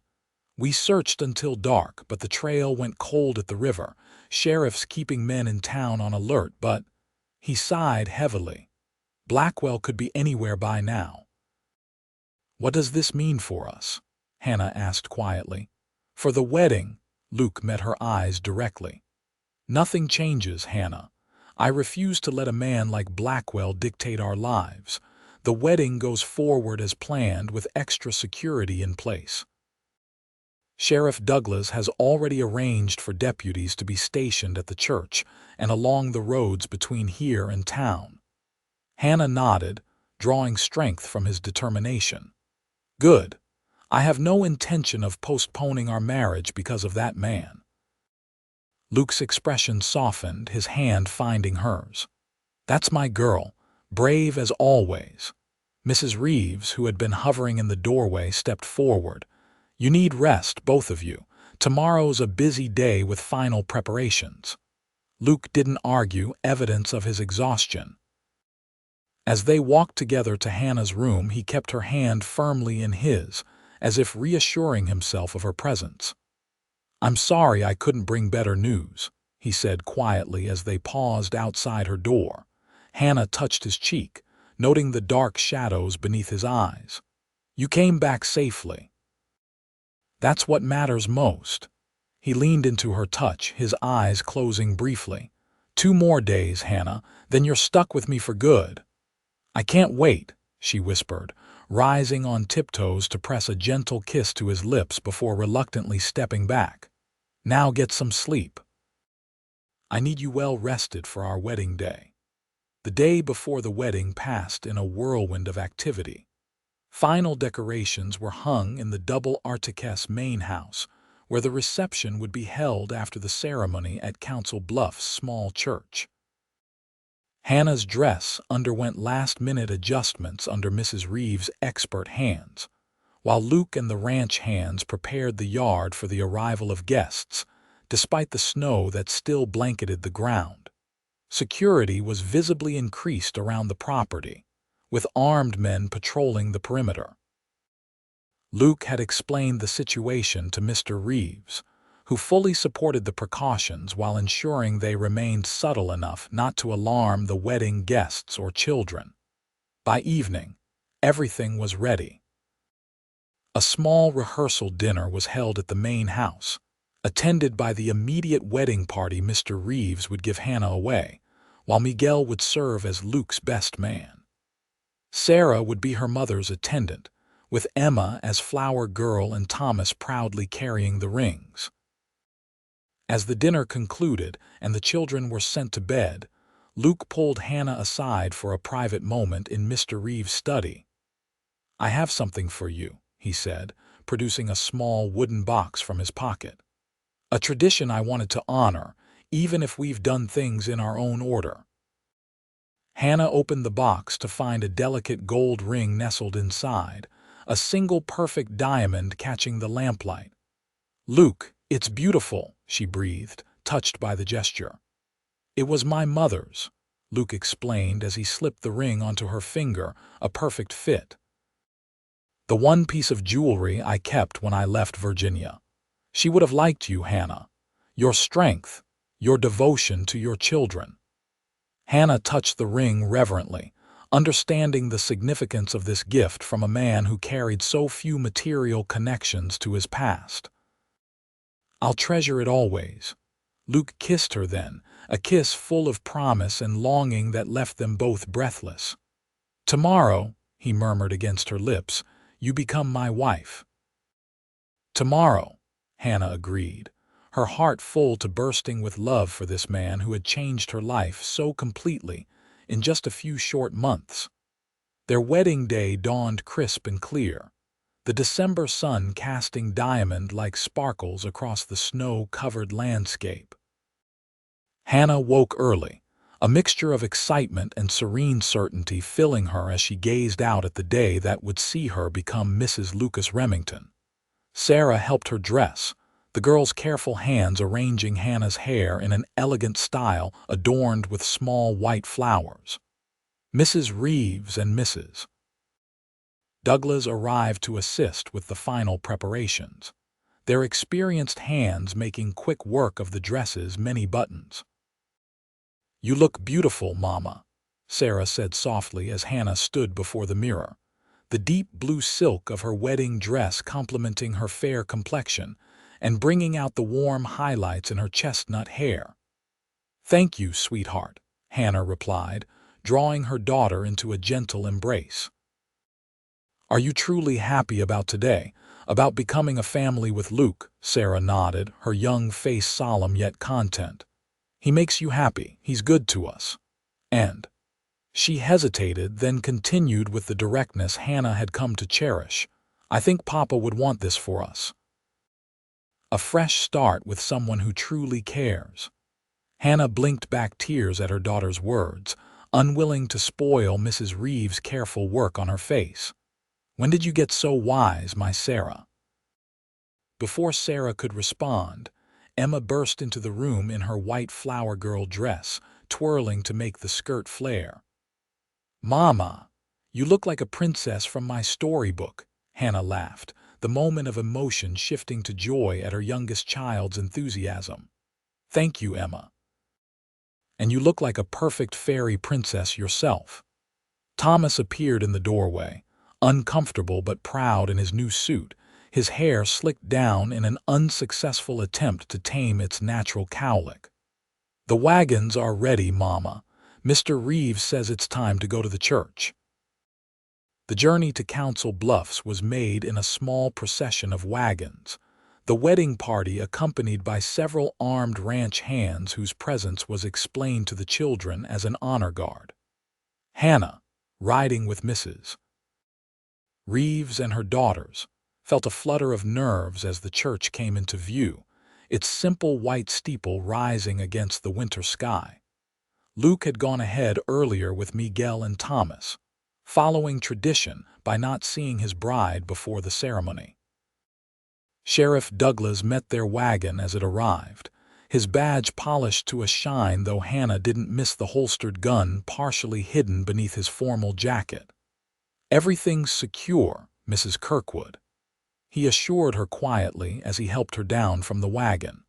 "We searched until dark, but the trail went cold at the river. Sheriff's keeping men in town on alert, but—" He sighed heavily. "Blackwell could be anywhere by now." "What does this mean for us?" Hannah asked quietly. "For the wedding," Luke met her eyes directly. "Nothing changes, Hannah. I refuse to let a man like Blackwell dictate our lives. The wedding goes forward as planned with extra security in place. Sheriff Douglas has already arranged for deputies to be stationed at the church and along the roads between here and town." Hannah nodded, drawing strength from his determination. "Good. I have no intention of postponing our marriage because of that man." Luke's expression softened, his hand finding hers. "That's my girl, brave as always." Mrs. Reeves, who had been hovering in the doorway, stepped forward. "You need rest, both of you. Tomorrow's a busy day with final preparations." Luke didn't argue, evidence of his exhaustion. As they walked together to Hannah's room, he kept her hand firmly in his, as if reassuring himself of her presence. "I'm sorry I couldn't bring better news," he said quietly as they paused outside her door. Hannah touched his cheek, noting the dark shadows beneath his eyes. "You came back safely. That's what matters most." He leaned into her touch, his eyes closing briefly. "2 more days, Hannah, then you're stuck with me for good." "I can't wait," she whispered, rising on tiptoes to press a gentle kiss to his lips before reluctantly stepping back. "Now get some sleep. I need you well rested for our wedding day." The day before the wedding passed in a whirlwind of activity. Final decorations were hung in the double Artiques main house, where the reception would be held after the ceremony at Council Bluffs' small church. Hannah's dress underwent last-minute adjustments under Mrs. Reeves' expert hands, while Luke and the ranch hands prepared the yard for the arrival of guests, despite the snow that still blanketed the ground. Security was visibly increased around the property, with armed men patrolling the perimeter. Luke had explained the situation to Mr. Reeves, who fully supported the precautions while ensuring they remained subtle enough not to alarm the wedding guests or children. By evening, everything was ready. A small rehearsal dinner was held at the main house, attended by the immediate wedding party. Mr. Reeves would give Hannah away, while Miguel would serve as Luke's best man. Sarah would be her mother's attendant, with Emma as flower girl and Thomas proudly carrying the rings. As the dinner concluded and the children were sent to bed, Luke pulled Hannah aside for a private moment in Mr. Reeves' study. "I have something for you," he said, producing a small wooden box from his pocket. "A tradition I wanted to honor, even if we've done things in our own order." Hannah opened the box to find a delicate gold ring nestled inside, a single perfect diamond catching the lamplight. "Luke, it's beautiful," she breathed, touched by the gesture. "It was my mother's," Luke explained as he slipped the ring onto her finger, a perfect fit. "The one piece of jewelry I kept when I left Virginia. She would have liked you, Hannah. Your strength, your devotion to your children." Hannah touched the ring reverently, understanding the significance of this gift from a man who carried so few material connections to his past. "I'll treasure it always." Luke kissed her then, a kiss full of promise and longing that left them both breathless. "Tomorrow," he murmured against her lips, "you become my wife." "Tomorrow," Hannah agreed, her heart full to bursting with love for this man who had changed her life so completely in just a few short months. Their wedding day dawned crisp and clear, the December sun casting diamond-like sparkles across the snow-covered landscape. Hannah woke early, a mixture of excitement and serene certainty filling her as she gazed out at the day that would see her become Mrs. Lucas Remington. Sarah helped her dress, the girl's careful hands arranging Hannah's hair in an elegant style adorned with small white flowers. Mrs. Reeves and Mrs. Douglas arrived to assist with the final preparations, their experienced hands making quick work of the dress's many buttons. "You look beautiful, Mama," Sarah said softly as Hannah stood before the mirror, the deep blue silk of her wedding dress complementing her fair complexion and bringing out the warm highlights in her chestnut hair. "Thank you, sweetheart," Hannah replied, drawing her daughter into a gentle embrace. "Are you truly happy about today, about becoming a family with Luke?" Sarah nodded, her young face solemn yet content. "He makes you happy, he's good to us. And—" She hesitated, then continued with the directness Hannah had come to cherish. "I think Papa would want this for us. A fresh start with someone who truly cares." Hannah blinked back tears at her daughter's words, unwilling to spoil Mrs. Reeves' careful work on her face. "When did you get so wise, my Sarah?" Before Sarah could respond, Emma burst into the room in her white flower girl dress, twirling to make the skirt flare. "Mama, you look like a princess from my storybook," Hannah laughed, the moment of emotion shifting to joy at her youngest child's enthusiasm. "Thank you, Emma. And you look like a perfect fairy princess yourself." Thomas appeared in the doorway, uncomfortable but proud in his new suit, his hair slicked down in an unsuccessful attempt to tame its natural cowlick. "The wagons are ready, Mama. Mr. Reeves says it's time to go to the church." The journey to Council Bluffs was made in a small procession of wagons, the wedding party accompanied by several armed ranch hands whose presence was explained to the children as an honor guard. Hannah, riding with Mrs. Reeves and her daughters, felt a flutter of nerves as the church came into view, its simple white steeple rising against the winter sky. Luke had gone ahead earlier with Miguel and Thomas, following tradition by not seeing his bride before the ceremony. Sheriff Douglas met their wagon as it arrived, his badge polished to a shine, though Hannah didn't miss the holstered gun partially hidden beneath his formal jacket. "Everything's secure, Mrs. Kirkwood," he assured her quietly as he helped her down from the wagon.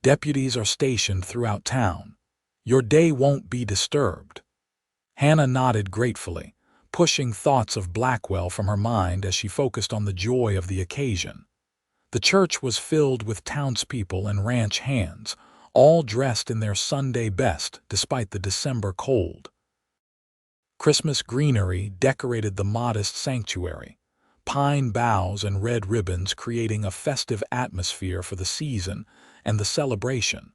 "Deputies are stationed throughout town. Your day won't be disturbed." Hannah nodded gratefully, pushing thoughts of Blackwell from her mind as she focused on the joy of the occasion. The church was filled with townspeople and ranch hands, all dressed in their Sunday best despite the December cold. Christmas greenery decorated the modest sanctuary, pine boughs and red ribbons creating a festive atmosphere for the season and the celebration.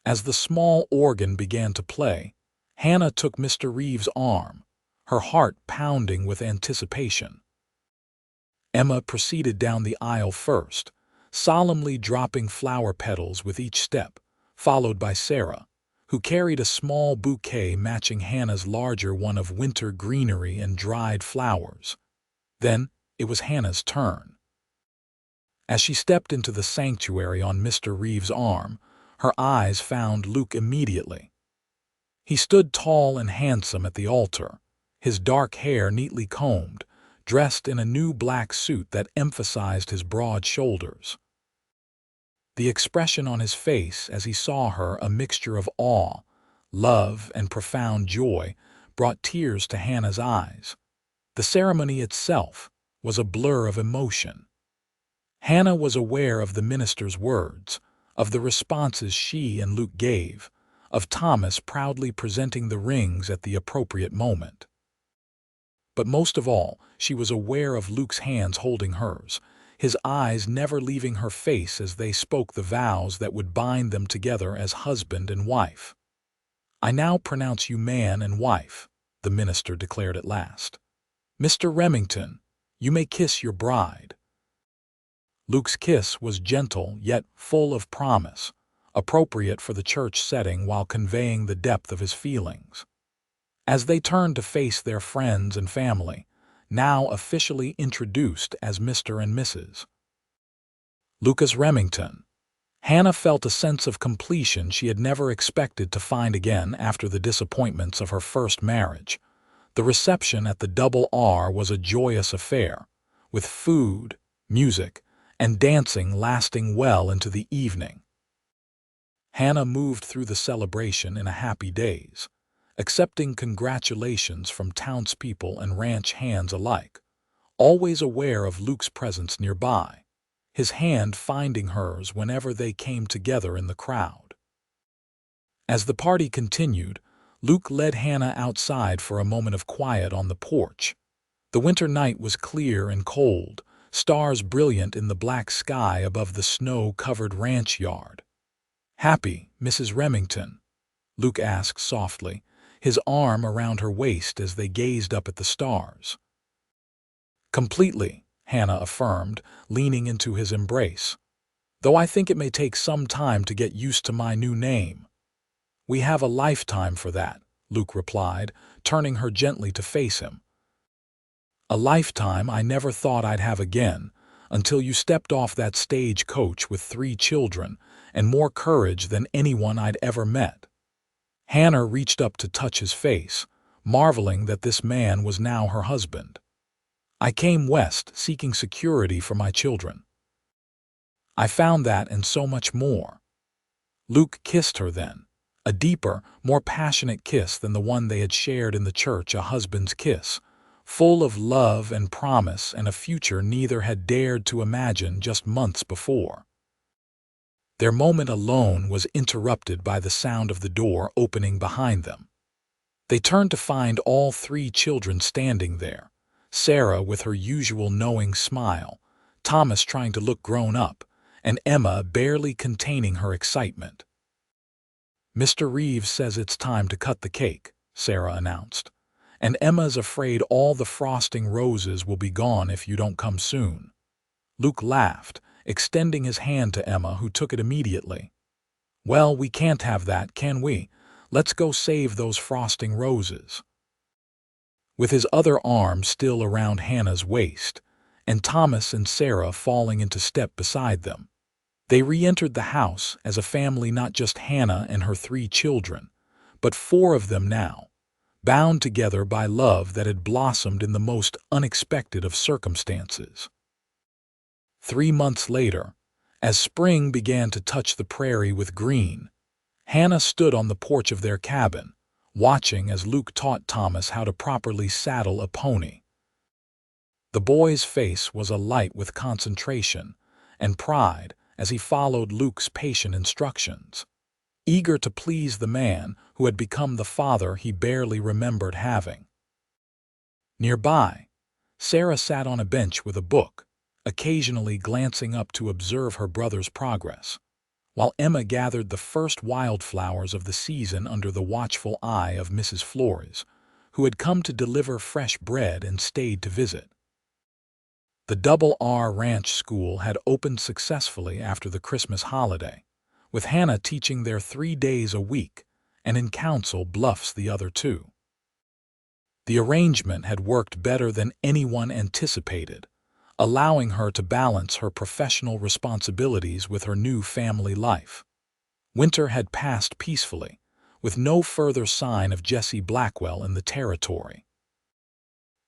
As the small organ began to play, Hannah took Mr. Reeves' arm, her heart pounding with anticipation. Emma proceeded down the aisle first, solemnly dropping flower petals with each step, followed by Sarah, who carried a small bouquet matching Hannah's larger one of winter greenery and dried flowers. Then it was Hannah's turn. As she stepped into the sanctuary on Mr. Reeves' arm, her eyes found Luke immediately. He stood tall and handsome at the altar, his dark hair neatly combed, dressed in a new black suit that emphasized his broad shoulders. The expression on his face as he saw her, a mixture of awe, love, and profound joy, brought tears to Hannah's eyes. The ceremony itself was a blur of emotion. Hannah was aware of the minister's words, of the responses she and Luke gave, of Thomas proudly presenting the rings at the appropriate moment. But most of all, she was aware of Luke's hands holding hers, his eyes never leaving her face as they spoke the vows that would bind them together as husband and wife. "I now pronounce you man and wife," the minister declared at last. "Mr. Remington, you may kiss your bride." Luke's kiss was gentle yet full of promise, appropriate for the church setting while conveying the depth of his feelings. As they turned to face their friends and family, now officially introduced as Mr. and Mrs. Lucas Remington, Hannah felt a sense of completion she had never expected to find again after the disappointments of her first marriage. The reception at the Double R was a joyous affair, with food, music, and dancing lasting well into the evening. Hannah moved through the celebration in a happy daze, accepting congratulations from townspeople and ranch hands alike, always aware of Luke's presence nearby, his hand finding hers whenever they came together in the crowd. As the party continued, Luke led Hannah outside for a moment of quiet on the porch. The winter night was clear and cold, stars brilliant in the black sky above the snow-covered ranch yard. "Happy, Mrs. Remington?" Luke asked softly, his arm around her waist as they gazed up at the stars. "Completely," Hannah affirmed, leaning into his embrace. "Though I think it may take some time to get used to my new name." "We have a lifetime for that," Luke replied, turning her gently to face him. "A lifetime I never thought I'd have again, until you stepped off that stagecoach with 3 children and more courage than anyone I'd ever met." Hannah reached up to touch his face, marveling that this man was now her husband. "I came west seeking security for my children. I found that and so much more." Luke kissed her then, a deeper, more passionate kiss than the one they had shared in the church, a husband's kiss, full of love and promise and a future neither had dared to imagine just months before. Their moment alone was interrupted by the sound of the door opening behind them. They turned to find all 3 children standing there, Sarah with her usual knowing smile, Thomas trying to look grown up, and Emma barely containing her excitement. "Mr. Reeves says it's time to cut the cake," Sarah announced, "and Emma's afraid all the frosting roses will be gone if you don't come soon." Luke laughed, extending his hand to Emma, who took it immediately. "Well, we can't have that, can we? Let's go save those frosting roses." With his other arm still around Hannah's waist, and Thomas and Sarah falling into step beside them, they re-entered the house as a family, not just Hannah and her 3 children, but 4 of them now, bound together by love that had blossomed in the most unexpected of circumstances. 3 months later, as spring began to touch the prairie with green, Hannah stood on the porch of their cabin, watching as Luke taught Thomas how to properly saddle a pony. The boy's face was alight with concentration and pride as he followed Luke's patient instructions, eager to please the man who had become the father he barely remembered having. Nearby, Sarah sat on a bench with a book, occasionally glancing up to observe her brother's progress, while Emma gathered the first wildflowers of the season under the watchful eye of Mrs. Flores, who had come to deliver fresh bread and stayed to visit. The Double R Ranch School had opened successfully after the Christmas holiday, with Hannah teaching there 3 days a week and in Council Bluffs the other 2. The arrangement had worked better than anyone anticipated, allowing her to balance her professional responsibilities with her new family life. Winter had passed peacefully, with no further sign of Jesse Blackwell in the territory.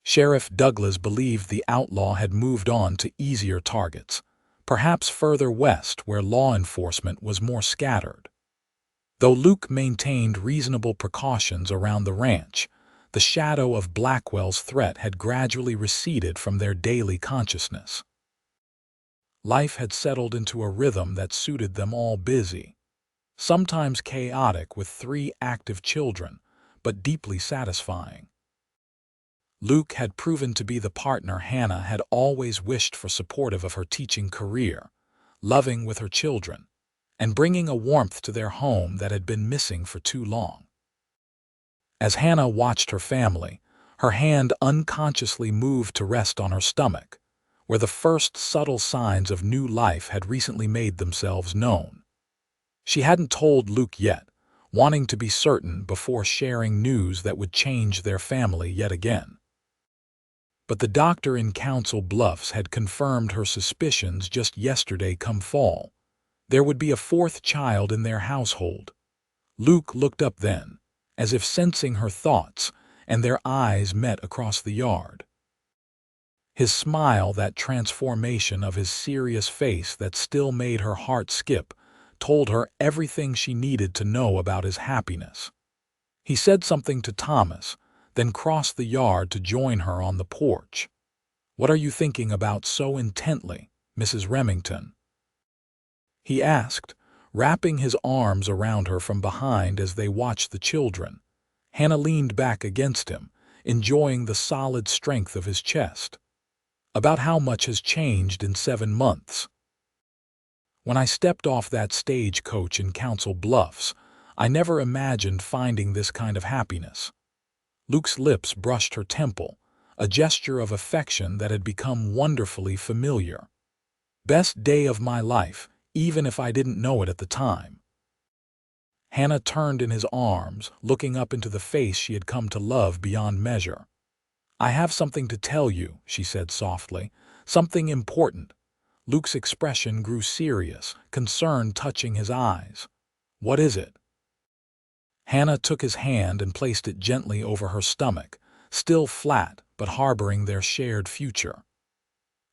Sheriff Douglas believed the outlaw had moved on to easier targets, perhaps further west where law enforcement was more scattered. Though Luke maintained reasonable precautions around the ranch, the shadow of Blackwell's threat had gradually receded from their daily consciousness. Life had settled into a rhythm that suited them all, busy, sometimes chaotic with 3 active children, but deeply satisfying. Luke had proven to be the partner Hannah had always wished for, supportive of her teaching career, loving with her children, and bringing a warmth to their home that had been missing for too long. As Hannah watched her family, her hand unconsciously moved to rest on her stomach, where the first subtle signs of new life had recently made themselves known. She hadn't told Luke yet, wanting to be certain before sharing news that would change their family yet again. But the doctor in Council Bluffs had confirmed her suspicions just yesterday come fall. There would be a fourth child in their household. Luke looked up then, as if sensing her thoughts, and their eyes met across the yard. His smile, that transformation of his serious face that still made her heart skip, told her everything she needed to know about his happiness. He said something to Thomas, then crossed the yard to join her on the porch. "What are you thinking about so intently, Mrs. Remington?" he asked, wrapping his arms around her from behind as they watched the children. Hannah leaned back against him, enjoying the solid strength of his chest. "About how much has changed in 7 months. When I stepped off that stagecoach in Council Bluffs, I never imagined finding this kind of happiness." Luke's lips brushed her temple, a gesture of affection that had become wonderfully familiar. "Best day of my life, even if I didn't know it at the time." Hannah turned in his arms, looking up into the face she had come to love beyond measure. "I have something to tell you," she said softly, "something important." Luke's expression grew serious, concern touching his eyes. "What is it?" Hannah took his hand and placed it gently over her stomach, still flat but harboring their shared future.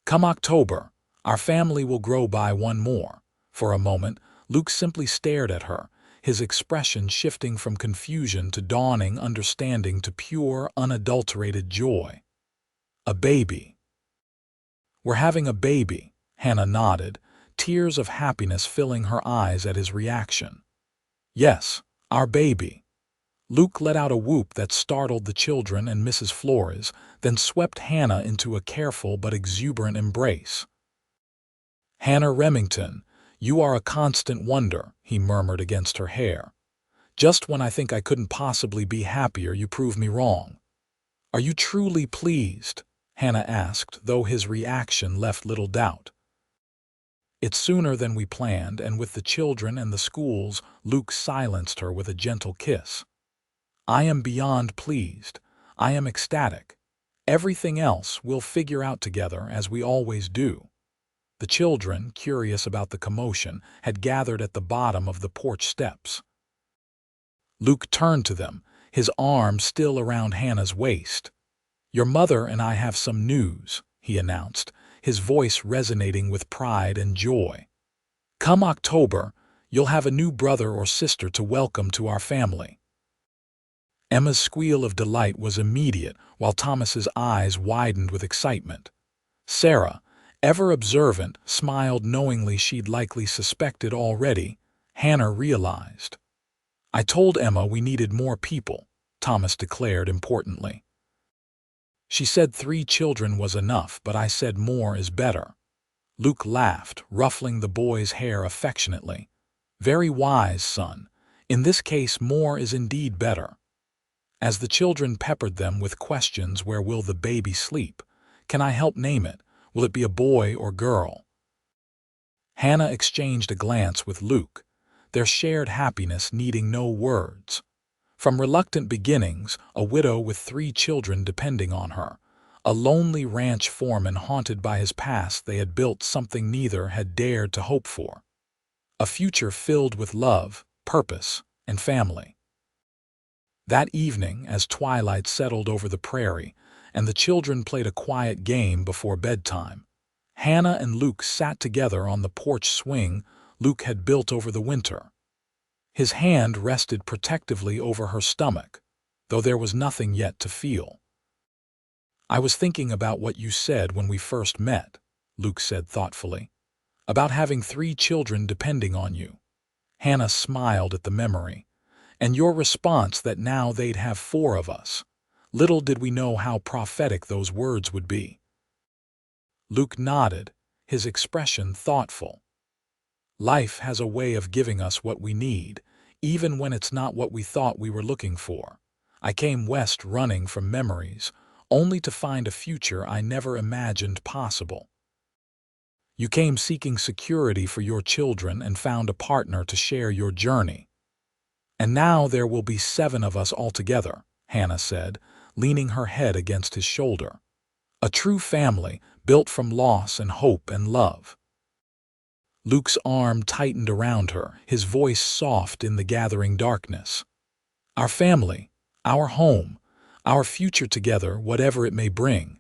"Come October, our family will grow by one more." For a moment, Luke simply stared at her, his expression shifting from confusion to dawning understanding to pure, unadulterated joy. "A baby." "We're having a baby," Hannah nodded, tears of happiness filling her eyes at his reaction. "Yes, our baby." Luke let out a whoop that startled the children and Mrs. Flores, then swept Hannah into a careful but exuberant embrace. "Hannah Remington, you are a constant wonder," he murmured against her hair. "Just when I think I couldn't possibly be happier, you prove me wrong." "Are you truly pleased?" Hannah asked, though his reaction left little doubt. "It's sooner than we planned, and with the children and the schools," Luke silenced her with a gentle kiss. "I am beyond pleased. I am ecstatic. Everything else we'll figure out together, as we always do." The children, curious about the commotion, had gathered at the bottom of the porch steps. Luke turned to them, his arm still around Hannah's waist. "Your mother and I have some news," he announced, his voice resonating with pride and joy. "Come October, you'll have a new brother or sister to welcome to our family." Emma's squeal of delight was immediate, while Thomas's eyes widened with excitement. Sarah, ever observant, smiled knowingly. She'd likely suspected already, Hannah realized. "I told Emma we needed more people," Thomas declared importantly. "She said 3 children was enough, but I said more is better." Luke laughed, ruffling the boy's hair affectionately. "Very wise, son. In this case, more is indeed better." As the children peppered them with questions, "Where will the baby sleep? Can I help name it? Will it be a boy or girl?" Hannah exchanged a glance with Luke, their shared happiness needing no words. From reluctant beginnings, a widow with 3 children depending on her, a lonely ranch foreman haunted by his past, they had built something neither had dared to hope for. A future filled with love, purpose, and family. That evening, as twilight settled over the prairie, and the children played a quiet game before bedtime, Hannah and Luke sat together on the porch swing Luke had built over the winter. His hand rested protectively over her stomach, though there was nothing yet to feel. "I was thinking about what you said when we first met," Luke said thoughtfully, "about having 3 children depending on you." Hannah smiled at the memory. "And your response that now they'd have 4 of us. Little did we know how prophetic those words would be." Luke nodded, his expression thoughtful. "Life has a way of giving us what we need, even when it's not what we thought we were looking for. I came west running from memories, only to find a future I never imagined possible. You came seeking security for your children and found a partner to share your journey. And now there will be 7 of us altogether, Hannah said, leaning her head against his shoulder. A true family, built from loss and hope and love. Luke's arm tightened around her, his voice soft in the gathering darkness. Our family, our home, our future together, whatever it may bring.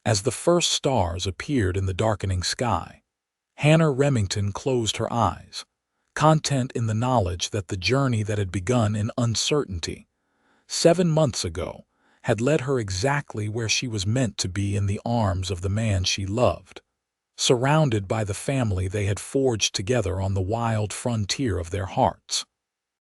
As the first stars appeared in the darkening sky, Hannah Remington closed her eyes, content in the knowledge that the journey that had begun in uncertainty 7 months ago had led her exactly where she was meant to be, in the arms of the man she loved, surrounded by the family they had forged together on the wild frontier of their hearts.